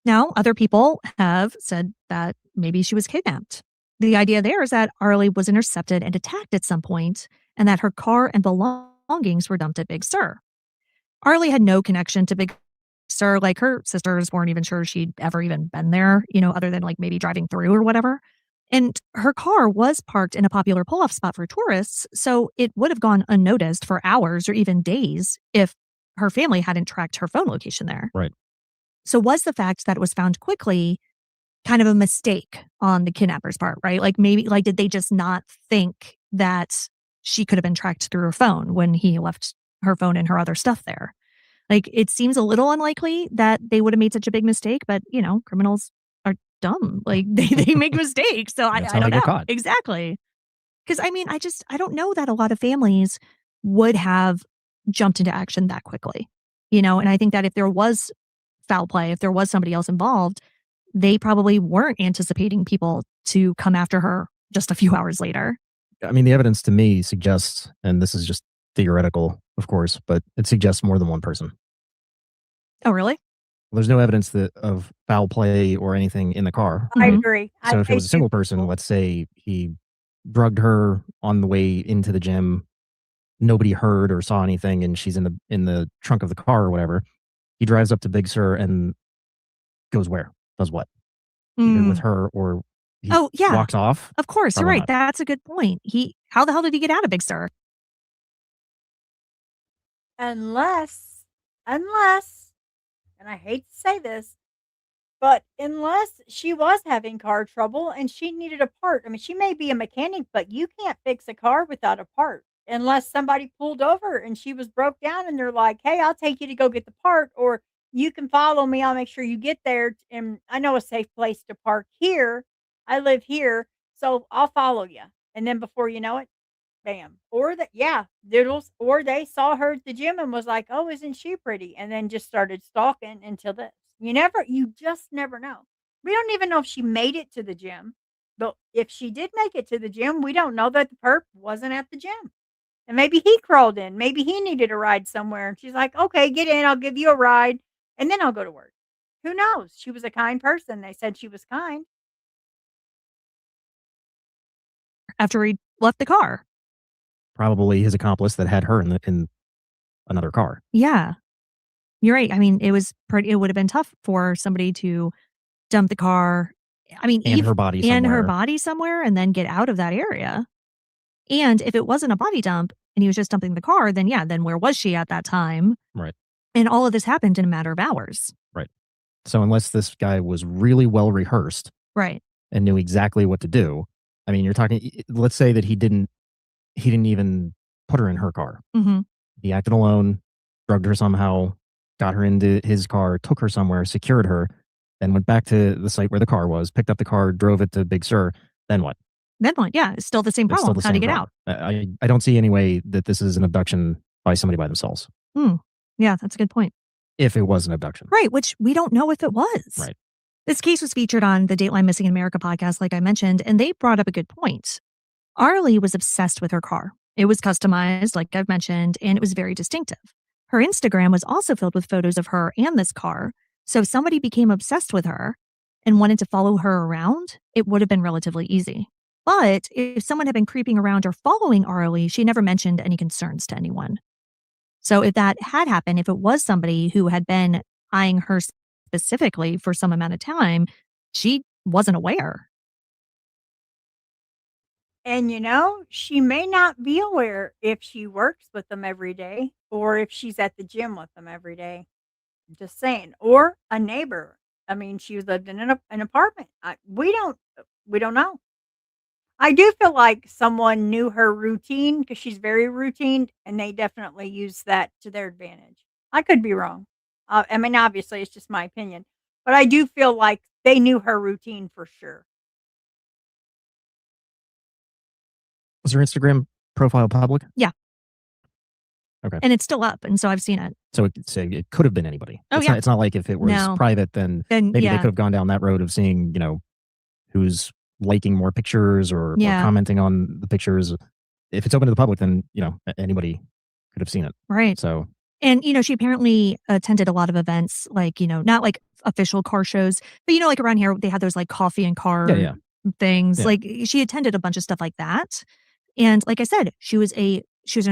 Now, other people have said that maybe she was kidnapped. The idea there is that Arelie was intercepted and attacked at some point, and that her car and belongings were dumped at Big Sur. Arelie had no connection to Big Sur. Like, her sisters weren't even sure she'd ever even been there, other than like maybe driving through or whatever. And her car was parked in a popular pull-off spot for tourists, so it would have gone unnoticed for hours or even days if her family hadn't tracked her phone location there. Right. So was the fact that it was found quickly kind of a mistake on the kidnapper's part, right? Like, maybe, like, did they just not think that she could have been tracked through her phone when he left her phone and her other stuff there? Like, it seems a little unlikely that they would have made such a big mistake, but, criminals are dumb. Like, they make mistakes. So I That's how don't they get know. caught. Exactly. Because, I don't know that a lot of families would have jumped into action that quickly, and I think that if there was foul play, if there was somebody else involved, they probably weren't anticipating people to come after her just a few hours later. I mean, the evidence to me suggests, and this is just theoretical, of course, but it suggests more than one person. Oh, really? There's no evidence of foul play or anything in the car. I agree. So if it was a single person, let's say he drugged her on the way into the gym, nobody heard or saw anything, and she's in the trunk of the car or whatever. He drives up to Big Sur and goes where? Does what? Either with her or he walks off. Of course, Probably you're right. not. That's a good point. How the hell did he get out of Big Sur? Unless, and I hate to say this, but unless she was having car trouble and she needed a part. I mean, she may be a mechanic, but you can't fix a car without a part unless somebody pulled over and she was broke down and they're like, "Hey, I'll take you to go get the part, or you can follow me. I'll make sure you get there. And I know a safe place to park here. I live here, so I'll follow you." And then before you know it, bam. Or that, yeah, doodles. Or they saw her at the gym and was like, "Oh, isn't she pretty?" And then just started stalking until this. You just never know. We don't even know if she made it to the gym. But if she did make it to the gym, we don't know that the perp wasn't at the gym. And maybe he crawled in. Maybe he needed a ride somewhere. And she's like, "Okay, get in. I'll give you a ride. And then I'll go to work." Who knows? She was a kind person. They said she was kind. After he left the car. Probably his accomplice that had her in another car. Yeah. You're right. I mean, it would have been tough for somebody to dump the car. I mean, And her body somewhere and then get out of that area. And if it wasn't a body dump and he was just dumping the car, then then where was she at that time? Right. And all of this happened in a matter of hours. Right. So unless this guy was really well rehearsed, right, and knew exactly what to do, I mean, you're talking. Let's say that he didn't even put her in her car. Mm-hmm. He acted alone, drugged her somehow, got her into his car, took her somewhere, secured her, then went back to the site where the car was, picked up the car, drove it to Big Sur. Then what? Then what? Yeah, it's still the same problem. How to get out? I don't see any way that this is an abduction by somebody by themselves. Yeah, that's a good point. If it was an abduction. Right, which we don't know if it was. Right. This case was featured on the Dateline Missing in America podcast, like I mentioned, and they brought up a good point. Arelie was obsessed with her car. It was customized, like I've mentioned, and it was very distinctive. Her Instagram was also filled with photos of her and this car, so if somebody became obsessed with her and wanted to follow her around, it would have been relatively easy. But if someone had been creeping around or following Arelie, she never mentioned any concerns to anyone. So if that had happened, if it was somebody who had been eyeing her specifically for some amount of time, she wasn't aware. And she may not be aware if she works with them every day or if she's at the gym with them every day. I'm just saying. Or a neighbor. I mean, she lived in an apartment. We don't know. I do feel like someone knew her routine because she's very routine, and they definitely use that to their advantage. I could be wrong. I mean, obviously, it's just my opinion, but I do feel like they knew her routine for sure. Was her Instagram profile public? Yeah. Okay. And it's still up, and so I've seen it. So it could have been anybody. Oh, it's yeah. It's not like if it was private, then maybe they could have gone down that road of seeing, who's liking more pictures or commenting on the pictures. If it's open to the public, then, anybody could have seen it. Right. So, and, she apparently attended a lot of events, like, not like official car shows, but, like around here, they had those like coffee and car things. Yeah. Like she attended a bunch of stuff like that. And like I said, she was an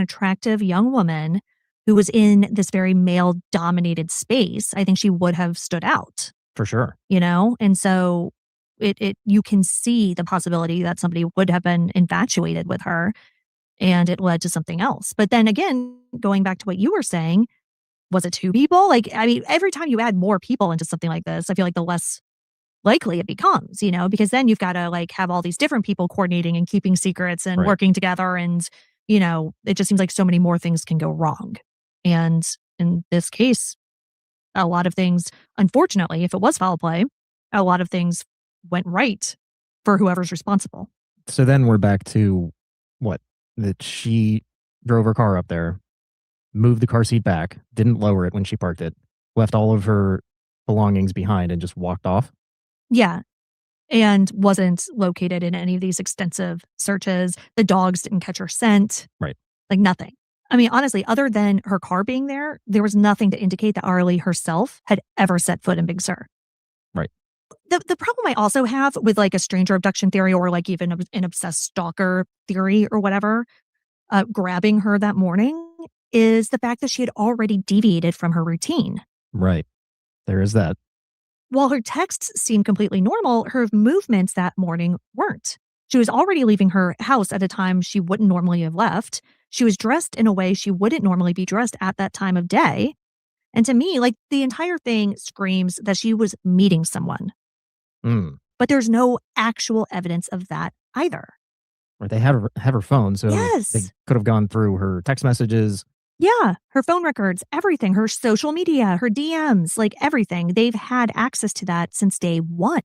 attractive young woman who was in this very male dominated space. I think she would have stood out, for sure. And so you can see the possibility that somebody would have been infatuated with her and it led to something else. But then again, going back to what you were saying, was it 2 people? Like, I mean, every time you add more people into something like this, I feel like the less likely it becomes, because then you've got to like have all these different people coordinating and keeping secrets and working together. And, it just seems like so many more things can go wrong. And in this case, a lot of things, unfortunately, if it was foul play, a lot of things went right for whoever's responsible. So then we're back to what? That she drove her car up there, moved the car seat back, didn't lower it when she parked it, left all of her belongings behind and just walked off. Yeah. And wasn't located in any of these extensive searches. The dogs didn't catch her scent. Right. Like nothing. I mean, honestly, other than her car being there was nothing to indicate that Arelie herself had ever set foot in Big Sur. Right. The problem I also have with like a stranger abduction theory or like even an obsessed stalker theory or whatever, grabbing her that morning is the fact that she had already deviated from her routine. Right. There is that. While her texts seemed completely normal, her movements that morning weren't. She was already leaving her house at a time she wouldn't normally have left. She was dressed in a way she wouldn't normally be dressed at that time of day. And to me, like the entire thing screams that she was meeting someone. But there's no actual evidence of that either. Or they have her phone, so yes. They could have gone through her text messages. Yeah, her phone records, everything, her social media, her DMs, like everything. They've had access to that since day one.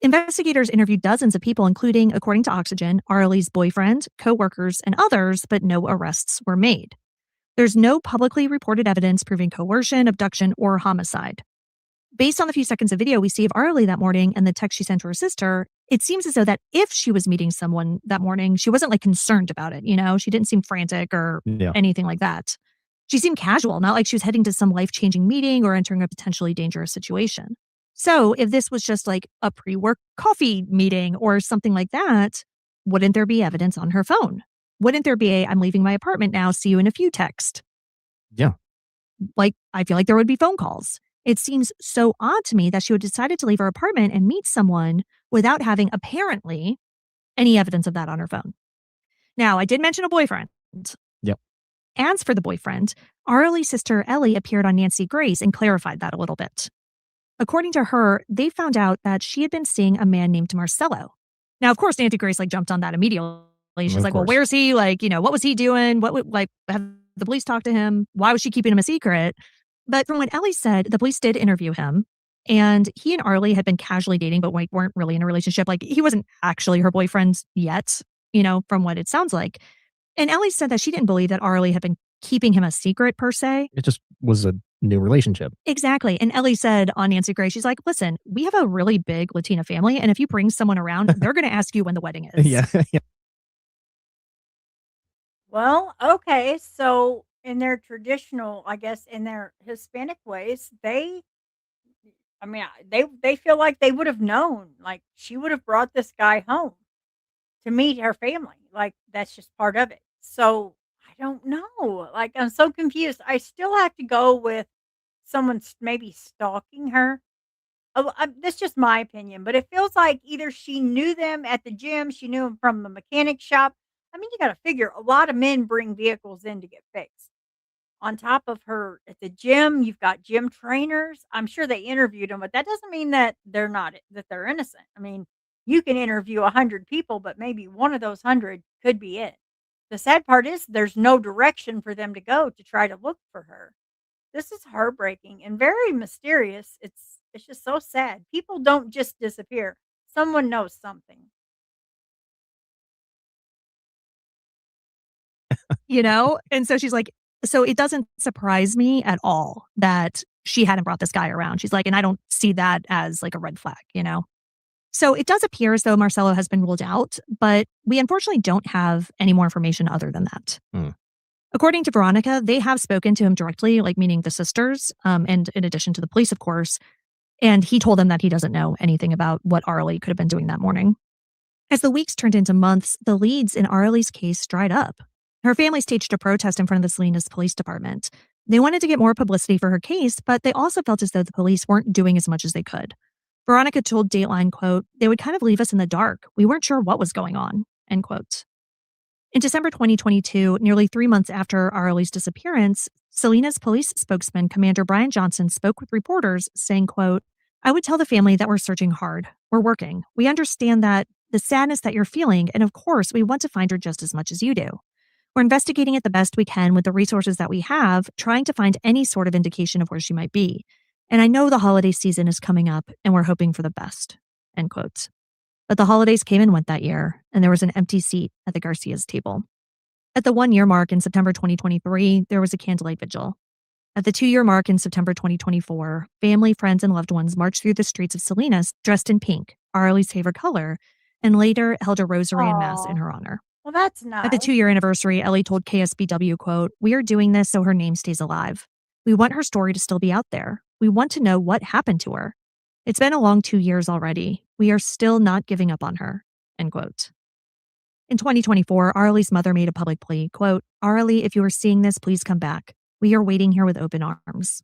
Investigators interviewed dozens of people, including, according to Oxygen, Arelie's boyfriend, co-workers, and others, but no arrests were made. There's no publicly reported evidence proving coercion, abduction, or homicide. Based on the few seconds of video we see of Arelie that morning and the text she sent to her sister, it seems as though that if she was meeting someone that morning, she wasn't like concerned about it. She didn't seem frantic or anything like that. She seemed casual, not like she was heading to some life-changing meeting or entering a potentially dangerous situation. So if this was just like a pre-work coffee meeting or something like that, wouldn't there be evidence on her phone? Wouldn't there be I'm leaving my apartment now, see you in a few text? Yeah. Like, I feel like there would be phone calls. It seems so odd to me that she would decided to leave her apartment and meet someone without having apparently any evidence of that on her phone. Now, I did mention a boyfriend. Yep. As for the boyfriend, Arelie's sister Ellie appeared on Nancy Grace and clarified that a little bit. According to her, they found out that she had been seeing a man named Marcelo. Now, of course, Nancy Grace jumped on that immediately. She's like, well, where's he? What was he doing? What would have the police talk to him? Why was she keeping him a secret? But from what Ellie said, the police did interview him, and he and Arelie had been casually dating, but weren't really in a relationship. Like, he wasn't actually her boyfriend yet, from what it sounds like. And Ellie said that she didn't believe that Arelie had been keeping him a secret per se. It just was a new relationship. Exactly. And Ellie said on Nancy Grace, she's like, listen, we have a really big Latina family, and if you bring someone around, they're going to ask you when the wedding is. Yeah. Well, okay. So in their traditional, I guess, in their Hispanic ways, they feel like they would have known, like she would have brought this guy home to meet her family. Like that's just part of it. So I don't know. Like I'm so confused. I still have to go with someone maybe stalking her. That's just my opinion, but it feels like either she knew them at the gym, she knew them from the mechanic shop. I mean, you got to figure a lot of men bring vehicles in to get fixed. On top of her at the gym, you've got gym trainers. I'm sure they interviewed them, but that doesn't mean that they're innocent. I mean, you can interview 100 people, but maybe one of those 100 could be it. The sad part is there's no direction for them to go to try to look for her. This is heartbreaking and very mysterious. It's just so sad. People don't just disappear. Someone knows something. And so she's like, so it doesn't surprise me at all that she hadn't brought this guy around. She's like, and I don't see that as like a red flag, So it does appear as though Marcelo has been ruled out, but we unfortunately don't have any more information other than that. According to Veronica, they have spoken to him directly, like meaning the sisters, and in addition to the police, of course. And he told them that he doesn't know anything about what Arelie could have been doing that morning. As the weeks turned into months, the leads in Arelie's case dried up. Her family staged a protest in front of the Salinas Police Department. They wanted to get more publicity for her case, but they also felt as though the police weren't doing as much as they could. Veronica told Dateline, quote, "They would kind of leave us in the dark. We weren't sure what was going on," end quote. In December 2022, nearly 3 months after Arelie's disappearance, Salinas police spokesman Commander Brian Johnson spoke with reporters saying, quote, "I would tell the family that we're searching hard. We're working. We understand that the sadness that you're feeling, and of course, we want to find her just as much as you do. We're investigating it the best we can with the resources that we have, trying to find any sort of indication of where she might be. And I know the holiday season is coming up, and we're hoping for the best," end quote. But the holidays came and went that year, and there was an empty seat at the Garcia's table. At the 1-year mark in September 2023, there was a candlelight vigil. At the 2-year mark in September 2024, family, friends, and loved ones marched through the streets of Salinas dressed in pink, Arelie's favorite color, and later held a rosary and mass in her honor. Well, that's nice. At the 2-year anniversary, Ellie told KSBW, quote, "We are doing this so her name stays alive. We want her story to still be out there. We want to know what happened to her. It's been a long 2 years already. We are still not giving up on her," end quote. In 2024, Arelie's mother made a public plea, quote, "Arelie, if you are seeing this, please come back. We are waiting here with open arms."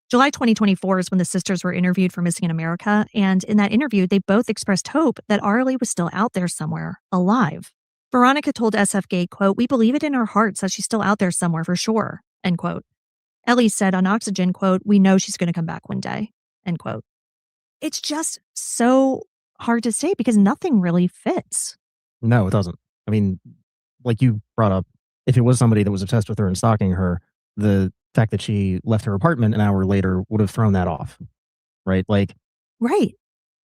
July 2024 is when the sisters were interviewed for Missing in America, and in that interview, they both expressed hope that Arelie was still out there somewhere, alive. Veronica told SFGate, quote, "We believe it in our hearts that she's still out there somewhere for sure," end quote. Ellie said on Oxygen, quote, "We know she's going to come back one day," end quote. It's just so hard to say because nothing really fits. No, it doesn't. I mean, like you brought up, if it was somebody that was obsessed with her and stalking her, the fact that she left her apartment an hour later would have thrown that off, right? Like, right.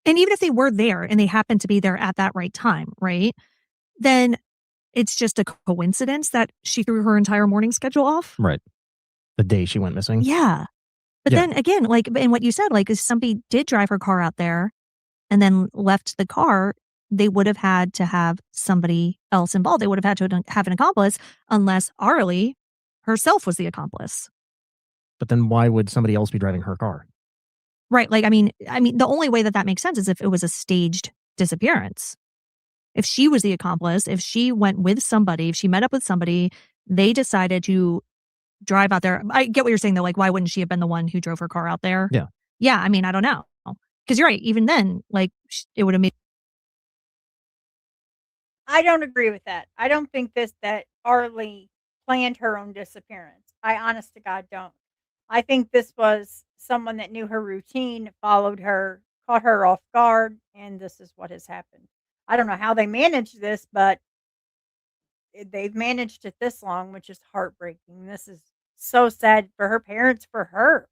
And even if they were there and they happened to be there at that right time, right? Then it's just a coincidence that she threw her entire morning schedule off. right. The day she went missing. Yeah. But Yeah. then again, like, and what you said, like, if somebody did drive her car out there and then left the car, they would have had to have somebody else involved. They would have had to have an accomplice unless Arelie herself was the accomplice. But then why would somebody else be driving her car? Right. Like, I mean, the only way that makes sense is if it was a staged disappearance. If she was the accomplice, if she went with somebody, if she met up with somebody, they decided to drive out there. I get what you're saying though. Like, why wouldn't she have been the one who drove her car out there? Yeah. Yeah. I mean, I don't know. Because you're right. Even then, like, it would have made. I don't agree with that. I don't think that Arelie planned her own disappearance. I honest to God don't. I think this was someone that knew her routine, followed her, caught her off guard, and this is what has happened. I don't know how they managed this, but they've managed it this long, which is heartbreaking. This is so sad for her parents, for her.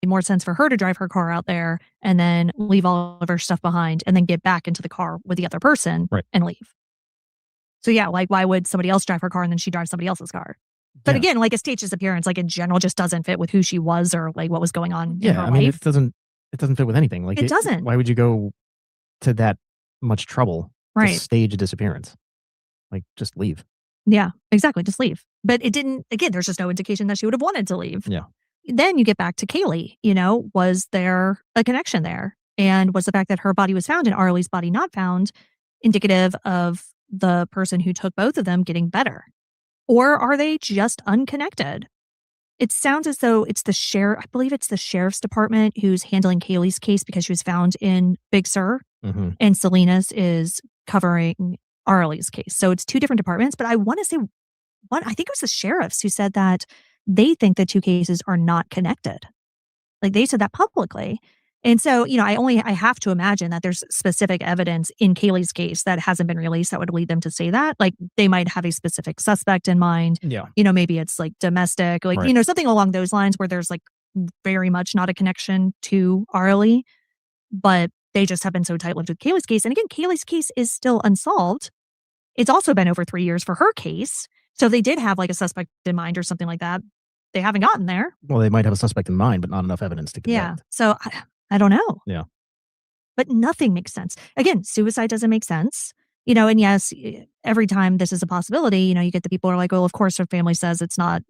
More sense for her to drive her car out there and then leave all of her stuff behind and then get back into the car with the other person and leave. So yeah, like why would somebody else drive her car and then she drives somebody else's car? But again, like a staged disappearance, like in general, just doesn't fit with who she was or like what was going on in her I mean, life. it doesn't fit with anything. Like It doesn't. Why would you go to that much trouble to Right. stage a disappearance? Like, just leave. Yeah, exactly. Just leave. But it didn't, again, there's just no indication that she would have wanted to leave. Yeah. Then you get back to Kaylee, was there a connection there? And was the fact that her body was found and Arelie's body not found indicative of the person who took both of them getting better? Or are they just unconnected? It sounds as though it's I believe it's the sheriff's department who's handling Kaylee's case because she was found in Big Sur and Salinas is covering Arelie's case. So it's two different departments, but I want to say I think it was the sheriffs who said that they think the two cases are not connected. Like they said that publicly. And so, I have to imagine that there's specific evidence in Kaylee's case that hasn't been released that would lead them to say that. Like they might have a specific suspect in mind. Yeah. Maybe it's like domestic, like, Right. Something along those lines where there's like very much not a connection to Arelie, but they just have been so tight-lipped with Kaylee's case. And again, Kaylee's case is still unsolved. It's also been over 3 years for her case. So if they did have like a suspect in mind or something like that, they haven't gotten there. Well, they might have a suspect in mind, but not enough evidence to convict. Yeah. So I don't know. Yeah. But nothing makes sense. Again, suicide doesn't make sense. And yes, every time this is a possibility, you get the people who are like, well, of course her family says it's not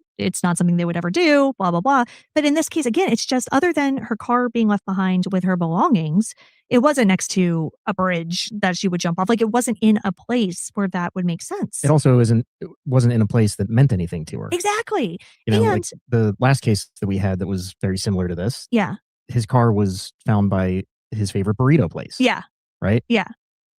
something they would ever do, blah, blah, blah. But in this case, again, it's just other than her car being left behind with her belongings, it wasn't next to a bridge that she would jump off. Like it wasn't in a place where that would make sense. It also wasn't in a place that meant anything to her. Exactly. Like the last case that we had that was very similar to this. Yeah. His car was found by his favorite burrito place. Yeah. Right? Yeah.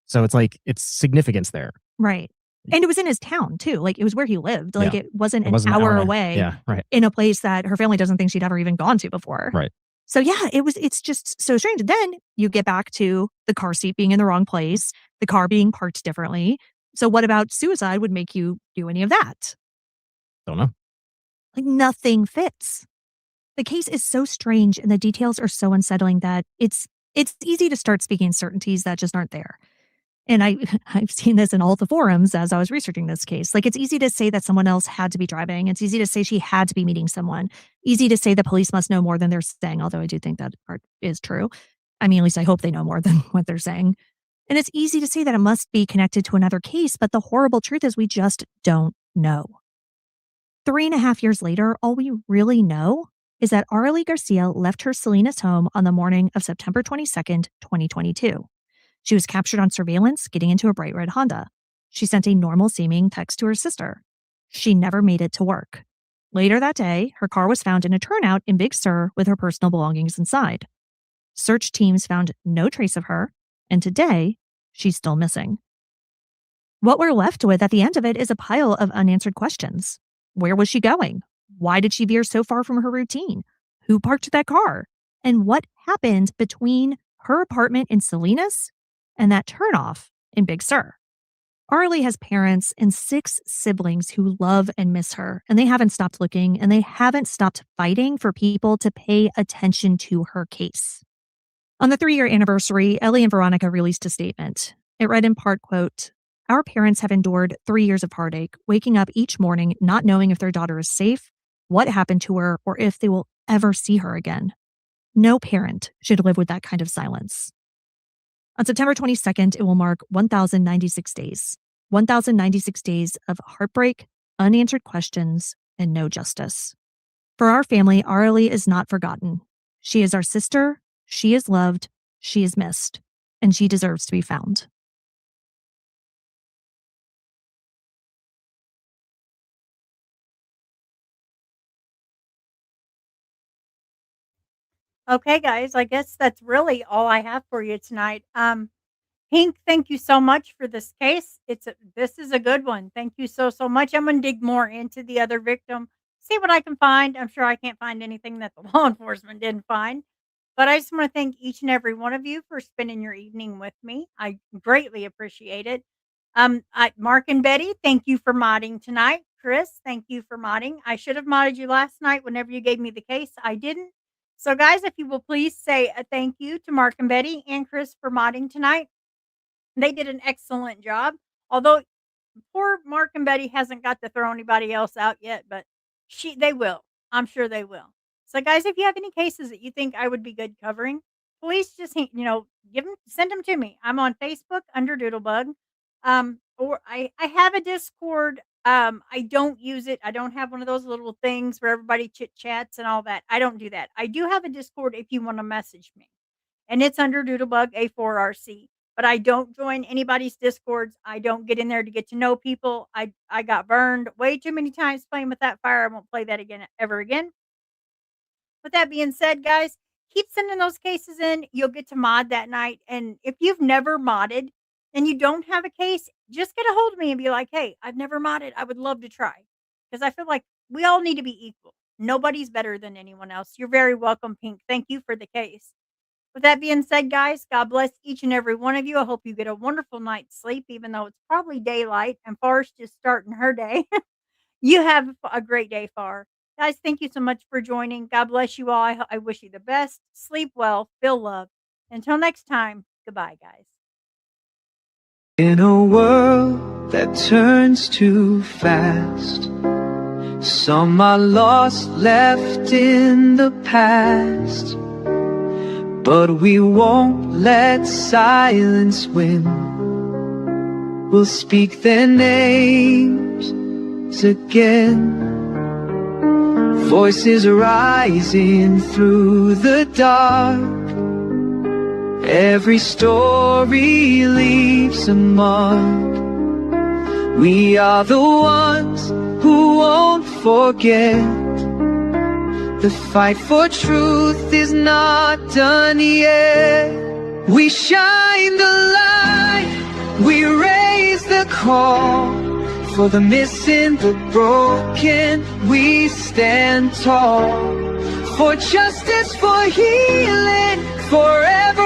So it's like, it's significance there. Right. And it was in his town too. Like it was where he lived. Like it wasn't an hour hour away in a place that her family doesn't think she'd ever even gone to before. Right. So yeah, it's just so strange. Then you get back to the car seat being in the wrong place, the car being parked differently. So what about suicide would make you do any of that? Don't know. Like nothing fits. The case is so strange and the details are so unsettling that it's easy to start speaking certainties that just aren't there. And I've seen this in all the forums as I was researching this case. Like it's easy to say that someone else had to be driving. It's easy to say she had to be meeting someone. Easy to say the police must know more than they're saying, although I do think that part is true. I mean, at least I hope they know more than what they're saying. And it's easy to say that it must be connected to another case, but the horrible truth is we just don't know. 3.5 years later, all we really know is that Arelie Garcia left her Salinas home on the morning of September 22nd, 2022. She was captured on surveillance getting into a bright red Honda. She sent a normal-seeming text to her sister. She never made it to work. Later that day, her car was found in a turnout in Big Sur with her personal belongings inside. Search teams found no trace of her, and today, she's still missing. What we're left with at the end of it is a pile of unanswered questions. Where was she going? Why did she veer so far from her routine? Who parked that car? And what happened between her apartment in Salinas and that turnoff in Big Sur? Arelie has parents and 6 siblings who love and miss her, and they haven't stopped looking, and they haven't stopped fighting for people to pay attention to her case. On the 3-year anniversary, Ellie and Veronica released a statement. It read in part, quote, "Our parents have endured 3 years of heartache, waking up each morning not knowing if their daughter is safe, what happened to her, or if they will ever see her again. No parent should live with that kind of silence." On September 22nd, it will mark 1,096 days. 1,096 days of heartbreak, unanswered questions, and no justice. For our family, Arelie is not forgotten. She is our sister, she is loved, she is missed, and she deserves to be found. Okay, guys, I guess that's really all I have for you tonight. Pink, thank you so much for this case. This is a good one. Thank you so much. I'm gonna dig more into the other victim, see what I can find. I'm sure I can't find anything that the law enforcement didn't find. But I just want to thank each and every one of you for spending your evening with me. I greatly appreciate it. Mark and Betty, thank you for modding tonight. Chris, thank you for modding. I should have modded you last night whenever you gave me the case. I didn't. So, guys, if you will please say a thank you to Mark and Betty and Chris for modding tonight. They did an excellent job. Although poor Mark and Betty hasn't got to throw anybody else out yet, but they will. I'm sure they will. So, guys, if you have any cases that you think I would be good covering, please just send them to me. I'm on Facebook under Doodlebug, or I have a Discord. I don't use it. I don't have one of those little things where everybody chit chats and all that. I don't do that. I do have a Discord if you want to message me, and it's under Doodlebug A4RC. But I don't join anybody's Discords. I don't get in there to get to know people. I got burned way too many times playing with that fire. I won't play that again ever again. With that being said, guys, keep sending those cases in. You'll get to mod that night. And if you've never modded and you don't have a case, just get a hold of me and be like, hey, I've never modded. I would love to try. Because I feel like we all need to be equal. Nobody's better than anyone else. You're very welcome, Pink. Thank you for the case. With that being said, guys, God bless each and every one of you. I hope you get a wonderful night's sleep, even though it's probably daylight and Far's just starting her day. You have a great day, Far. Guys, thank you so much for joining. God bless you all. I wish you the best. Sleep well. Feel love. Until next time, goodbye, guys. In a world that turns too fast, some are lost, left in the past. but we won't let silence win. We'll speak their names again. Voices rising through the dark. Every story leaves a mark. We are the ones who won't forget. The fight for truth is not done yet. We shine the light, we raise the call. For the missing, the broken, we stand tall. For justice, for healing, forever